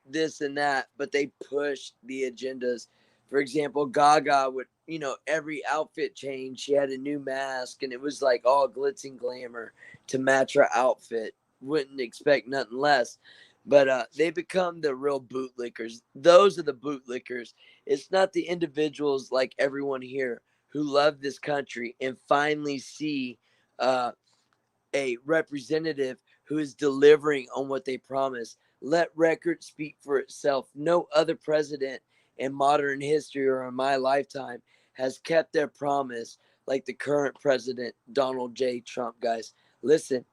this and that, but they push the agendas. For example, Gaga would, you know, every outfit change, she had a new mask, and it was like all glitz and glamour to match her outfit. Wouldn't expect nothing less. But they become the real bootlickers. Those are the bootlickers. It's not the individuals like everyone here who love this country and finally see a representative who is delivering on what they promise. Let record speak for itself. No other president in modern history or in my lifetime has kept their promise like the current president, Donald J. Trump, guys. Listen,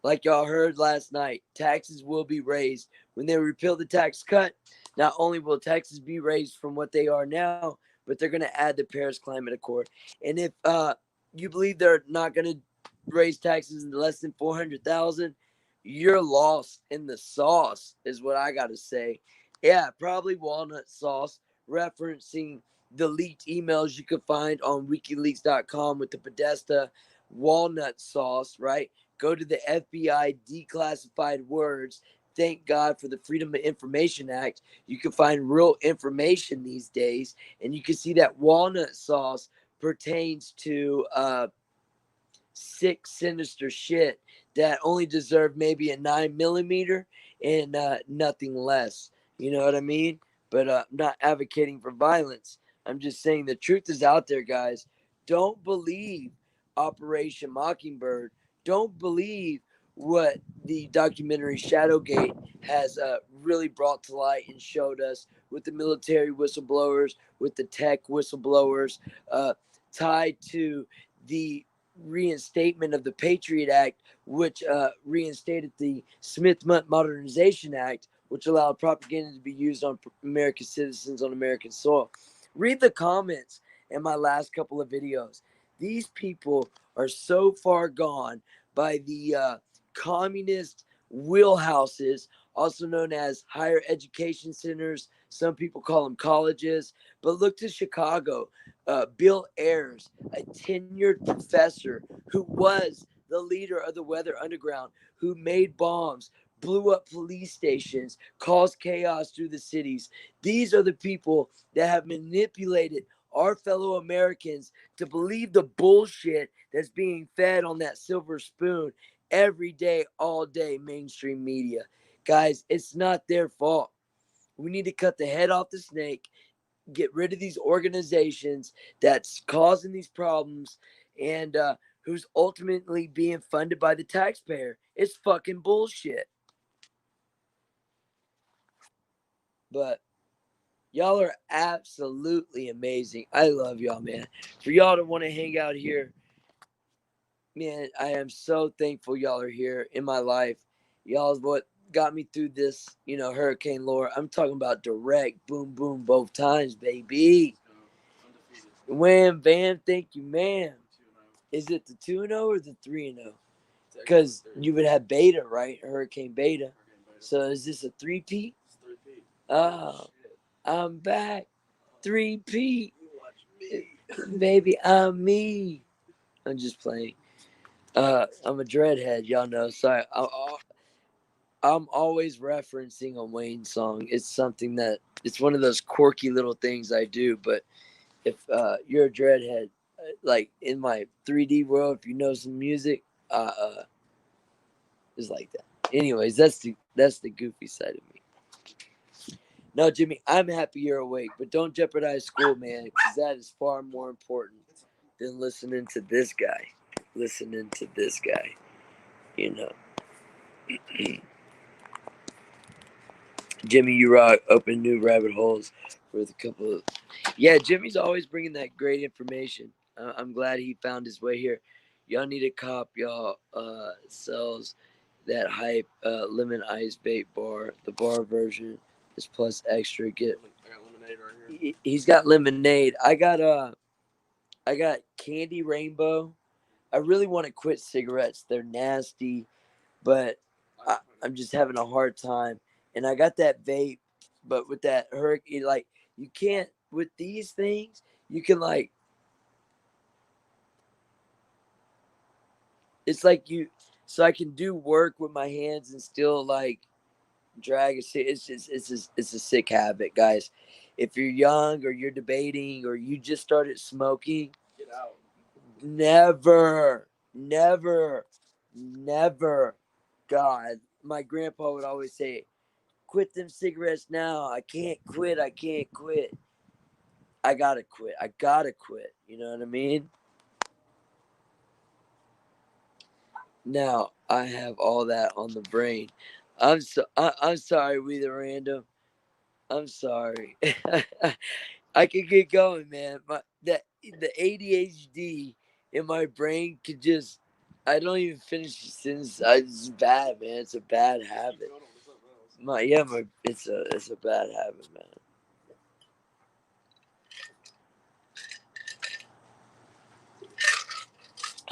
like y'all heard last night, taxes will be raised. When they repeal the tax cut, not only will taxes be raised from what they are now, but they're going to add the Paris Climate Accord. And if you believe they're not going to raise taxes in less than 400,000, you're lost in the sauce, is what I got to say. Yeah, probably walnut sauce, referencing the leaked emails you could find on WikiLeaks.com with the Podesta walnut sauce, right? Go to the FBI declassified words. Thank God for the Freedom of Information Act. You can find real information these days, and you can see that walnut sauce pertains to sick, sinister shit that only deserve maybe a 9mm and nothing less. You know what I mean? But I'm not advocating for violence. I'm just saying the truth is out there, guys. Don't believe Operation Mockingbird. Don't believe what the documentary Shadowgate has really brought to light and showed us with the military whistleblowers, with the tech whistleblowers, tied to the reinstatement of the Patriot Act, which reinstated the Smith-Mundt Modernization Act, which allowed propaganda to be used on American citizens on American soil. Read the comments in my last couple of videos. These people are so far gone by the communist wheelhouses, also known as higher education centers. Some people call them colleges. But look to Chicago. Bill Ayers, a tenured professor who was the leader of the Weather Underground, who made bombs, blew up police stations, caused chaos through the cities. These are the people that have manipulated our fellow Americans to believe the bullshit that's being fed on that silver spoon every day, all day, mainstream media. Guys, it's not their fault. We need to cut the head off the snake, get rid of these organizations that's causing these problems, and who's ultimately being funded by the taxpayer. It's fucking bullshit. But y'all are absolutely amazing. I love y'all, man. For y'all to want to hang out here, man, I am so thankful y'all are here in my life. Y'all is what got me through this, Hurricane Laura. I'm talking about direct, boom, boom, both times, baby. Wham, bam, thank you, ma'am. Is it the 2-0 or the 3-0? Because you would have Beta, right? Hurricane Beta. So is this a 3-peat? Oh, I'm back. 3-peat. Baby, I'm me. I'm just playing. I'm a dreadhead, y'all know. Sorry. I'm always referencing a Wayne song. It's something that it's one of those quirky little things I do. But if you're a dreadhead, like in my 3D world, if you know some music, it's like that. Anyways, that's the goofy side of me. No, Jimmy, I'm happy you're awake, but don't jeopardize school, man, because that is far more important than listening to this guy. Listening to this guy, you know. Jimmy, you rock. Open new rabbit holes with a couple of. Yeah, Jimmy's always bringing that great information. I'm glad he found his way here. Y'all need a cop. Y'all sells that hype lemon ice vape bar. The bar version is plus extra. Get. I got lemonade right here. He's got lemonade. I got candy rainbow. I really want to quit cigarettes. They're nasty, but I'm just having a hard time. And I got that vape, but with that hurricane, like you can't with these things. You can like, it's like you. So I can do work with my hands and still like drag a. It's a sick habit, guys. If you're young or you're debating or you just started smoking, Get out. never, God, my grandpa would always say, quit them cigarettes now. I can't quit. I gotta quit. You know what I mean? Now I have all that on the brain. I'm sorry, we the random. I'm sorry. I could get going, man. The ADHD in my brain could just. I don't even finish the sentence. It's bad, man. It's a bad habit. It's a bad habit, man.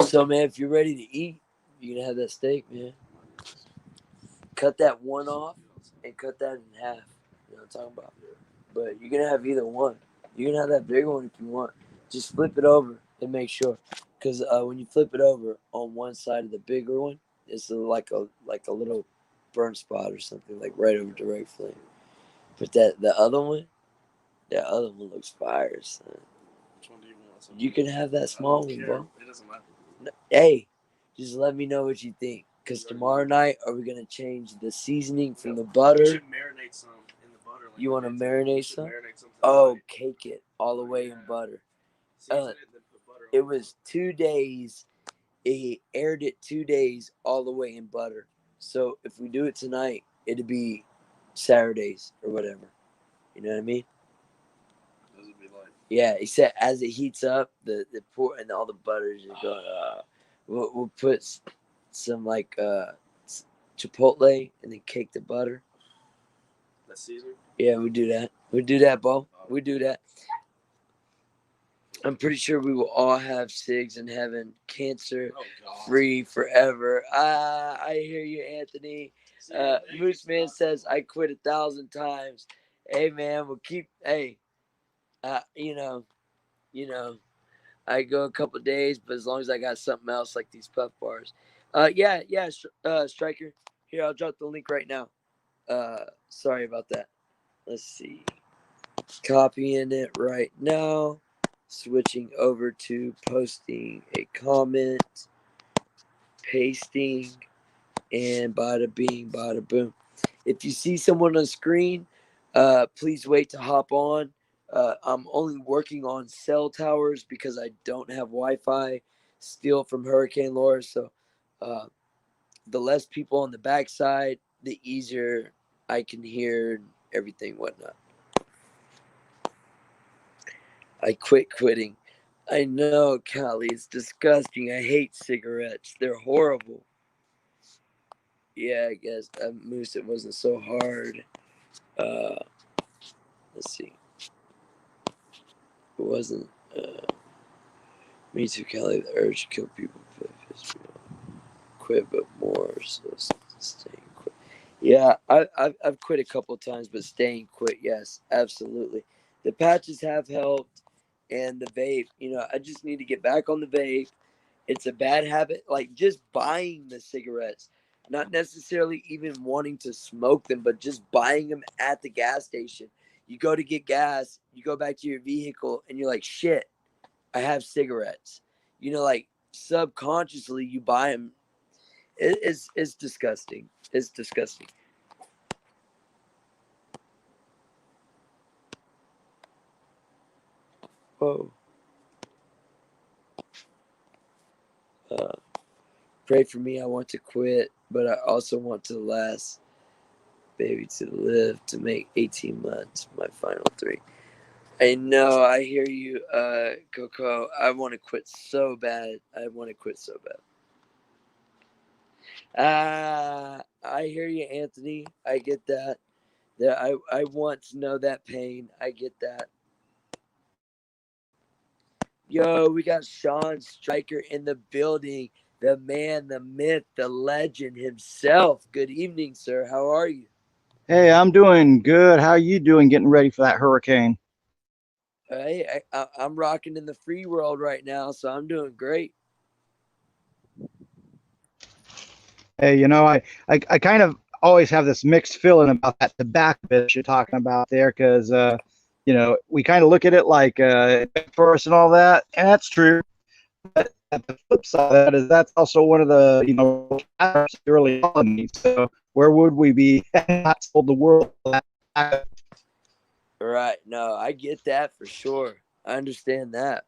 So, man, if you're ready to eat, you can have that steak, man. Cut that one off and cut that in half. You know what I'm talking about? But you're gonna have either one. You can have that big one if you want. Just flip it over and make sure, because when you flip it over on one side of the bigger one, it's like a little burn spot or something, like right over direct flame. But the other one looks fire, son. Which one do you want? You can have that small one, bro. It doesn't matter. Hey, just let me know what you think. Because tomorrow night, are we going to change the seasoning from the butter? You should marinate some in the butter. You want to marinate some? Marinate some cake it all the way in butter. It was 2 days. He aired it 2 days all the way in butter. So if we do it tonight, it'd be Saturdays or whatever. You know what I mean? Yeah, he said as it heats up, the pour and all the butters are going. We'll put some like chipotle and then cake the butter. That's seasoning. Yeah, we do that. We do that, Bo. We do that. I'm pretty sure we will all have cigs in heaven, cancer free forever. I hear you, Anthony. Moose Man says I quit 1,000 times. Hey man, we'll keep. Hey, you know, I go a couple days, but as long as I got something else like these puff bars. Yeah, Striker. Here, I'll drop the link right now. Sorry about that. Let's see. Copying it right now. Switching over to posting a comment. Pasting. And bada bing, bada boom. If you see someone on screen, please wait to hop on. I'm only working on cell towers because I don't have Wi-Fi still from Hurricane Laura. So the less people on the backside, the easier I can hear everything, whatnot. I quit quitting. I know, Callie, it's disgusting. I hate cigarettes. They're horrible. Yeah, I guess Moose, it wasn't so hard. Let's see. It wasn't. Me too, Kelly. The urge to kill people. Quit, but more. So staying quit. Yeah, I've quit a couple of times, but staying quit, yes, absolutely. The patches have helped, and the vape. I just need to get back on the vape. It's a bad habit. Like just buying the cigarettes. not necessarily even wanting to smoke them, but just buying them at the gas station. You go to get gas, you go back to your vehicle, and you're like, shit, I have cigarettes. You know, like subconsciously you buy them. It's disgusting. It's disgusting. Whoa. Pray for me. I want to quit, but I also want to last, baby, to live, to make 18 months, my final 3. I know. I hear you, Coco. I want to quit so bad. I want to quit so bad. I hear you, Anthony. I get that. I want to know that pain. I get that. Yo, we got Sean Stryker in the building. The man, the myth, the legend himself. Good evening, sir. How are you? Hey, I'm doing good. How are you doing getting ready for that hurricane? Hey, I'm rocking in the free world right now, so I'm doing great. Hey, you know, I kind of always have this mixed feeling about that tobacco bit you're talking about there, because, you know, we kind of look at it like for us and all that, and that's true. But at the flip side of that is that's also one of the, you know, early on. So where would we be had not sold the world? Right. No, I get that for sure. I understand that.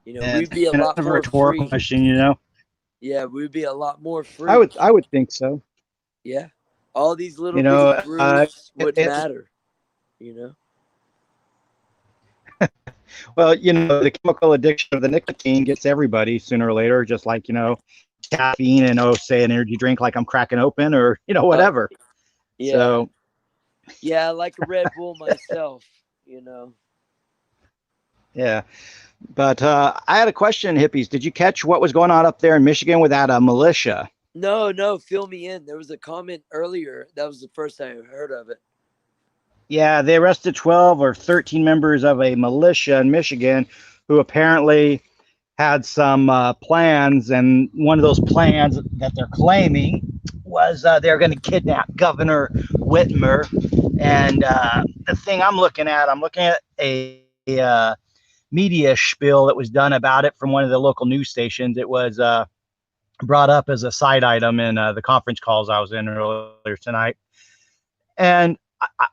You know, we'd be a lot a more rhetorical free. question, you know. Yeah, we'd be a lot more free. I would think so. Yeah. All these little You know, bitty groups wouldn't matter. You know? Well, you know, the chemical addiction of the nicotine gets everybody sooner or later, just like, you know, caffeine and, oh, say an energy drink like I'm cracking open or, you know, whatever. Yeah. So, yeah, I like a Red Bull myself, you know. yeah. But I had a question, hippies. Did you catch what was going on up there in Michigan with that militia? No, fill me in. There was a comment earlier. That was the first time I heard of it. Yeah, they arrested 12 or 13 members of a militia in Michigan who apparently had some plans, and one of those plans that they're claiming was they're going to kidnap Governor Whitmer. And the thing I'm looking at a media spiel that was done about it from one of the local news stations. It was brought up as a side item in the conference calls I was in earlier tonight. And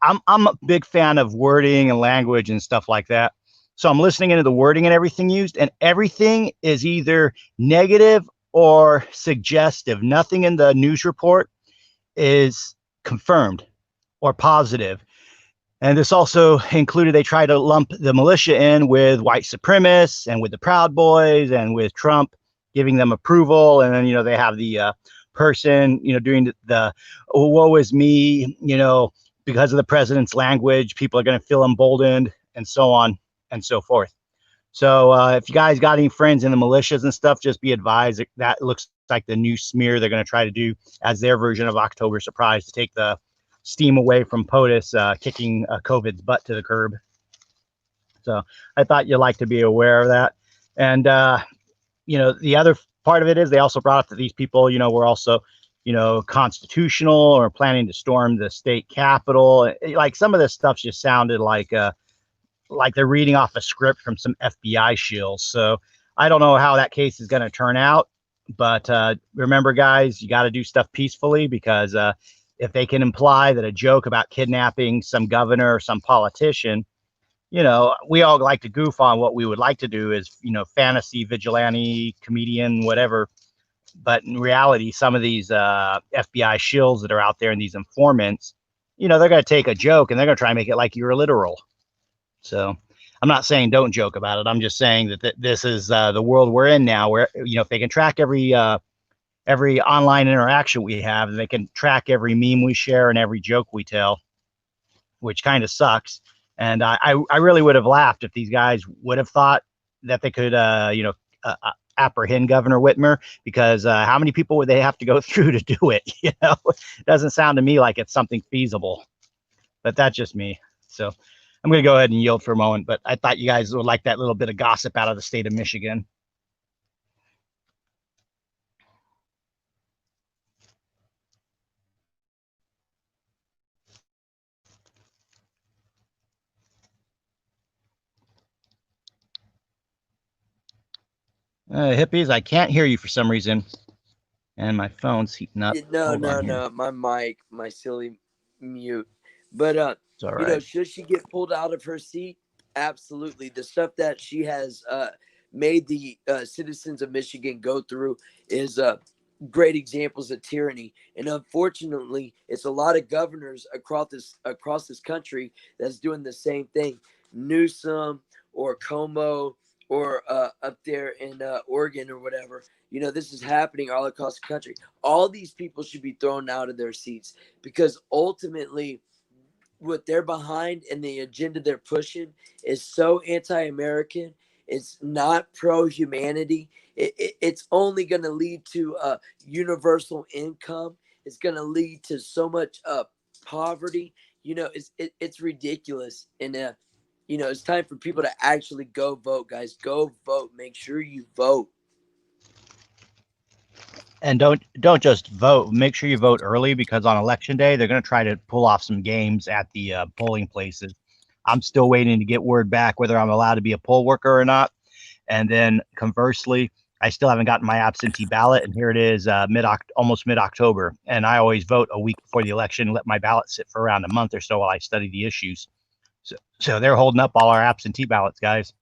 I'm a big fan of wording and language and stuff like that. So I'm listening into the wording and everything used, and everything is either negative or suggestive. Nothing in the news report is confirmed or positive. And this also included, they try to lump the militia in with white supremacists and with the Proud Boys and with Trump giving them approval. And then, you know, they have the person, you know, doing the oh, woe is me, you know, because of the president's language, people are going to feel emboldened and so on and so forth. So if you guys got any friends in the militias and stuff, just be advised that looks like the new smear they're going to try to do as their version of October Surprise to take the steam away from POTUS kicking COVID's butt to the curb. So I thought you'd like to be aware of that. And, you know, the other part of it is they also brought up that these people, you know, were also, you know, constitutional or planning to storm the state capitol. Like some of this stuff just sounded like they're reading off a script from some FBI shills. So I don't know how that case is going to turn out. But remember, guys, you got to do stuff peacefully, because if they can imply that a joke about kidnapping some governor or some politician, you know, we all like to goof on what we would like to do is, you know, fantasy, vigilante, comedian, whatever. But in reality, some of these FBI shills that are out there and these informants, you know, they're going to take a joke and they're going to try and make it like you're literal. So I'm not saying don't joke about it. I'm just saying that this is the world we're in now, where, you know, if they can track every online interaction we have, they can track every meme we share and every joke we tell, which kind of sucks. And I really would have laughed if these guys would have thought that they could, you know, apprehend Governor Whitmer, because how many people would they have to go through to do it? You know, it doesn't sound to me like it's something feasible, but that's just me. So I'm going to go ahead and yield for a moment, but I thought you guys would like that little bit of gossip out of the state of Michigan. Hippies, I can't hear you for some reason, and my phone's heating up. No, Hold on no, here. no. My mic, my silly mute. But It's all right. should she get pulled out of her seat? Absolutely. The stuff that she has made the citizens of Michigan go through is great examples of tyranny. And unfortunately, it's a lot of governors across this country that's doing the same thing. Newsom or Como or up there in Oregon or whatever. This is happening all across the country. All these people should be thrown out of their seats because ultimately what they're behind and the agenda they're pushing is so anti-American. It's not pro-humanity. It's only going to lead to universal income. It's going to lead to so much poverty. It's ridiculous. And it's time for people to actually go vote, guys. Go vote. Make sure you vote. And don't just vote. Make sure you vote early, because on election day they're going to try to pull off some games at the polling places. I'm still waiting to get word back whether I'm allowed to be a poll worker or not. And then conversely, I still haven't gotten my absentee ballot, and here it is, almost mid-October. And I always vote a week before the election, let my ballot sit for around a month or so while I study the issues. So they're holding up all our absentee ballots, guys,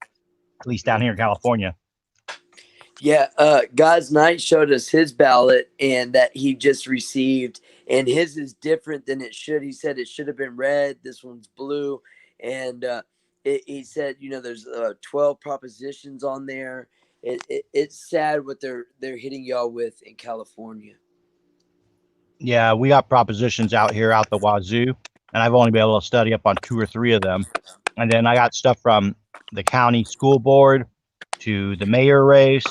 at least down here in California. Yeah, God's Knight showed us his ballot and that he just received, and his is different than it should. He said it should have been red. This one's blue, and he said, there's 12 propositions on there. It's sad what they're hitting y'all with in California. Yeah, we got propositions out here out the wazoo, and I've only been able to study up on 2 or 3 of them. And then I got stuff from the county school board to the mayor race.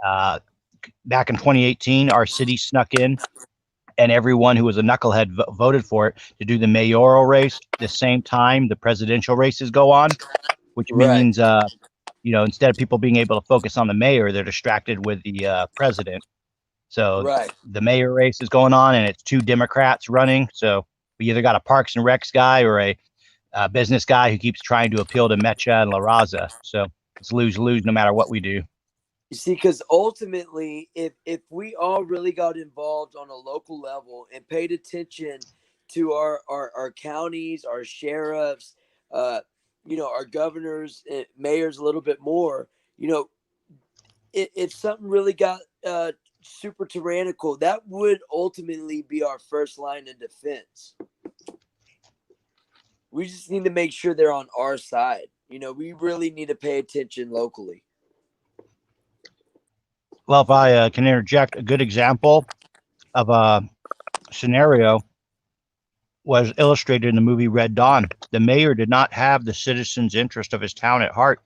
Back in 2018, our city snuck in, and everyone who was a knucklehead voted for it to do the mayoral race the same time the presidential races go on, which means, instead of people being able to focus on the mayor, they're distracted with the president. So the mayor race is going on, and it's 2 Democrats running. So we either got a Parks and Recs guy or a business guy who keeps trying to appeal to Mecha and La Raza. So it's lose-lose no matter what we do. You see, because ultimately, if we all really got involved on a local level and paid attention to our counties, our sheriffs, our governors, and mayors a little bit more, if something really got super tyrannical, that would ultimately be our first line of defense. We just need to make sure they're on our side. We really need to pay attention locally. Well, if I can interject, a good example of a scenario was illustrated in the movie Red Dawn. The mayor did not have the citizens' interest of his town at heart,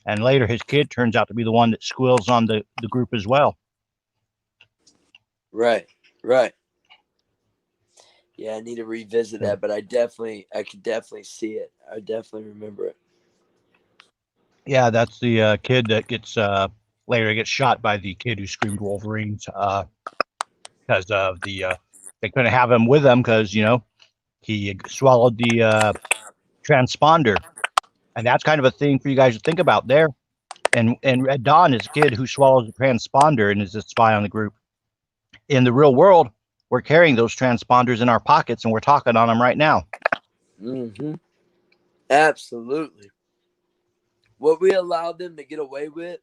and later his kid turns out to be the one that squeals on the group as well. Right. Yeah, I need to revisit that, but I could definitely see it. I definitely remember it. Yeah, that's the kid that gets later gets shot by the kid who screamed Wolverines because of the they couldn't have him with them because he swallowed the transponder, and that's kind of a thing for you guys to think about there. And Red Dawn is a kid who swallows the transponder and is a spy on the group. In the real world, we're carrying those transponders in our pockets and we're talking on them right now. Mm-hmm. Absolutely. What we allowed them to get away with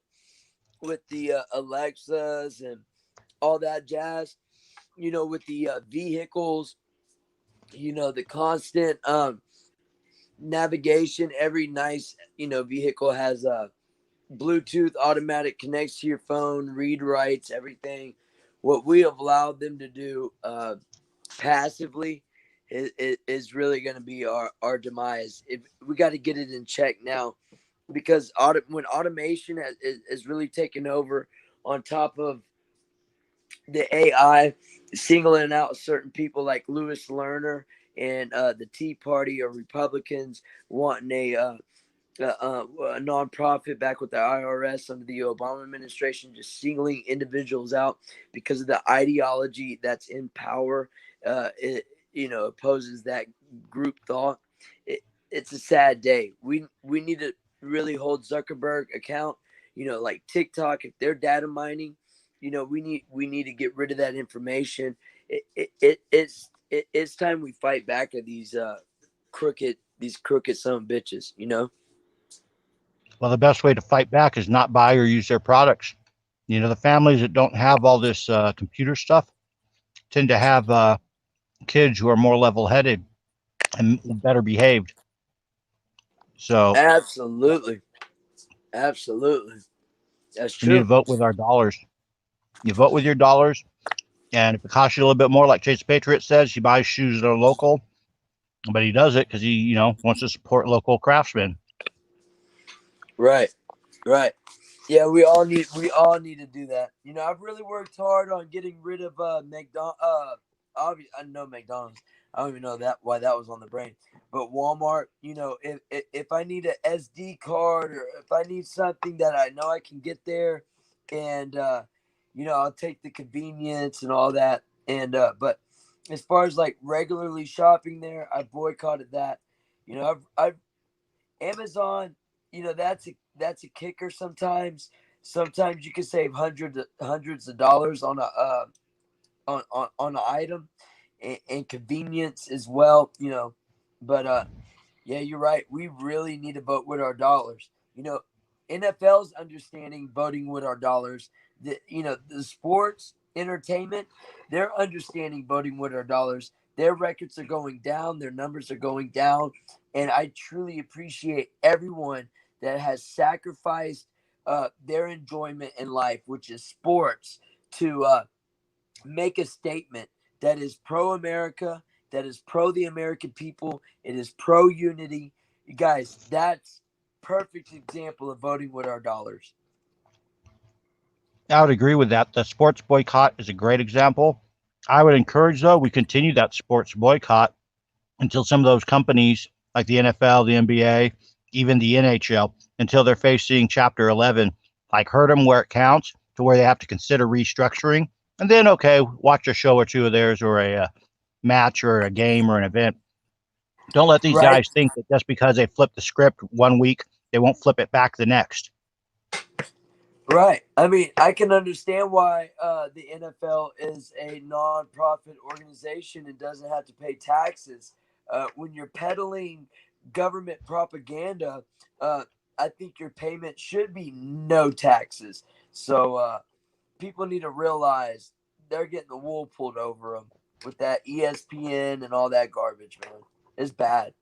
the Alexas and all that jazz, with the vehicles, the constant navigation. Every nice, vehicle has a Bluetooth automatic connects to your phone, read writes, everything. What we have allowed them to do passively is really going to be our demise. We got to get it in check now, because when automation is really taken over on top of the AI, singling out certain people like Louis Lerner and the Tea Party or Republicans wanting a nonprofit back with the IRS under the Obama administration, just singling individuals out because of the ideology that's in power. It opposes that group thought. It's a sad day. We need to really hold Zuckerberg account. like TikTok, if they're data mining, we need to get rid of that information. It's time we fight back at these crooked son of bitches. Well, the best way to fight back is not buy or use their products. The families that don't have all this computer stuff tend to have kids who are more level-headed and better behaved. So absolutely, that's we need to true. vote with our dollars. You vote with your dollars, and if it costs you a little bit more, like Chase the Patriot says, he buys shoes that are local, but he does it because he, wants to support local craftsmen. Right. Yeah, we all need to do that. I've really worked hard on getting rid of McDonald's. I know McDonald's. I don't even know why that was on the brain. But Walmart, if I need an SD card or if I need something that I know I can get there, and I'll take the convenience and all that. And but as far as like regularly shopping there, I boycotted that. I've Amazon. That's a kicker sometimes. Sometimes you can save hundreds of dollars on a on an item, and convenience as well. But yeah, you're right. We really need to vote with our dollars. NFL's understanding voting with our dollars. The sports entertainment, they're understanding voting with our dollars. Their records are going down. Their numbers are going down. And I truly appreciate everyone that has sacrificed their enjoyment in life, which is sports, to make a statement that is pro-America, that is pro the American people. It is pro-unity. You guys, that's perfect example of voting with our dollars. I would agree with that. The sports boycott is a great example. I would encourage, though, we continue that sports boycott until some of those companies like the NFL, the NBA, even the NHL, until they're facing Chapter 11, like hurt them where it counts to where they have to consider restructuring. And then, okay, watch a show or two of theirs or a match or a game or an event. Don't let these guys think that just because they flip the script one week, they won't flip it back the next. Right. I mean, I can understand why the NFL is a non-profit organization and doesn't have to pay taxes. When you're peddling government propaganda, I think your payment should be no taxes. So people need to realize they're getting the wool pulled over them with that ESPN and all that garbage, man. It's bad.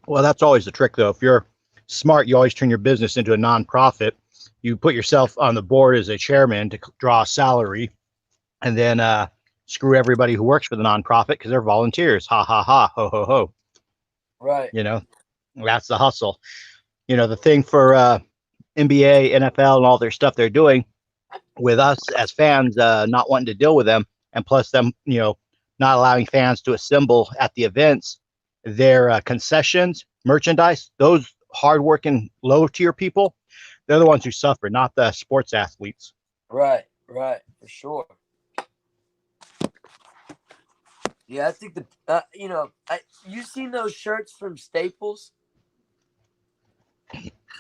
Well, that's always the trick, though. If you're smart, you always turn your business into a nonprofit. You put yourself on the board as a chairman to draw a salary, and then screw everybody who works for the nonprofit because they're volunteers. Ha, ha, ha, ho, ho, ho. Right. That's the hustle. The thing for NBA, NFL, and all their stuff they're doing with us as fans not wanting to deal with them, and plus them, not allowing fans to assemble at the events, their concessions, merchandise, those hardworking, low-tier people, they're the ones who suffer, not the sports athletes. Right, for sure. Yeah, I think you've seen those shirts from Staples?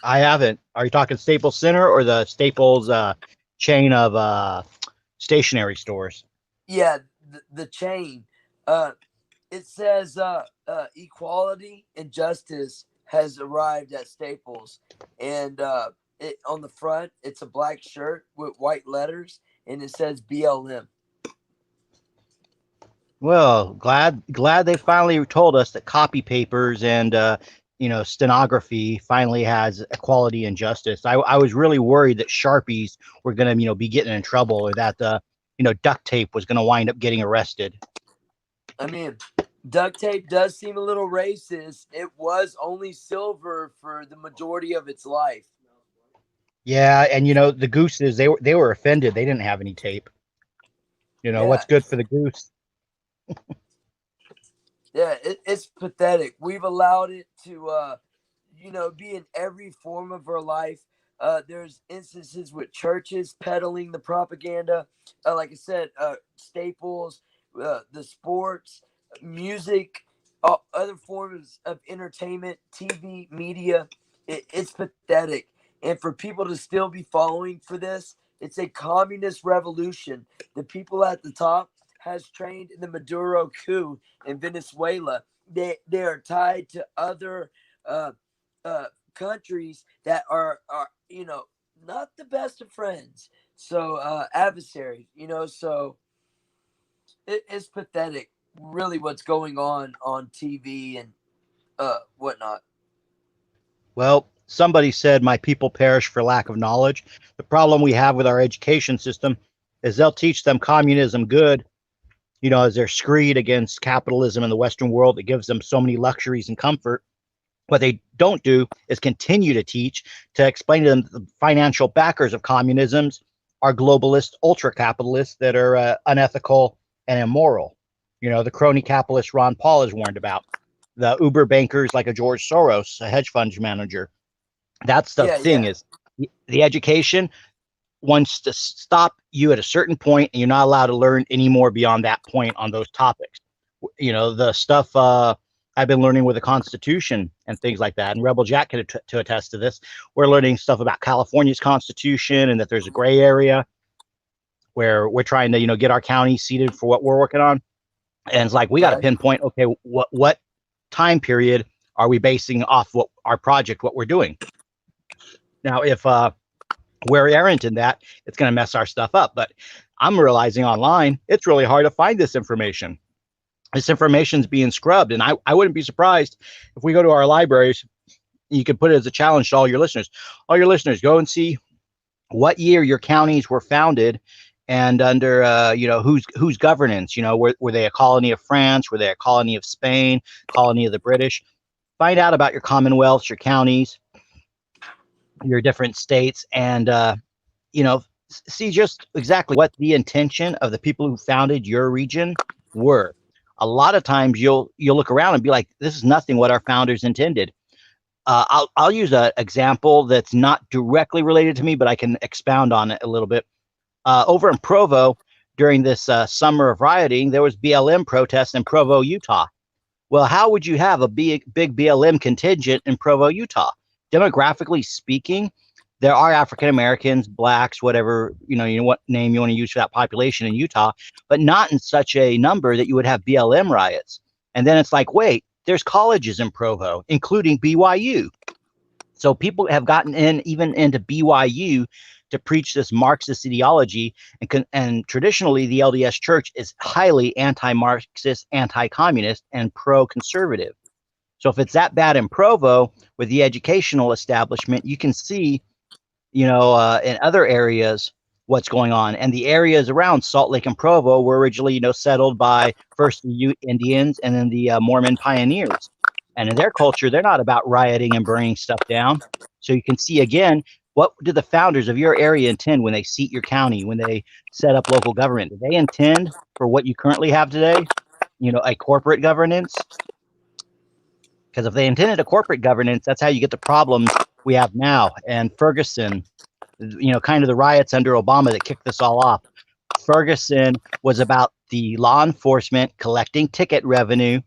I haven't. Are you talking Staples Center or the Staples chain of stationery stores? Yeah, the chain. It says equality and justice has arrived at Staples, and on the front it's a black shirt with white letters, and it says BLM. Well, glad they finally told us that copy papers and stenography finally has equality and justice. I was really worried that Sharpies were going to be getting in trouble, or that duct tape was going to wind up getting arrested. I mean, duct tape does seem a little racist. It was only silver for the majority of its life. Yeah, and the gooses, they were offended. They didn't have any tape. What's good for the goose? Yeah, it's pathetic. We've allowed it to, be in every form of our life. There's instances with churches peddling the propaganda. Like I said, Staples, the sports, music, other forms of entertainment, TV, media. It's pathetic. And for people to still be following for this, it's a communist revolution. The people at the top has trained in the Maduro coup in Venezuela. They are tied to other uh, countries that are not the best of friends. So adversaries, so it's pathetic, really, what's going on TV and whatnot. Well, somebody said, my people perish for lack of knowledge. The problem we have with our education system is they'll teach them communism good, as their screed against capitalism in the Western world that gives them so many luxuries and comfort. What they don't do is continue to teach, to explain to them the financial backers of communisms are globalist ultra capitalists that are unethical and immoral. The crony capitalist Ron Paul has warned about, the Uber bankers like a George Soros, a hedge fund manager. That's the thing. Is the education wants to stop you at a certain point, and you're not allowed to learn any more beyond that point on those topics. The stuff I've been learning with the Constitution and things like that, and Rebel Jack can to attest to this. We're learning stuff about California's Constitution, and that there's a gray area where we're trying to, get our county seated for what we're working on. And it's like, we got to pinpoint, okay, what time period are we basing off what our project, what we're doing? Now, if we're errant in that, it's going to mess our stuff up. But I'm realizing online, it's really hard to find this information. This information's being scrubbed, and I wouldn't be surprised if we go to our libraries. You could put it as a challenge to all your listeners. All your listeners, go and see what year your counties were founded, and under whose governance. Were they a colony of France? Were they a colony of Spain? Colony of the British? Find out about your commonwealths, your counties, your different states, and see just exactly what the intention of the people who founded your region were. A lot of times you'll look around and be like, this is nothing what our founders intended. I'll use an example that's not directly related to me, but I can expound on it a little bit. Over in Provo, during this summer of rioting, there was BLM protests in Provo, Utah. Well, how would you have a big BLM contingent in Provo, Utah? Demographically speaking, there are African Americans, blacks, whatever, what name you want to use for that population in Utah, but not in such a number that you would have BLM riots. And then it's like, wait, there's colleges in Provo, including BYU. So people have gotten even into BYU to preach this Marxist ideology, and traditionally the LDS Church is highly anti-Marxist, anti-communist, and pro-conservative. So if it's that bad in Provo with the educational establishment, you can see, in other areas what's going on. And the areas around Salt Lake and Provo were originally, settled by first the Ute Indians and then the Mormon pioneers. And in their culture, they're not about rioting and burning stuff down. So you can see again, what do the founders of your area intend when they seat your county, when they set up local government? Do they intend for what you currently have today, a corporate governance? Because if they intended a corporate governance, that's how you get the problems we have now. And Ferguson, kind of the riots under Obama that kicked this all off. Ferguson was about the law enforcement collecting ticket revenue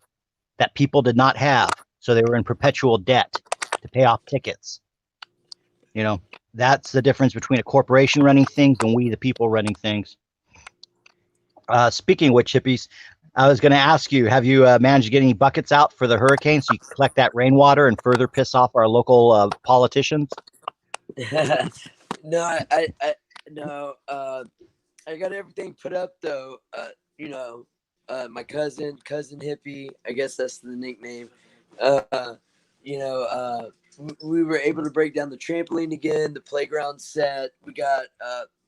that people did not have. So they were in perpetual debt to pay off tickets. That's the difference between a corporation running things and we, the people, running things. Speaking of which, hippies, I was going to ask you, have you managed to get any buckets out for the hurricane so you can collect that rainwater and further piss off our local politicians? No, I got everything put up though. My cousin Hippie, I guess that's the nickname. We were able to break down the trampoline again, the playground set. We got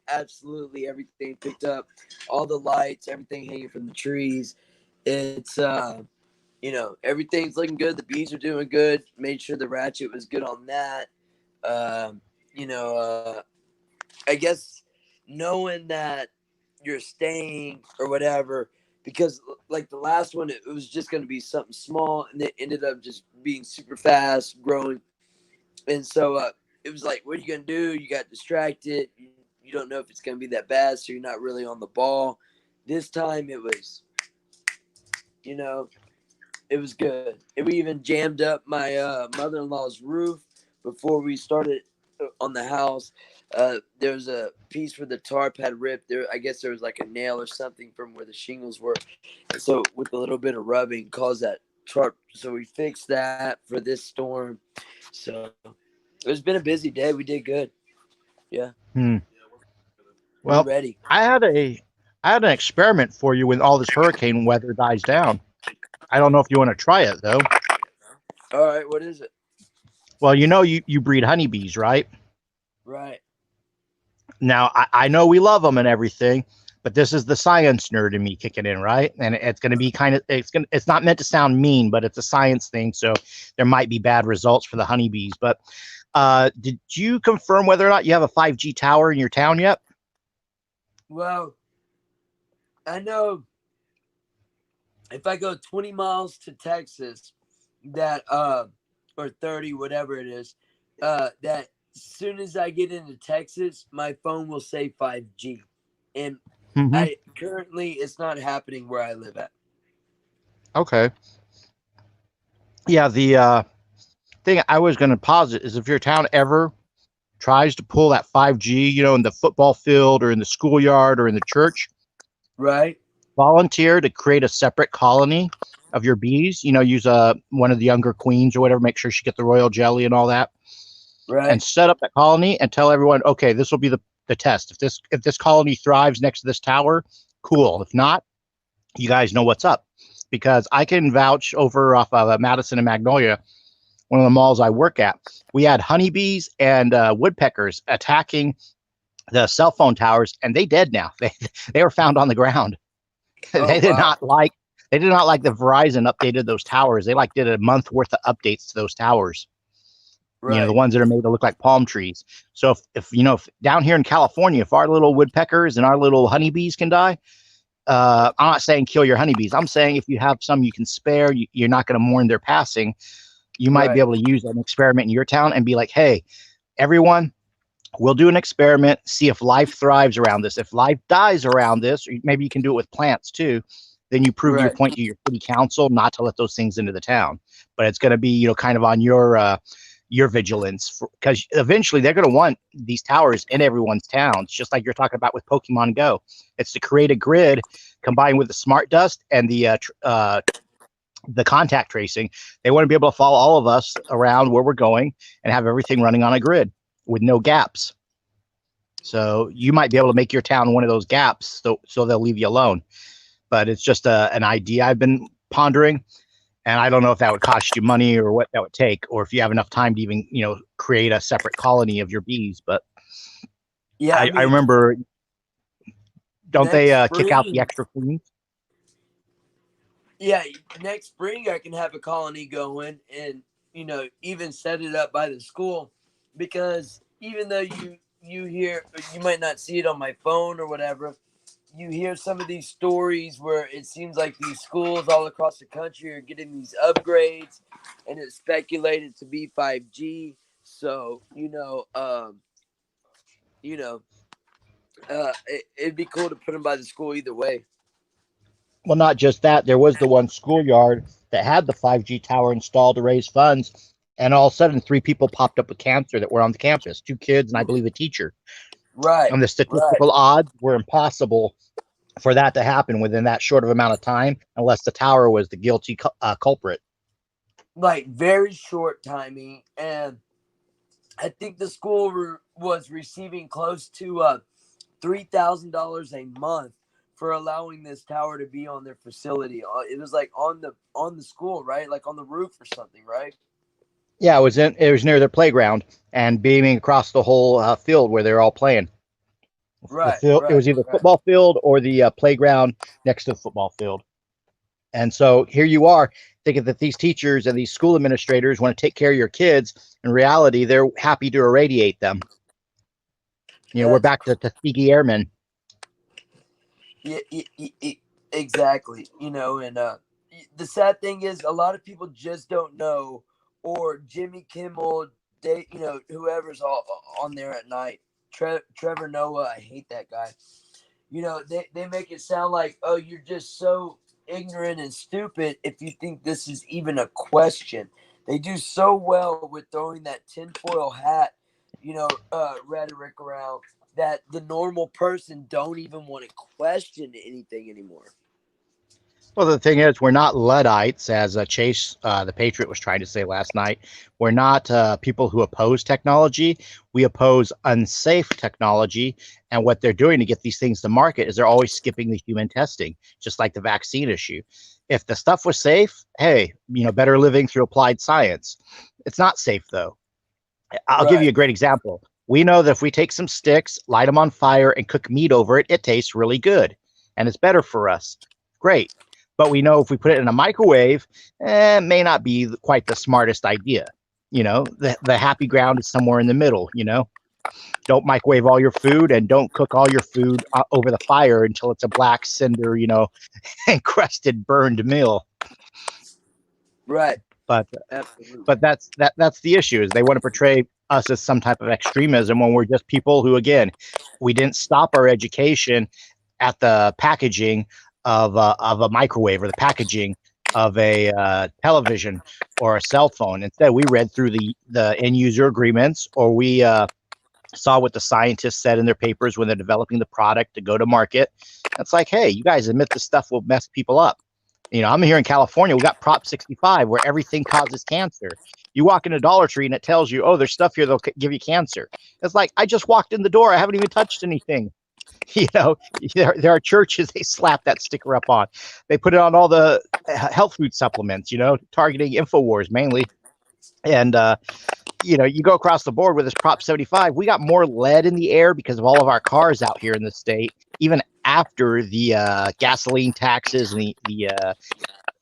absolutely everything picked up, all the lights, everything hanging from the trees. It's everything's looking good. The bees are doing good. Made sure the ratchet was good on that. I guess knowing that you're staying or whatever, because like the last one, it was just going to be something small, and it ended up just being super fast growing. And so it was like, what are you going to do? You got distracted. You don't know if it's going to be that bad, so you're not really on the ball. This time it was, it was good. And we even jammed up my mother-in-law's roof before we started on the house. There's a piece where the tarp had ripped. There, I guess there was like a nail or something from where the shingles were. So with a little bit of rubbing, caused that tarp. So we fixed that for this storm. So it's been a busy day. We did good. Yeah. Hmm. We're Well, ready. I had an experiment for you when all this hurricane weather dies down. I don't know if you want to try it though. All right. What is it? Well, you breed honeybees, right? Right. Now, I know we love them and everything, but this is the science nerd in me kicking in, right? And it's going to be it's not meant to sound mean, but it's a science thing. So there might be bad results for the honeybees. But did you confirm whether or not you have a 5G tower in your town yet? Well, I know if I go 20 miles to Texas, that or 30, whatever it is, that as soon as I get into Texas, my phone will say 5G. And I currently it's not happening where I live at. Okay. Yeah, the thing I was going to posit is if your town ever tries to pull that 5G, in the football field or in the schoolyard or in the church, right? Volunteer to create a separate colony of your bees. Use one of the younger queens or whatever. Make sure she get the royal jelly and all that, right? And set up that colony and tell everyone, okay, this will be the test. If this colony thrives next to this tower, cool. If not, you guys know what's up. Because I can vouch over off of Madison and Magnolia, one of the malls I work at. We had honeybees and woodpeckers attacking the cell phone towers, and they dead now. They were found on the ground. They did not like the Verizon updated those towers. They did a month worth of updates to those towers. Right. The ones that are made to look like palm trees. So if down here in California, if our little woodpeckers and our little honeybees can die, I'm not saying kill your honeybees. I'm saying if you have some you can spare, you're not going to mourn their passing. You might be able to use an experiment in your town and be like, hey, everyone, we'll do an experiment, see if life thrives around this. If life dies around this, or maybe you can do it with plants too, then you prove your point to your city council not to let those things into the town. But it's going to be, kind of on your vigilance, because eventually they're going to want these towers in everyone's towns, just like you're talking about with Pokemon Go. It's to create a grid combined with the smart dust and the contact tracing. They want to be able to follow all of us around where we're going and have everything running on a grid with no gaps. So you might be able to make your town one of those gaps, so they'll leave you alone. But it's just an idea I've been pondering. And I don't know if that would cost you money or what that would take, or if you have enough time to even, create a separate colony of your bees. But yeah, I remember, don't they kick out the extra queens? Yeah, next spring I can have a colony going and, even set it up by the school, because even though you hear, you might not see it on my phone or whatever, you hear some of these stories where it seems like these schools all across the country are getting these upgrades, and it's speculated to be 5G. So, it'd be cool to put them by the school either way. Well, not just that. There was the one schoolyard that had the 5G tower installed to raise funds, and all of a sudden 3 people popped up with cancer that were on the campus, 2 kids and I believe a teacher. Right. And the statistical odds were impossible for that to happen within that short of amount of time, unless the tower was the guilty culprit. Like very short timing, and I think the school was receiving close to $3,000 a month for allowing this tower to be on their facility. It was like on the school, right? Like on the roof or something, right? Yeah, it was near their playground and beaming across the whole field where they're all playing. Right, it was either football field or the playground next to the football field. And so here you are thinking that these teachers and these school administrators want to take care of your kids. In reality, they're happy to irradiate them. We're back to Tuskegee Airmen. Yeah, exactly. And the sad thing is a lot of people just don't know, or Jimmy Kimmel, whoever's on there at night, Trevor Noah, I hate that guy. They make it sound like, oh, you're just so ignorant and stupid if you think this is even a question. They do so well with throwing that tinfoil hat, rhetoric around that the normal person don't even want to question anything anymore. Well, the thing is, we're not Luddites, as Chase, the Patriot, was trying to say last night. We're not people who oppose technology. We oppose unsafe technology. And what they're doing to get these things to market is they're always skipping the human testing, just like the vaccine issue. If the stuff was safe, hey, better living through applied science. It's not safe, though. I'll give you a great example. We know that if we take some sticks, light them on fire, and cook meat over it, it tastes really good. And it's better for us. Great. But we know if we put it in a microwave, it may not be quite the smartest idea. The happy ground is somewhere in the middle. Don't microwave all your food, and don't cook all your food over the fire until it's a black cinder, encrusted, burned meal. Right. But Absolutely. but that's the issue, is they want to portray us as some type of extremism when we're just people who, again, we didn't stop our education at the packaging of a microwave, or the packaging of a television or a cell phone. Instead, we read through the end user agreements, or we saw what the scientists said in their papers when they're developing the product to go to market. It's like, hey, you guys admit this stuff will mess people up. I'm here in California. We got Prop 65, where everything causes cancer. You walk in a Dollar Tree and it tells you, oh, there's stuff here that'll give you cancer. It's like, I just walked in the door. I haven't even touched anything. There are churches, they slap that sticker up on. They put it on all the health food supplements, targeting InfoWars mainly. And, you go across the board with this Prop 75. We got more lead in the air because of all of our cars out here in the state, even after the gasoline taxes and the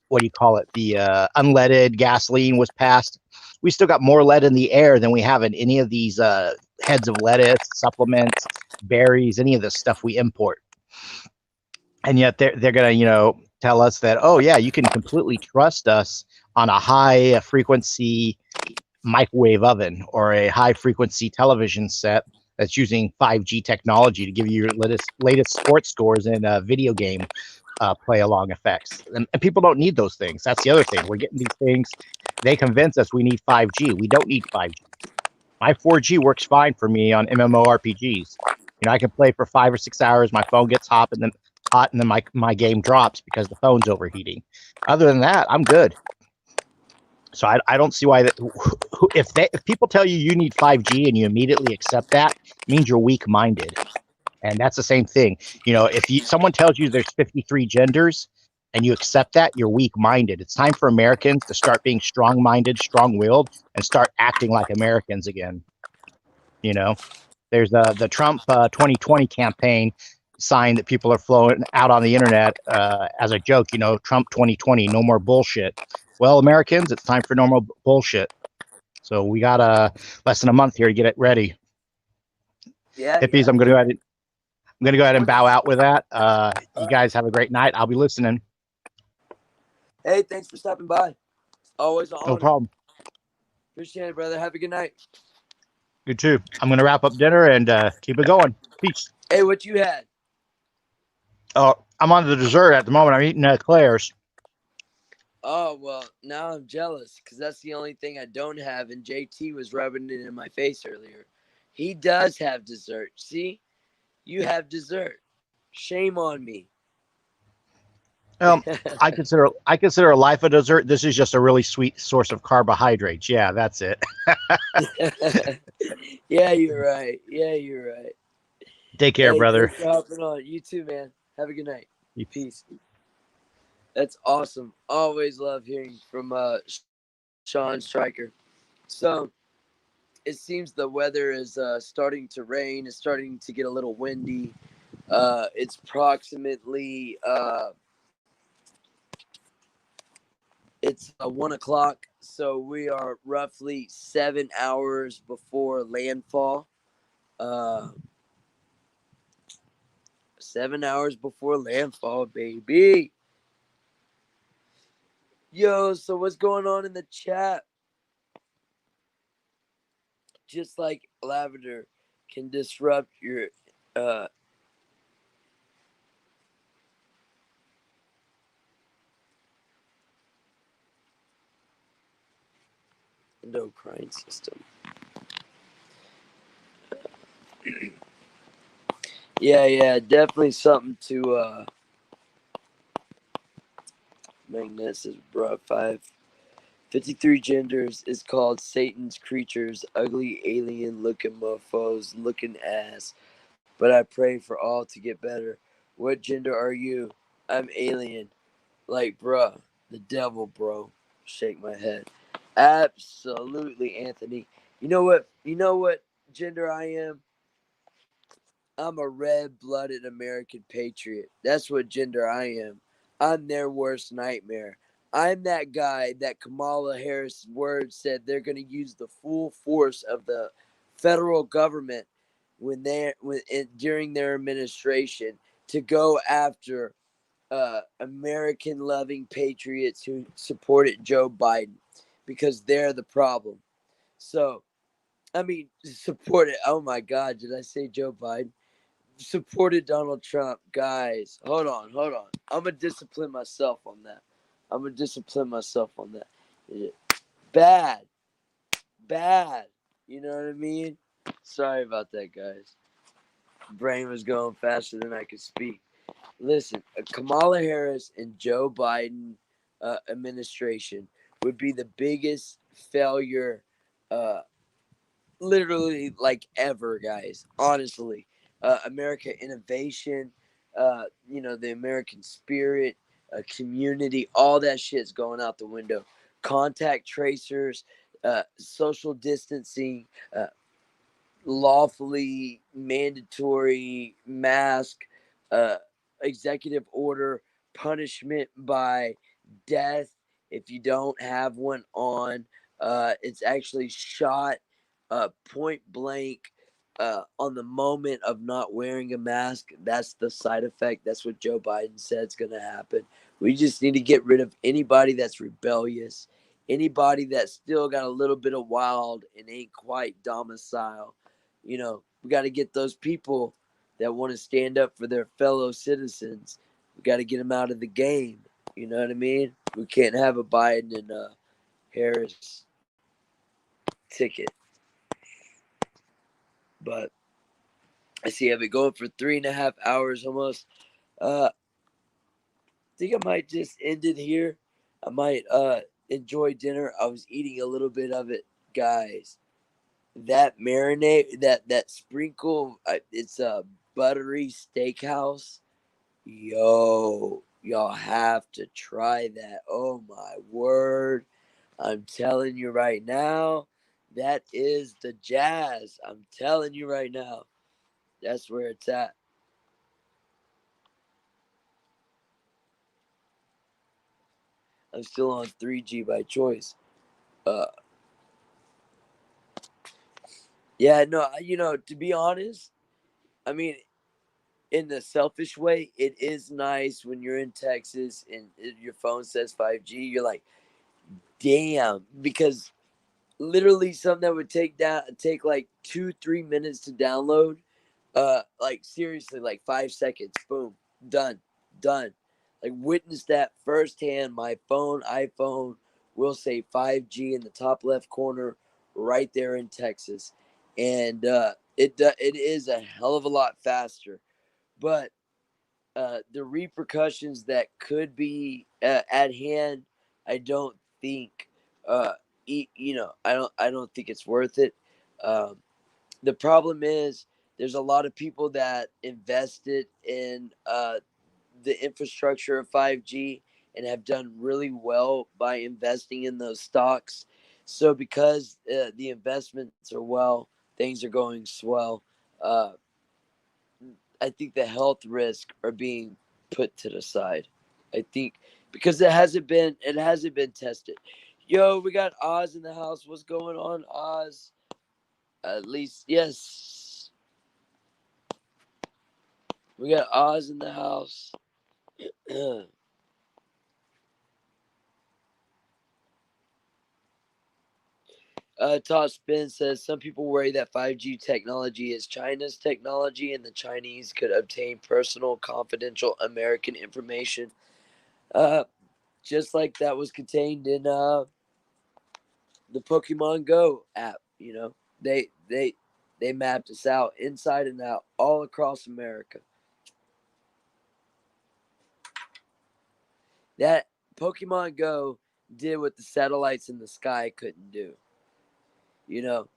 what do you call it? The unleaded gasoline was passed. We still got more lead in the air than we have in any of these heads of lettuce, supplements, berries, any of the stuff we import. And yet they're going to, tell us that, oh yeah, you can completely trust us on a high frequency microwave oven or a high frequency television set that's using 5G technology to give you your latest sports scores and video game play along effects. And people don't need those things. That's the other thing. We're getting these things. They convince us we need 5G. We don't need 5G. My 4G works fine for me on MMORPGs. I can play for 5 or 6 hours. My phone gets hot, and then my game drops because the phone's overheating. Other than that, I'm good. So I don't see why if people tell you need 5G and you immediately accept that, it means you're weak-minded. And that's the same thing. If someone tells you there's 53 genders and you accept that, you're weak-minded. It's time for Americans to start being strong-minded, strong-willed, and start acting like Americans again. There's the Trump 2020 campaign sign that people are flowing out on the internet as a joke. Trump 2020, no more bullshit. Well, Americans, it's time for normal bullshit. So we got less than a month here to get it ready. Yeah, Hippies, I'm going to go ahead and bow out with that. You guys have a great night. I'll be listening. Hey, thanks for stopping by. Always an honor. No problem. Appreciate it, brother. Have a good night. You too. I'm going to wrap up dinner and keep it going. Peace. Hey, what you had? Oh, I'm on the dessert at the moment. I'm eating eclairs. Oh, well, now I'm jealous because that's the only thing I don't have, and JT was rubbing it in my face earlier. He does have dessert. See? You have dessert. Shame on me. I consider a life a dessert. This is just a really sweet source of carbohydrates. Yeah, that's it. Yeah, you're right. Take care, brother. Thanks for hopping on. You too, man. Have a good night. Peace. That's awesome. Always love hearing from Sean Stryker. So it seems the weather is starting to rain. It's starting to get a little windy. It's approximately it's 1 o'clock, so we are roughly 7 hours before landfall. 7 hours before landfall, baby. Yo, so what's going on in the chat? Just like lavender can disrupt your endocrine system. Yeah, definitely something to Magnus is brought 53 genders is called Satan's creatures, ugly alien looking mofos, looking ass. But I pray for all to get better. What gender are you? I'm alien. Like, bruh, the devil, bro. Shake my head. Absolutely, Anthony. You know what? You know what gender I am? I'm a red-blooded American patriot. That's what gender I am. I'm their worst nightmare. I'm that guy that Kamala Harris' words said they're going to use the full force of the federal government during their administration to go after American-loving patriots who supported Joe Biden because they're the problem. So, I mean, supported. Oh my God, did I say Joe Biden? Supported Donald Trump. Guys, hold on. I'm gonna discipline myself on that. Bad. You know what I mean? Sorry about that, guys. Brain was going faster than I could speak. Listen, Kamala Harris and Joe Biden administration would be the biggest failure literally like ever, guys. Honestly, America innovation, the American spirit, community, all that shit's going out the window. Contact tracers, social distancing, lawfully mandatory mask, uh, executive order, punishment by death if you don't have one on. It's actually shot point blank on the moment of not wearing a mask. That's the side effect. That's what Joe Biden said is going to happen. We just need to get rid of anybody that's rebellious, anybody that's still got a little bit of wild and ain't quite domicile. We got to get those people that want to stand up for their fellow citizens. We got to get them out of the game. You know what I mean? We can't have a Biden and Harris ticket. But I see I've been going for 3.5 hours almost. I think I might just end it here. I might enjoy dinner. I was eating a little bit of it, guys. That marinade, that sprinkle, it's a buttery steakhouse. Yo, y'all have to try that. Oh my word. I'm telling you right now, that is the jazz. I'm telling you right now. That's where it's at. I'm still on 3G by choice. Yeah, no, to be honest, I mean, in the selfish way, it is nice when you're in Texas and your phone says 5G. You're like, damn, because literally something that would take like 2-3 minutes to download, like seriously, like 5 seconds, boom, done. Like witness that firsthand. My iPhone will say 5G in the top left corner right there in Texas, and it is a hell of a lot faster. But the repercussions that could be at hand, I don't think. I don't think it's worth it. Um, the problem is there's a lot of people that invested in the infrastructure of 5G and have done really well by investing in those stocks. So because the investments are well, things are going swell. Uh, I think the health risks are being put to the side. I think because it hasn't been tested. Yo, we got Oz in the house. What's going on, Oz? At least yes, we got Oz in the house. Todd Spin says some people worry that 5G technology is China's technology and the Chinese could obtain personal, confidential American information, uh, just like that was contained in the Pokemon Go app. They They mapped us out inside and out all across America. That Pokemon Go did what the satellites in the sky couldn't do. You know,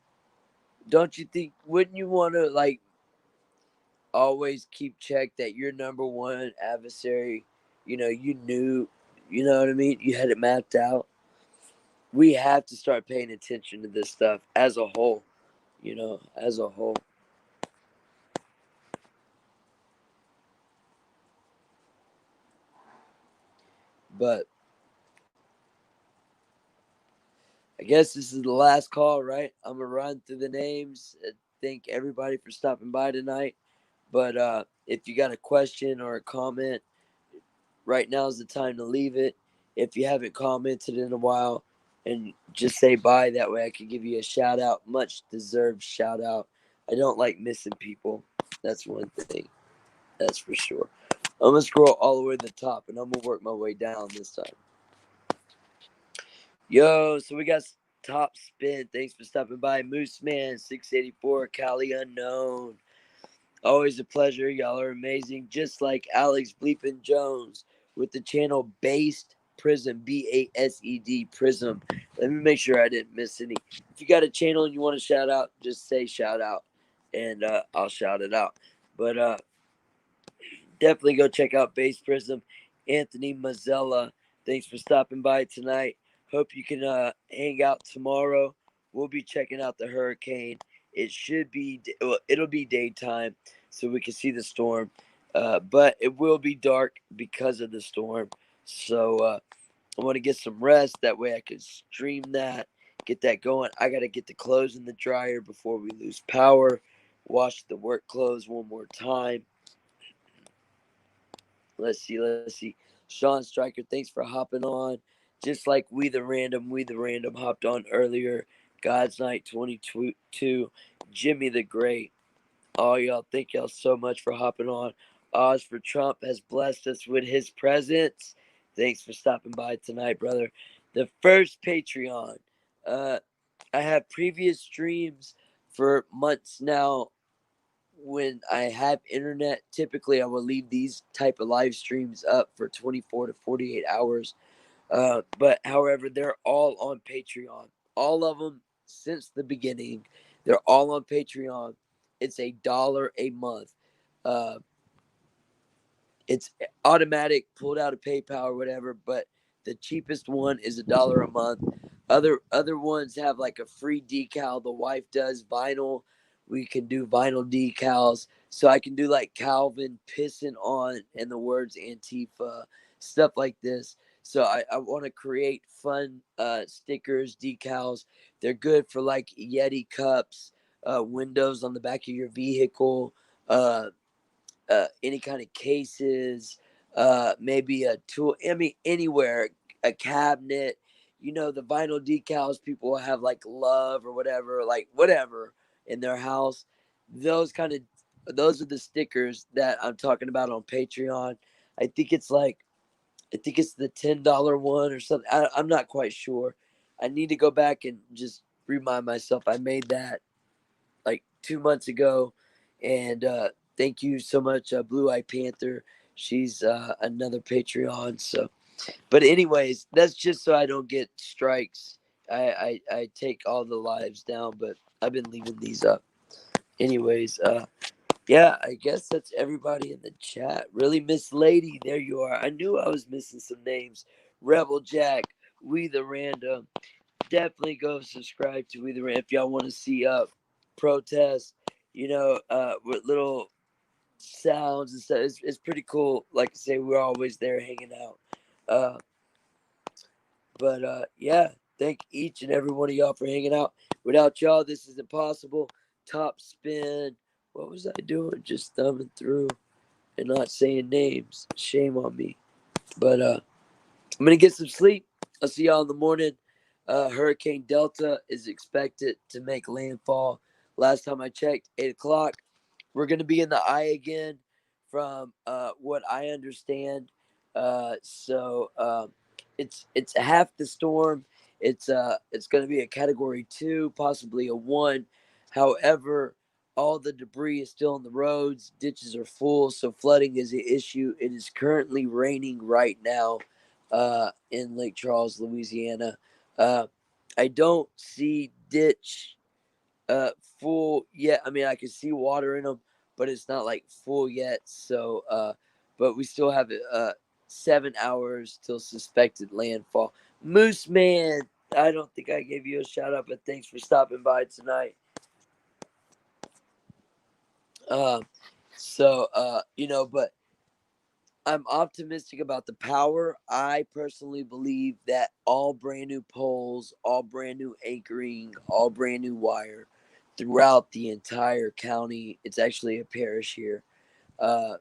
don't you think, wouldn't you want to, like, always keep check that your number one adversary, you know, you knew, you know what I mean? You had it mapped out. We have to start paying attention to this stuff as a whole, you know, as a whole. But I guess this is the last call, right? I'm going to run through the names. Thank everybody for stopping by tonight. But if you got a question or a comment, right now is the time to leave it. If you haven't commented in a while, and just say bye. That way I can give you a shout out. Much deserved shout out. I don't like missing people. That's one thing. That's for sure. I'm going to scroll all the way to the top, and I'm going to work my way down this time. Yo, so we got Top Spin. Thanks for stopping by. Moose Man 684, Cali Unknown. Always a pleasure. Y'all are amazing. Just like Alex Bleepin Jones with the channel Based Prism, BASED Prism. Let me make sure I didn't miss any. If you got a channel and you want to shout out, just say shout out, and I'll shout it out. But definitely go check out Based Prism. Anthony Mazzella, thanks for stopping by tonight. Hope you can hang out tomorrow. We'll be checking out the hurricane. It should be, it'll be daytime so we can see the storm. But it will be dark because of the storm. So I want to get some rest. That way I can stream that, get that going. I got to get the clothes in the dryer before we lose power. Wash the work clothes one more time. Let's see. Sean Stryker, thanks for hopping on. Just like We the Random hopped on earlier. God's Night 22, Jimmy the Great. All y'all, thank y'all so much for hopping on. Oz for Trump has blessed us with his presence. Thanks for stopping by tonight, brother. The first Patreon. I have previous streams for months now. When I have internet, typically I will leave these type of live streams up for 24 to 48 hours. But however, they're all on Patreon. All of them since the beginning. They're all on Patreon. It's $1 a month. It's automatic, pulled out of PayPal or whatever, but the cheapest one is $1 a month. Other ones have like a free decal. The wife does vinyl. We can do vinyl decals. So I can do like Calvin pissing on and the words Antifa, stuff like this. So I want to create fun stickers, decals. They're good for like Yeti cups, windows on the back of your vehicle, any kind of cases, maybe a tool. I mean, anywhere, a cabinet. You know, the vinyl decals people have like love or whatever, like whatever in their house. Those are the stickers that I'm talking about on Patreon. I think it's the $10 one or something. I'm not quite sure. I need to go back and just remind myself I made that like 2 months ago. And thank you so much, Blue Eye Panther. She's another Patreon. So, but anyways, that's just so I don't get strikes. I take all the lives down, but I've been leaving these up. Anyways, yeah, I guess that's everybody in the chat. Really, Miss Lady, there you are. I knew I was missing some names. Rebel Jack, We the Random. Definitely go subscribe to We the Random if y'all want to see protests, you know, with little sounds and stuff. It's pretty cool. Like I say, we're always there hanging out. But yeah, thank each and every one of y'all for hanging out. Without y'all, this is impossible. Top Spin. What was I doing? Just thumbing through and not saying names. Shame on me. But I'm gonna get some sleep. I'll see y'all in the morning. Hurricane Delta is expected to make landfall. Last time I checked, 8 o'clock. We're gonna be in the eye again, from what I understand. So it's half the storm. It's gonna be a category 2, possibly a 1. However, All the debris is still on the roads. Ditches are full, so flooding is an issue. It is currently raining right now in Lake Charles, Louisiana. I don't see ditch full yet. I mean, I can see water in them, but it's not like full yet. So, but we still have 7 hours till suspected landfall. Moose Man, I don't think I gave you a shout out, but thanks for stopping by tonight. But I'm optimistic about the power. I personally believe that all brand new poles, all brand new anchoring, all brand new wire throughout the entire county. It's actually a parish here. But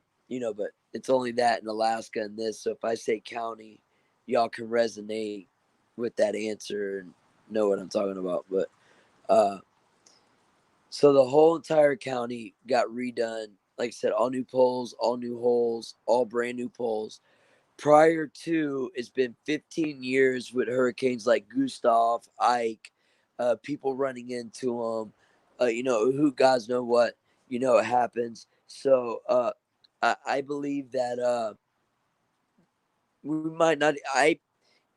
it's only that in Alaska and this. So if I say county, y'all can resonate with that answer and know what I'm talking about. But so the whole entire county got redone. Like I said, all new poles, all new holes, all brand new poles. Prior to, it's been 15 years with hurricanes like Gustav, Ike, people running into them, who guys know what, it happens. So I believe that we might not.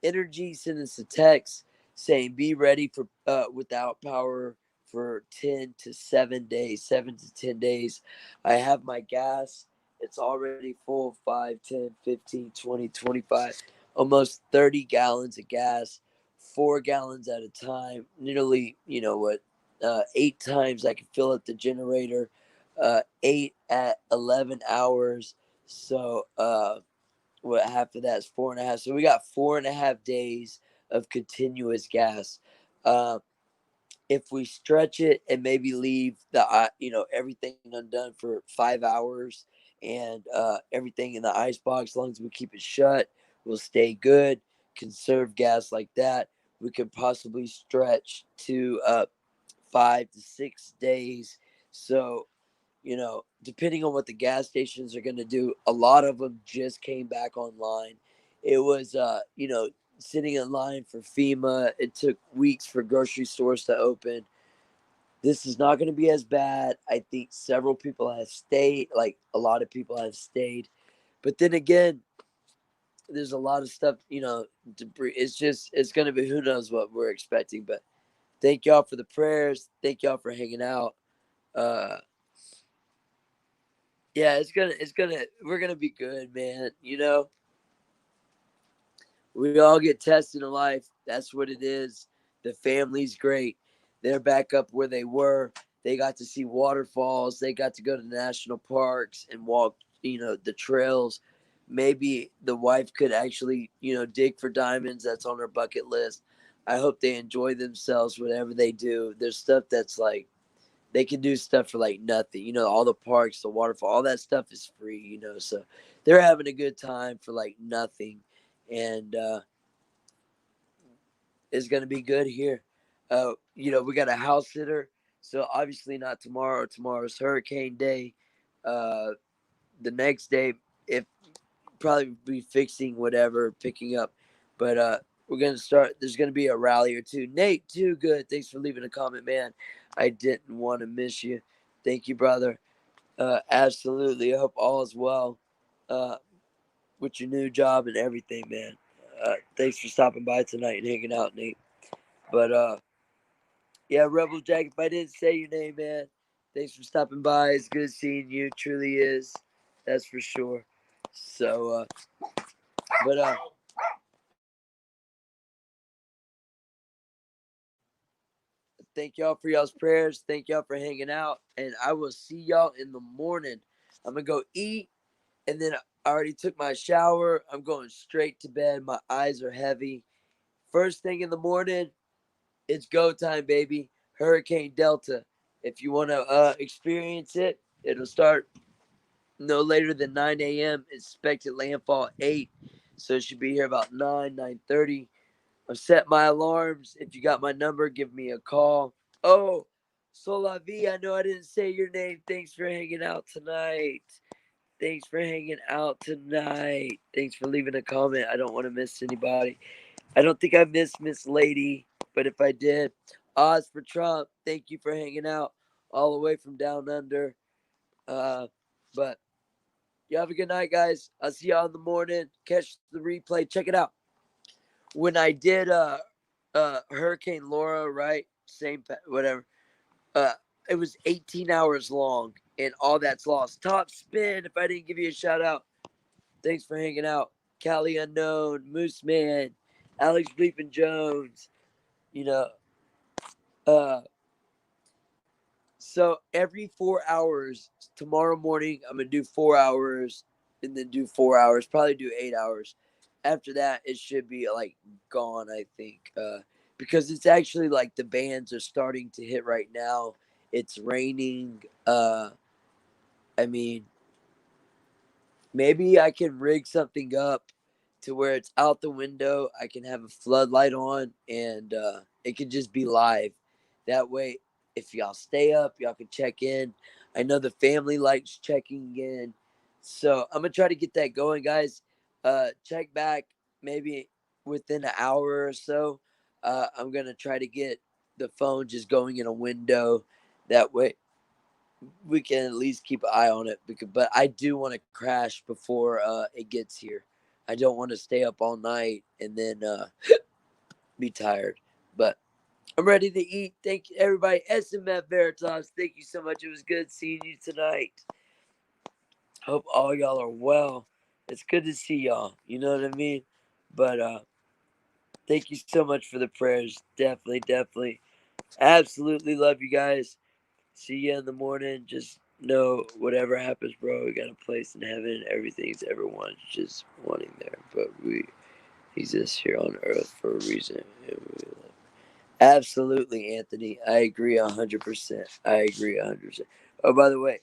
Energy sent us a text saying be ready for without power for 10 to 7 days, 7 to 10 days. I have my gas. It's already full, 5, 10, 15, 20, 25, almost 30 gallons of gas, 4 gallons at a time. Nearly, 8 times I can fill up the generator, 8 at 11 hours. So, what half of that is 4.5. So we got 4.5 days of continuous gas. If we stretch it and maybe leave everything undone for 5 hours and everything in the ice box, as long as we keep it shut, we'll stay good. Conserve gas like that. We could possibly stretch to 5 to 6 days. So depending on what the gas stations are going to do, a lot of them just came back online. It was, sitting in line for FEMA. It took weeks for grocery stores to open. This is not going to be as bad. I think several people have stayed, like a lot of people have stayed. But then again, there's a lot of stuff, debris. It's going to be, who knows what we're expecting. But thank y'all for the prayers. Thank y'all for hanging out. Yeah, we're gonna be good, man. We all get tested in life. That's what it is. The family's great. They're back up where they were. They got to see waterfalls. They got to go to national parks and walk, the trails. Maybe the wife could actually, dig for diamonds. That's on her bucket list. I hope they enjoy themselves, whatever they do. There's stuff that's like, they can do stuff for like nothing. All the parks, the waterfall, all that stuff is free, so they're having a good time for like nothing. And it's going to be good here. We got a house sitter. So obviously not tomorrow. Tomorrow's hurricane day. The next day, if probably be fixing whatever, picking up. But we're going to start. There's going to be a rally or two. Nate, too good. Thanks for leaving a comment, man. I didn't want to miss you. Thank you, brother. Absolutely. I hope all is well with your new job and everything, man. Thanks for stopping by tonight and hanging out, Nate. But yeah, Rebel Jack, if I didn't say your name, man, thanks for stopping by. It's good seeing you. Truly is. That's for sure. So, but thank y'all for y'all's prayers. Thank y'all for hanging out. And I will see y'all in the morning. I'm going to go eat. And then I already took my shower. I'm going straight to bed. My eyes are heavy. First thing in the morning, it's go time, baby. Hurricane Delta. If you want to experience it, it'll start no later than 9 a.m. Expected landfall 8. So it should be here about 9:30. I've set my alarms. If you got my number, give me a call. Oh, Solavi, I know I didn't say your name. Thanks for hanging out tonight. Thanks for hanging out tonight. Thanks for leaving a comment. I don't want to miss anybody. I don't think I missed Miss Lady, but if I did, Oz for Trump, thank you for hanging out. all the way from down under. But you have a good night, guys. I'll see y'all in the morning. Catch the replay. Check it out. When I did Hurricane Laura, right? Same whatever. It was 18 hours long, and all that's lost. Top spin. If I didn't give you a shout out, thanks for hanging out. Cali Unknown, Moose Man, Alex Bleepin Jones. You know, so every 4 hours, tomorrow morning, I'm going to do 4 hours and then do 4 hours, probably do 8 hours. After that, it should be like gone, I think, because it's actually like the bands are starting to hit right now. It's raining. I mean, maybe I can rig something up to where it's out the window. I can have a floodlight on and it can just be live. That way, if y'all stay up, y'all can check in. I know the family likes checking in. So I'm going to try to get that going, guys. Check back maybe within an hour or so. I'm going to try to get the phone just going in a window. That way, we can at least keep an eye on it. But I do want to crash before it gets here. I don't want to stay up all night and then be tired. But I'm ready to eat. Thank you, everybody. SMF Veritas, thank you so much. It was good seeing you tonight. Hope all y'all are well. It's good to see y'all. You know what I mean? But thank you so much for the prayers. Definitely. Absolutely love you guys. See you in the morning. Just know whatever happens, bro, we got a place in heaven. Everything's everyone's just wanting there. But we exist here on earth for a reason. Absolutely, Anthony. I agree 100%. I agree 100%. Oh, by the way,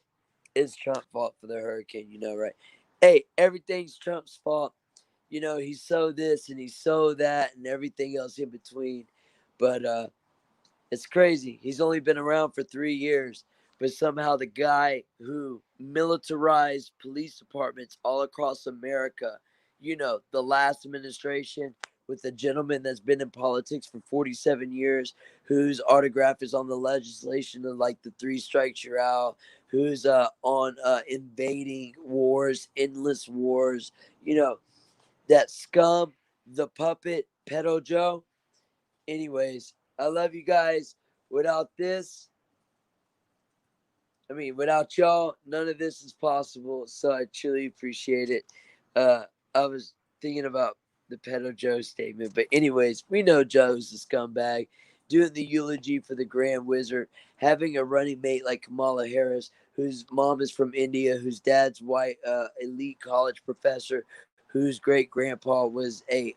it's Trump's fault for the hurricane, you know, right? Hey, everything's Trump's fault. You know, he's so this and he's so that and everything else in between. But it's crazy. He's only been around for 3 years, but somehow the guy who militarized police departments all across America, you know, the last administration with a gentleman that's been in politics for 47 years, whose autograph is on the legislation of like the 3 strikes you're out, who's on invading wars, endless wars, you know, that scum, the puppet, Pedo Joe. Anyways, I love you guys. Without y'all, none of this is possible. So I truly appreciate it. I was thinking about the Pedo Joe statement. But anyways, we know Joe's a scumbag. Doing the eulogy for the Grand Wizard. Having a running mate like Kamala Harris, whose mom is from India, whose dad's white elite college professor, whose great-grandpa was a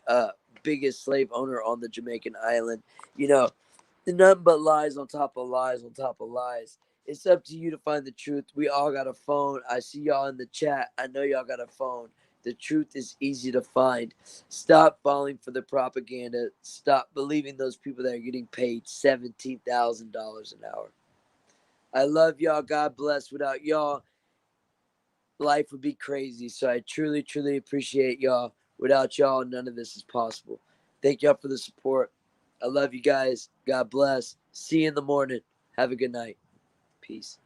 biggest slave owner on the Jamaican island. You know, nothing but lies on top of lies on top of lies. It's up to you to find the truth. We all got a phone. I see y'all in the chat. I know y'all got a phone. The truth is easy to find. Stop falling for the propaganda. Stop believing those people that are getting paid $17,000 an hour. I love y'all. God bless. Without y'all, life would be crazy. So I truly appreciate y'all. Without y'all, none of this is possible. Thank y'all for the support. I love you guys. God bless. See you in the morning. Have a good night. Peace.